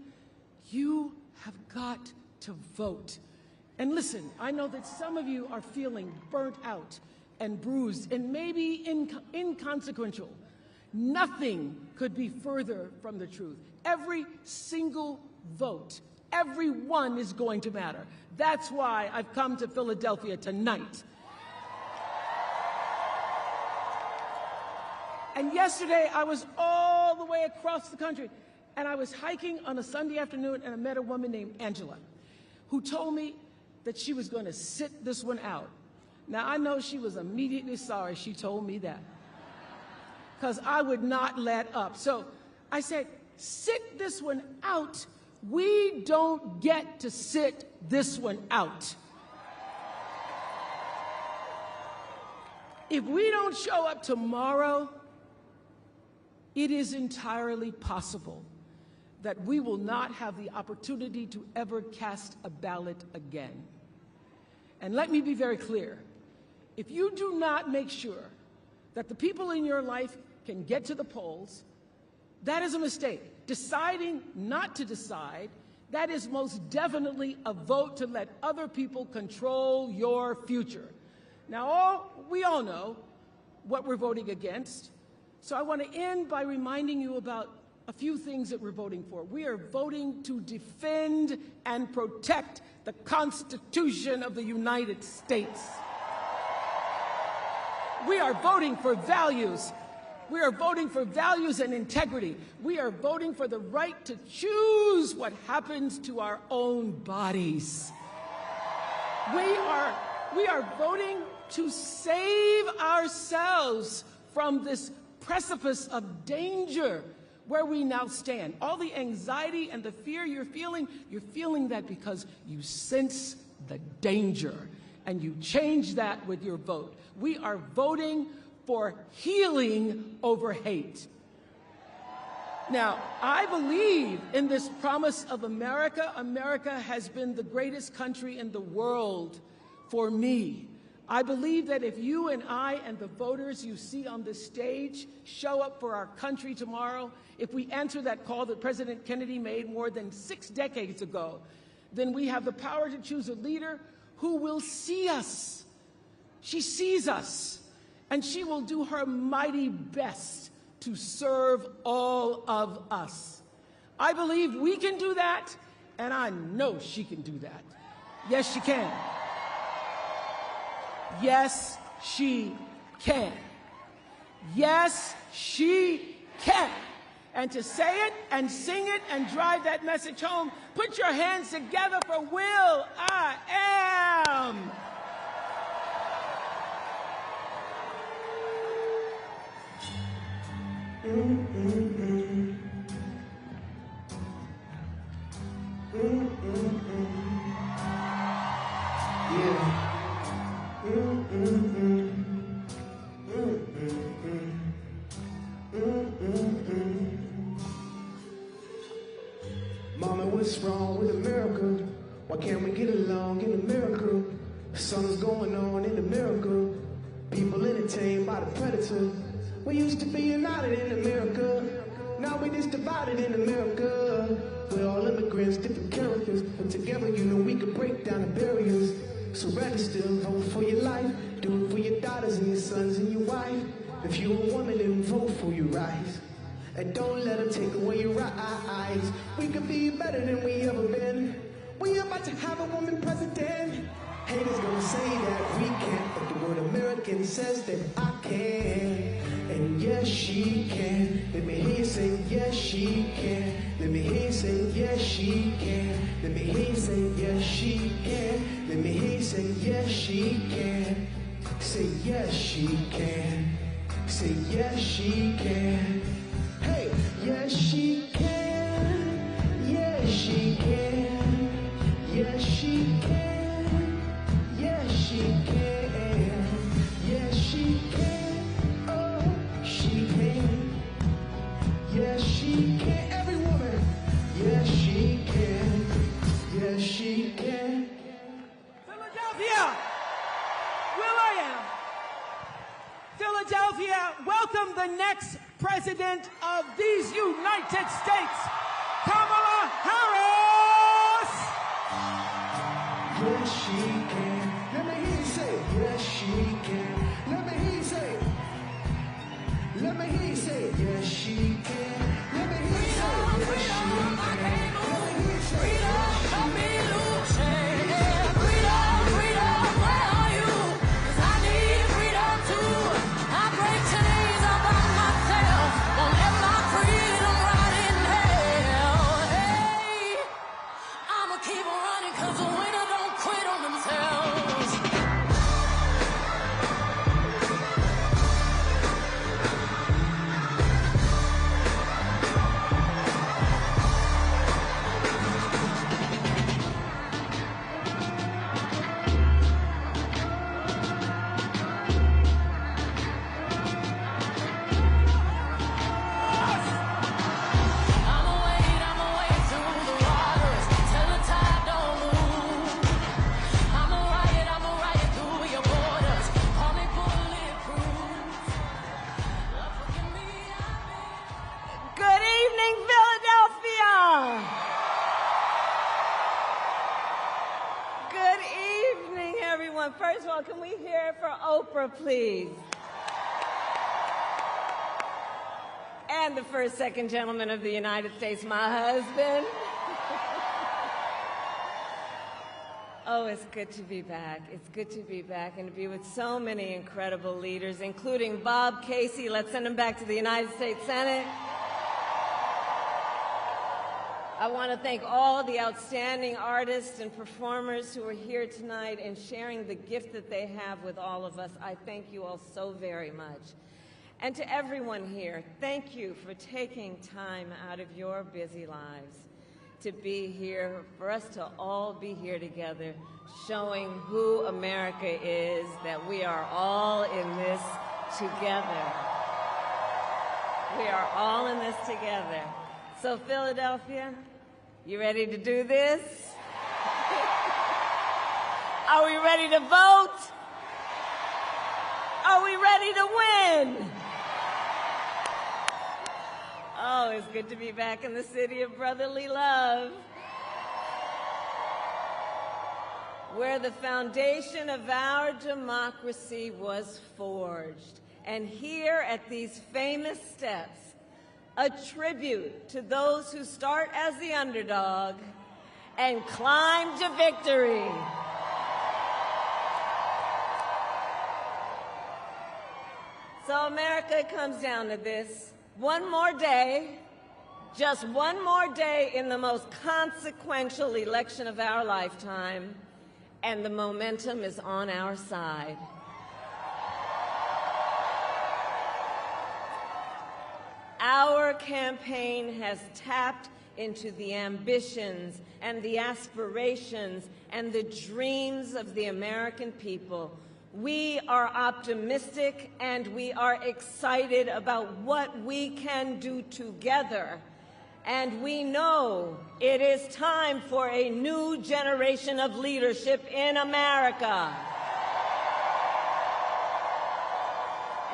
you have got to vote. And listen, I know that some of you are feeling burnt out and bruised and maybe inconsequential. Nothing could be further from the truth. Every single vote, every one is going to matter. That's why I've come to Philadelphia tonight. And yesterday, I was all the way across the country, and I was hiking on a Sunday afternoon, and I met a woman named Angela, who told me that she was going to sit this one out. Now, I know she was immediately sorry she told me that, because I would not let up. So I said, sit this one out. We don't get to sit this one out. If we don't show up tomorrow, it is entirely possible that we will not have the opportunity to ever cast a ballot again. And let me be very clear. If you do not make sure that the people in your life can get to the polls, that is a mistake. Deciding not to decide, that is most definitely a vote to let other people control your future. Now, we all know what we're voting against. So I want to end by reminding you about a few things that we're voting for. We are voting to defend and protect the Constitution of the United States. We are voting for values. We are voting for values and integrity. We are voting for the right to choose what happens to our own bodies. We are voting to save ourselves from this precipice of danger where we now stand. All the anxiety and the fear you're feeling that because you sense the danger, and you change that with your vote. We are voting for healing over hate. Now, I believe in this promise of America. America has been the greatest country in the world for me. I believe that if you and I and the voters you see on this stage show up for our country tomorrow, if we answer that call that President Kennedy made more than 6 decades ago, then we have the power to choose a leader who will see us. She sees us, and she will do her mighty best to serve all of us. I believe we can do that, and I know she can do that. Yes, she can. Yes, she can. Yes, she can. And to say it and sing it and drive that message home, put your hands together for Will I Am. Mama, what's wrong with America? Why can't we get along in America? Something's going on in America. People entertained by the predator. We used to be united in America. now we just divided in America. We're all immigrants, different characters, but together you know we could break down the barriers. So register, vote for your life, do it for your daughters and your sons and your wife. If you're a woman, then vote for your rights. And don't let them take away your rights. We could be better than we ever been. We about to have a woman president. Haters gonna say that we can't, but the word American says that I can. And yes, she can. Let me hear you say, yes, she can. Let me hear you say, yes, she can. Let me hear you say, yes, she can. Let me hear you say, yes, she can. Say, yes, she can. Say, yes, she can. Hey, yes, she can. Yes, she can. Yes, she can. Yes, she can. Yes, she can. Oh, she can. Yes, she can. Every woman. Yes, she can. Yes, she can. Philadelphia, where I am. Philadelphia, welcome the next president of these United States, Kamala Harris. Yes, she can. Let me hear you say, yes, she can. Let me hear you say, let me hear you say, yes, she can. Let me hear you say, yes, she can. Let me hear you say, yes, she can. First of all, can we hear it for Oprah, please? And the first, second gentleman of the United States, my husband. Oh, it's good to be back. It's good to be back and to be with so many incredible leaders, including Bob Casey. Let's send him back to the United States Senate. I want to thank all the outstanding artists and performers who are here tonight and sharing the gift that they have with all of us. I thank you all so very much. And to everyone here, thank you for taking time out of your busy lives to be here, for us to all be here together, showing who America is, that we are all in this together. We are all in this together. So Philadelphia, you ready to do this? Are we ready to vote? Are we ready to win? Oh, it's good to be back in the city of brotherly love, where the foundation of our democracy was forged. And here at these famous steps, a tribute to those who start as the underdog and climb to victory. So America, it comes down to this. One more day, just one more day in the most consequential election of our lifetime, and the momentum is on our side. Our campaign has tapped into the ambitions and the aspirations and the dreams of the American people. We are optimistic and we are excited about what we can do together. And we know it is time for a new generation of leadership in America.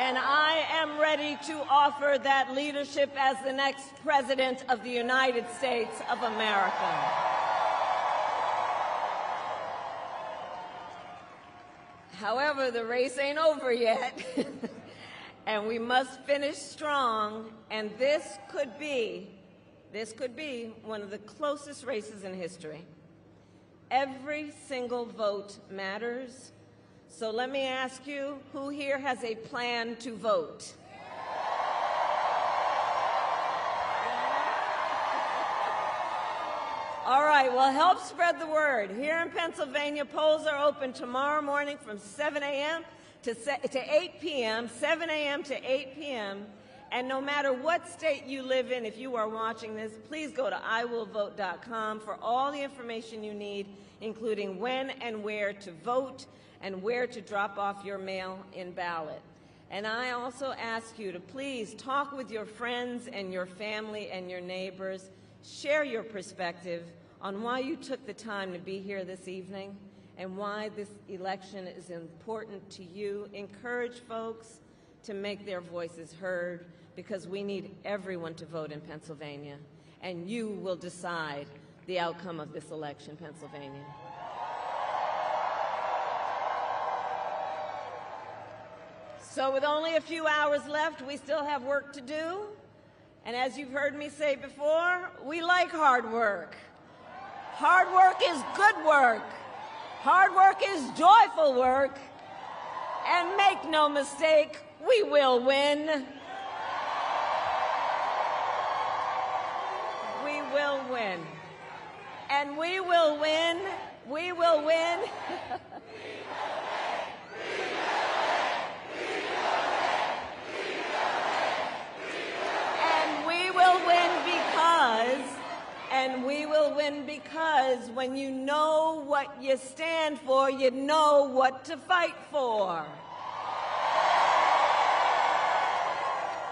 And I am ready to offer that leadership as the next President of the United States of America. However, the race ain't over yet, and we must finish strong, and this could be one of the closest races in history. Every single vote matters. So let me ask you, who here has a plan to vote? All right, well, help spread the word. Here in Pennsylvania, polls are open tomorrow morning from 7 a.m. to 8 p.m., 7 a.m. to 8 p.m., and no matter what state you live in, if you are watching this, please go to iwillvote.com for all the information you need, including when and where to vote and where to drop off your mail-in ballot. And I also ask you to please talk with your friends and your family and your neighbors. Share your perspective on why you took the time to be here this evening and why this election is important to you. Encourage folks to make their voices heard, because we need everyone to vote in Pennsylvania, and you will decide the outcome of this election, Pennsylvania. So with only a few hours left, we still have work to do. And as you've heard me say before, we like hard work. Hard work is good work. Hard work is joyful work. And make no mistake, we will win. We will win. And we will win. We will win. And we will win because when you know what you stand for, you know what to fight for.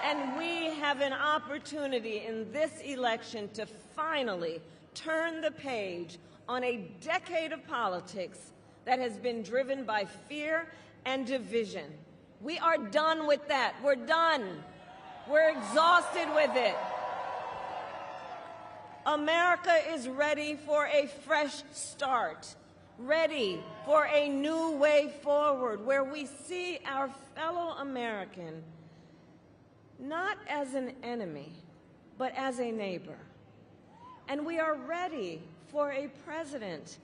And we have an opportunity in this election to finally turn the page on a decade of politics that has been driven by fear and division. We are done with that. We're done. We're exhausted with it. America is ready for a fresh start, ready for a new way forward where we see our fellow American not as an enemy, but as a neighbor. And we are ready for a president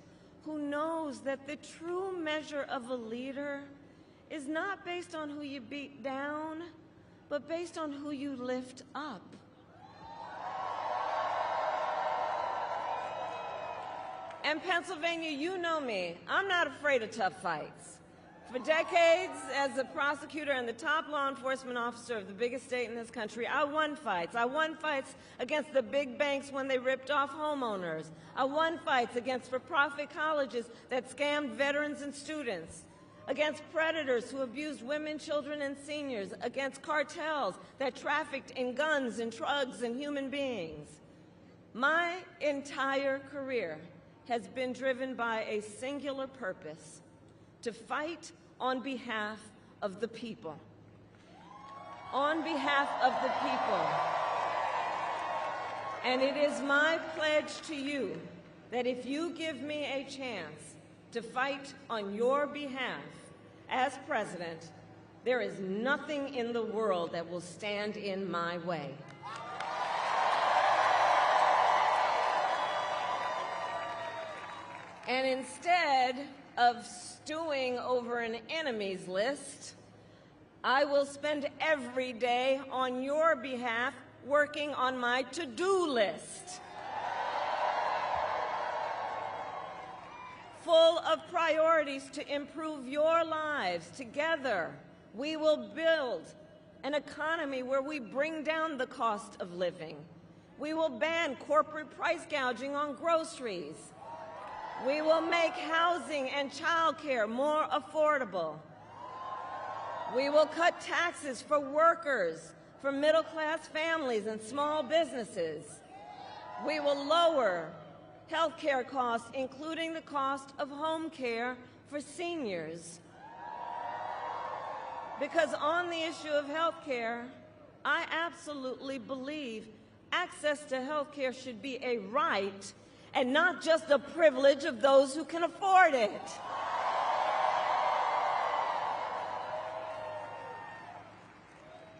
who knows that the true measure of a leader is not based on who you beat down, but based on who you lift up. And Pennsylvania, you know me. I'm not afraid of tough fights. For decades, as a prosecutor and the top law enforcement officer of the biggest state in this country, I won fights. I won fights against the big banks when they ripped off homeowners. I won fights against for-profit colleges that scammed veterans and students, against predators who abused women, children, and seniors, against cartels that trafficked in guns and drugs and human beings. My entire career has been driven by a singular purpose: to fight on behalf of the people. On behalf of the people. And it is my pledge to you that if you give me a chance to fight on your behalf as president, there is nothing in the world that will stand in my way. And instead of stewing over an enemies list, I will spend every day on your behalf working on my to-do list. Full of priorities to improve your lives. Together, we will build an economy where we bring down the cost of living. We will ban corporate price gouging on groceries. We will make housing and childcare more affordable. We will cut taxes for workers, for middle-class families and small businesses. We will lower health care costs, including the cost of home care for seniors. Because on the issue of health care, I absolutely believe access to health care should be a right and not just a privilege of those who can afford it.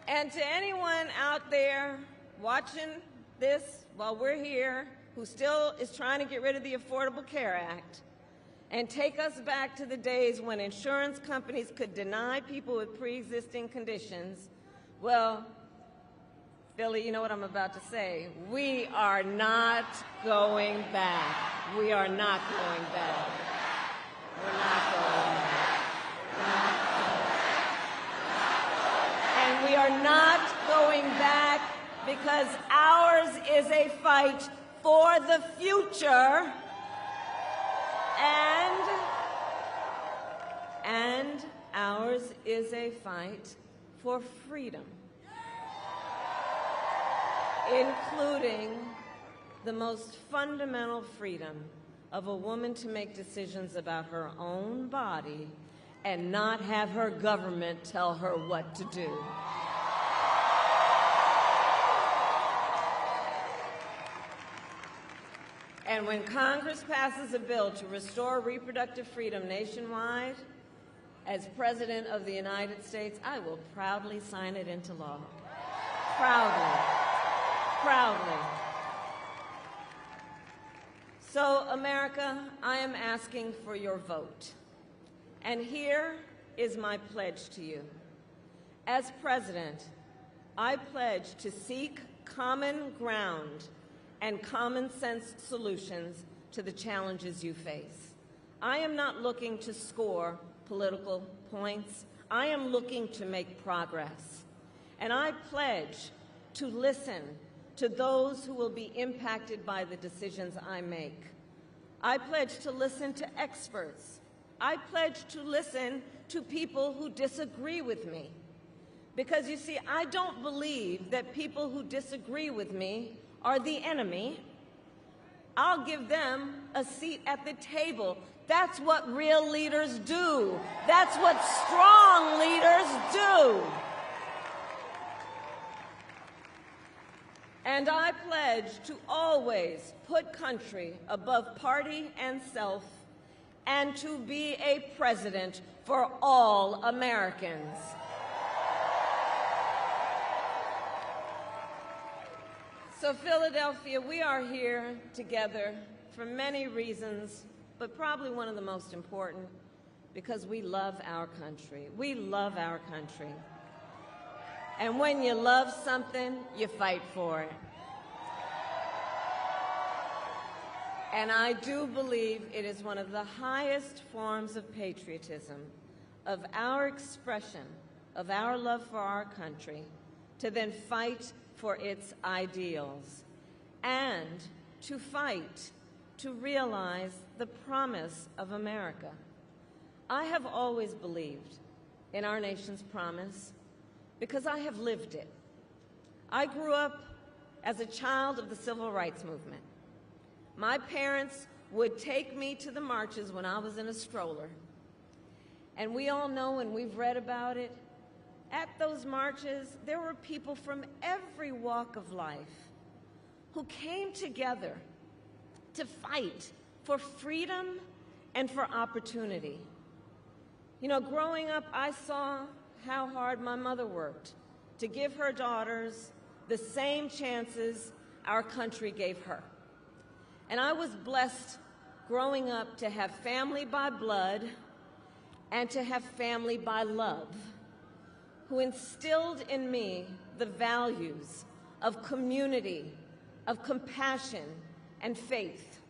And to anyone out there watching this while we're here who still is trying to get rid of the Affordable Care Act and take us back to the days when insurance companies could deny people with pre-existing conditions, well, Philly, you know what I'm about to say. We are not going back. We are not going back. We're not going back. And we are not going back because ours is a fight for the future and ours is a fight for freedom, including the most fundamental freedom of a woman to make decisions about her own body and not have her government tell her what to do. And when Congress passes a bill to restore reproductive freedom nationwide, as President of the United States, I will proudly sign it into law. Proudly. Proudly. So, America, I am asking for your vote. And here is my pledge to you. As President, I pledge to seek common ground and common sense solutions to the challenges you face. I am not looking to score political points. I am looking to make progress. And I pledge to listen to those who will be impacted by the decisions I make. I pledge to listen to experts. I pledge to listen to people who disagree with me. Because you see, I don't believe that people who disagree with me are the enemy. I'll give them a seat at the table. That's what real leaders do. That's what strong leaders do. And I pledge to always put country above party and self, and to be a president for all Americans. So Philadelphia, we are here together for many reasons, but probably one of the most important, because we love our country. We love our country. And when you love something, you fight for it. And I do believe it is one of the highest forms of patriotism, of our expression, of our love for our country, to then fight for its ideals, and to fight to realize the promise of America. I have always believed in our nation's promise because I have lived it. I grew up as a child of the Civil Rights Movement. My parents would take me to the marches when I was in a stroller. And we all know, and we've read about it, at those marches, there were people from every walk of life who came together to fight for freedom and for opportunity. You know, growing up, I saw how hard my mother worked to give her daughters the same chances our country gave her. And I was blessed growing up to have family by blood and to have family by love, who instilled in me the values of community, of compassion, and faith.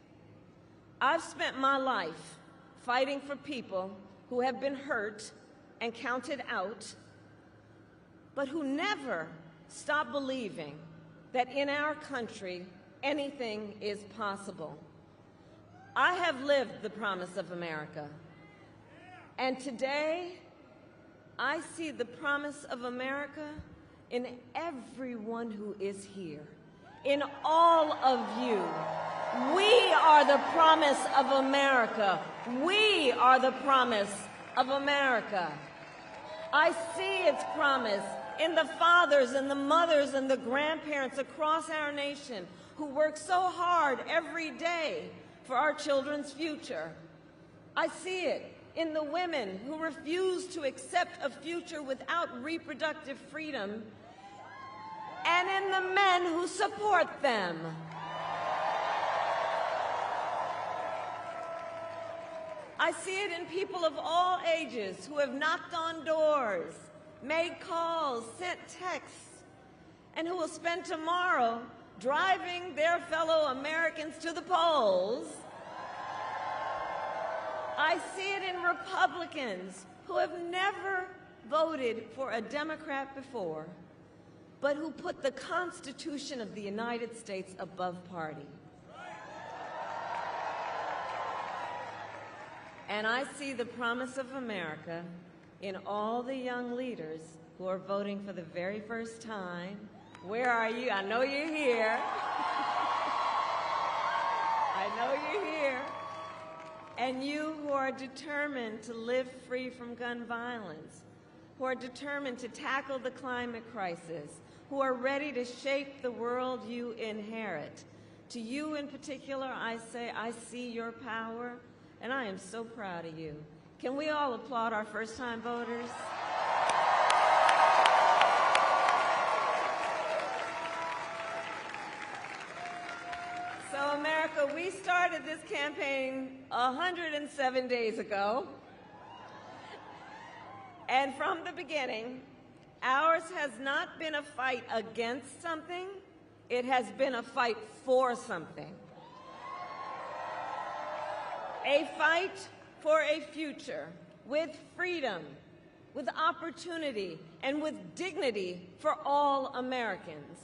I've spent my life fighting for people who have been hurt and counted out, but who never stop believing that in our country, anything is possible. I have lived the promise of America, and today, I see the promise of America in everyone who is here, in all of you. We are the promise of America. We are the promise of America. I see its promise in the fathers and the mothers and the grandparents across our nation who work so hard every day for our children's future. I see it in the women who refuse to accept a future without reproductive freedom, and in the men who support them. I see it in people of all ages who have knocked on doors, made calls, sent texts, and who will spend tomorrow driving their fellow Americans to the polls. I see it in Republicans who have never voted for a Democrat before, but who put the Constitution of the United States above party. And I see the promise of America in all the young leaders who are voting for the very first time. Where are you? I know you're here. I know you're here. And you who are determined to live free from gun violence, who are determined to tackle the climate crisis, who are ready to shape the world you inherit. To you in particular, I say, I see your power, and I am so proud of you. Can we all applaud our first-time voters? So, America, we started this campaign 107 days ago. And from the beginning, ours has not been a fight against something, it has been a fight for something. A fight for a future with freedom, with opportunity, and with dignity for all Americans.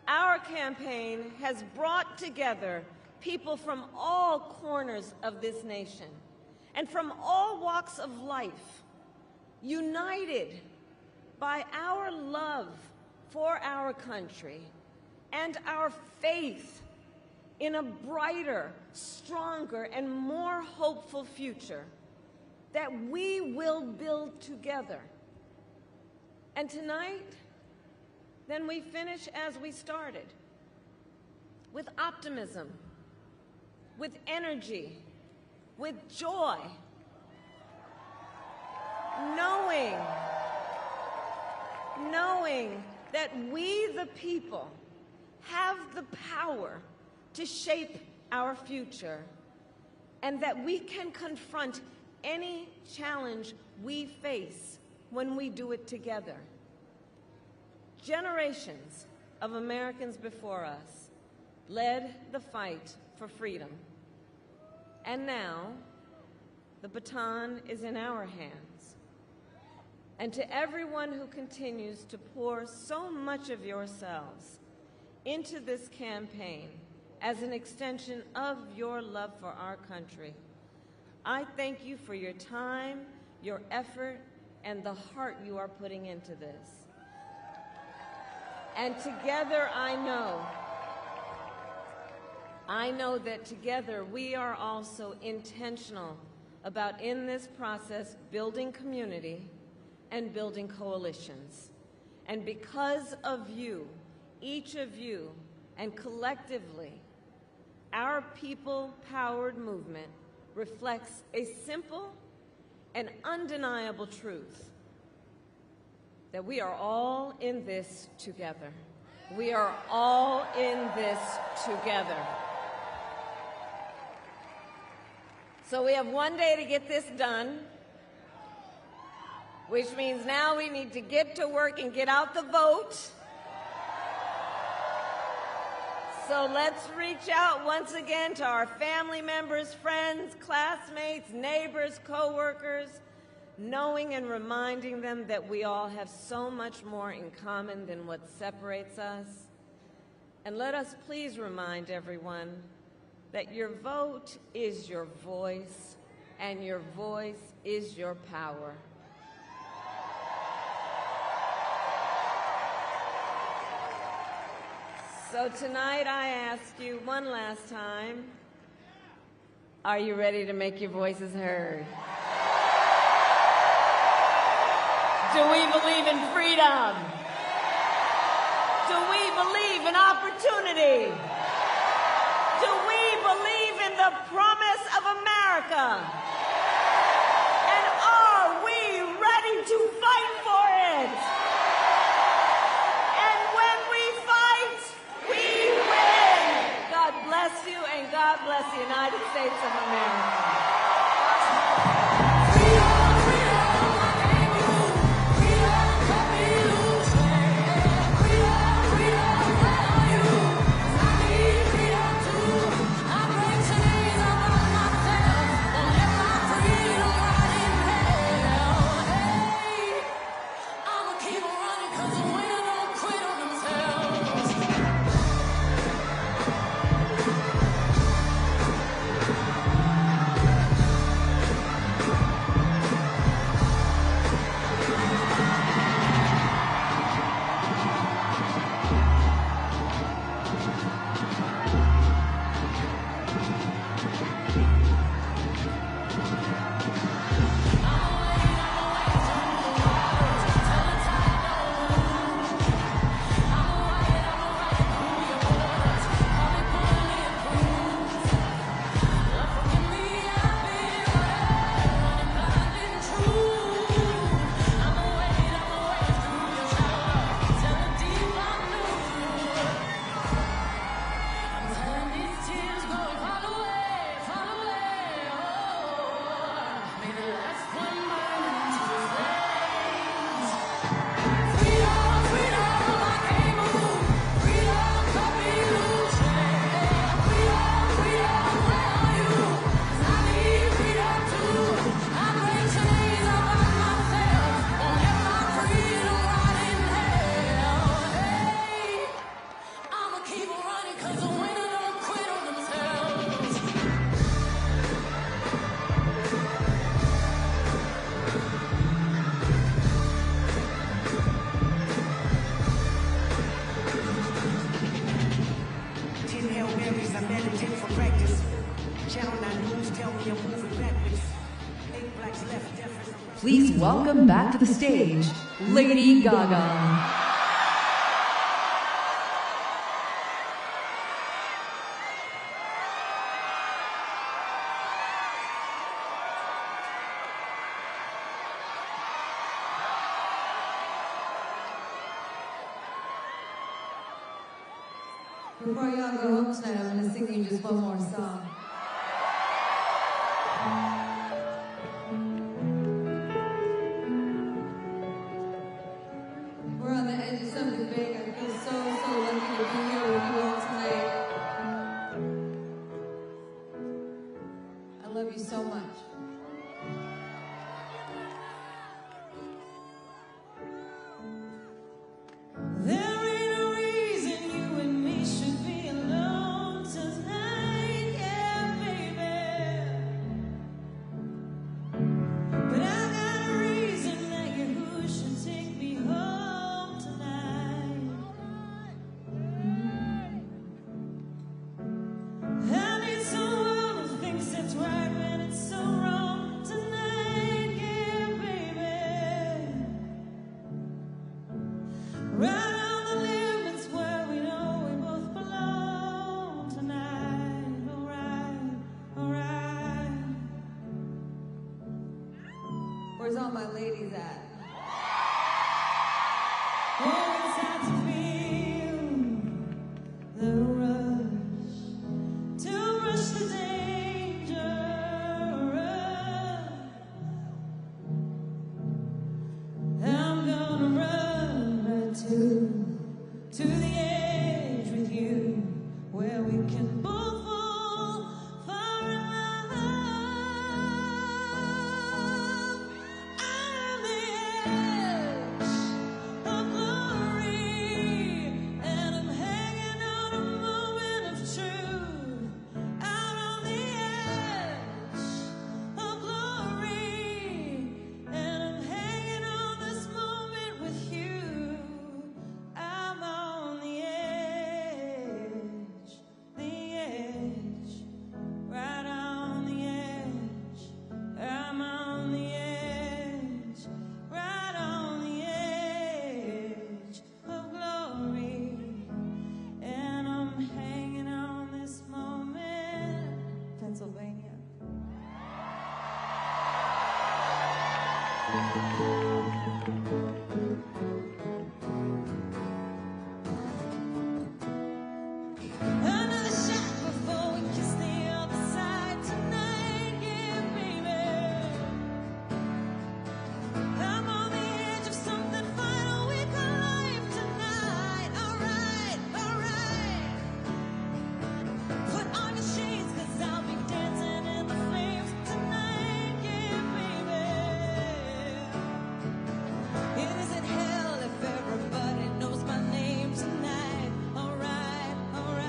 Our campaign has brought together people from all corners of this nation and from all walks of life, united by our love for our country and our faith in a brighter, stronger, and more hopeful future that we will build together. And tonight, then we finish as we started, with optimism, with energy, with joy, knowing that we, the people, have the power to shape our future, and that we can confront any challenge we face when we do it together. Generations of Americans before us led the fight for freedom. And now, the baton is in our hands. And to everyone who continues to pour so much of yourselves into this campaign as an extension of your love for our country, I thank you for your time, your effort, and the heart you are putting into this. And together, I know that together we are also intentional about, in this process, building community and building coalitions. And because of you, each of you, and collectively, our people-powered movement reflects a simple and undeniable truth: that we are all in this together. We are all in this together. So we have one day to get this done, which means now we need to get to work and get out the vote. So let's reach out once again to our family members, friends, classmates, neighbors, co-workers, knowing and reminding them that we all have so much more in common than what separates us. And let us please remind everyone that your vote is your voice, and your voice is your power. So tonight I ask you one last time, are you ready to make your voices heard? Do we believe in freedom? Do we believe in opportunity? Do we believe in the promise of America? And are we ready to fight for it? And when we fight, we win. God bless you, and God bless the United States of America. Please welcome back to the stage, Lady Gaga. Before y'all go home tonight, I'm going to sing you just one more song. We're on the edge of something big. I feel so lucky to be here with you all tonight. I love you so much. There ain't a reason you and me should be alone tonight, yeah, baby. But I got a reason that you should take me home tonight. I need someone who thinks it's right when it's so wrong tonight, yeah, baby. Right on the limits where we know we both belong tonight. Alright, alright. Where's all my ladies at? Oh, it's hard to feel the rush, to rush the danger. I'm gonna run right to the edge with you, where we can both fall far in love. I'm the edge of glory. Another shot before we kiss the other side tonight, yeah, baby. I'm on the edge of something final. We collide tonight. Alright, alright. Put on your shades, 'cause I'll be dancing in the flames tonight, yeah, baby. It isn't hell if everybody knows my name tonight. Alright, alright.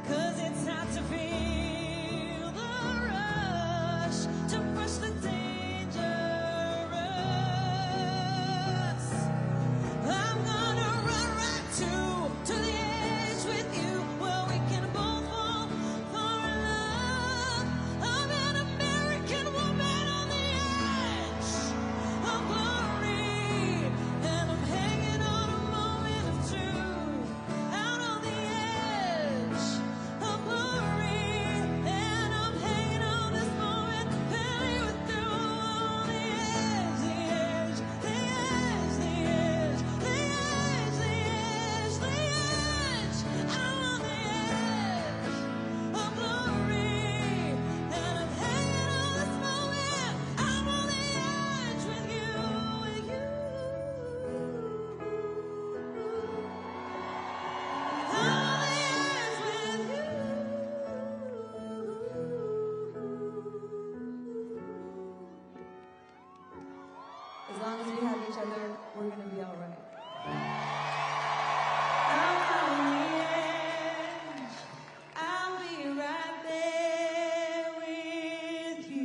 'Cause it's time to feel the rush, to brush the dangerous. I'm gonna run right to the edge with you, where we can both fall for love. I'm an American woman on the edge of glory, and I'm hanging on a moment of truth. Out on the edge of glory, and I'm hanging on this moment, barely with you. On the edge, the edge, the edge, the edge, the edge, the edge, the edge. I'm on the edge of glory, and I'm hanging on this moment. I'm on the edge with you, with you. I'm on the edge with you. As long as we have each other, we're gonna be all right. I'm on the edge. I'll be right there with you.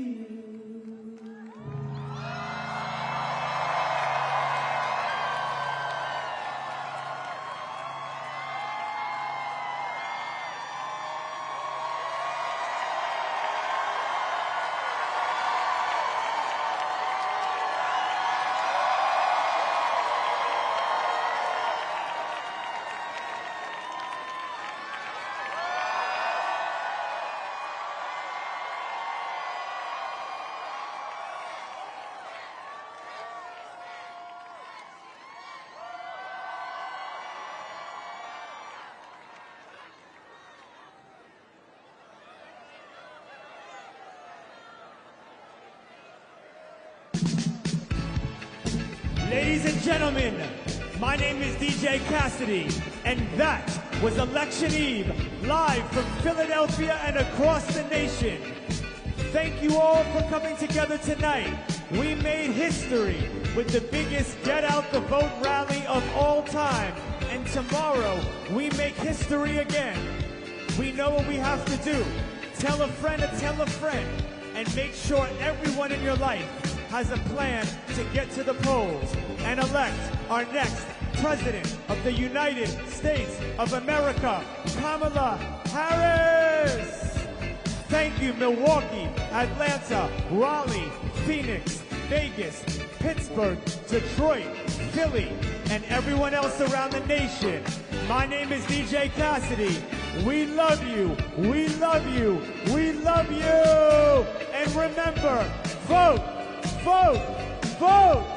Ladies and gentlemen, my name is DJ Cassidy, and that was Election Eve, live from Philadelphia and across the nation. Thank you all for coming together tonight. We made history with the biggest Get Out the Vote rally of all time, and tomorrow we make history again. We know what we have to do. Tell a friend, and make sure everyone in your life has a plan to get to the polls and elect our next President of the United States of America, Kamala Harris. Thank you, Milwaukee, Atlanta, Raleigh, Phoenix, Vegas, Pittsburgh, Detroit, Philly, and everyone else around the nation. My name is DJ Cassidy. We love you, we love you, we love you. And remember, vote, vote, vote.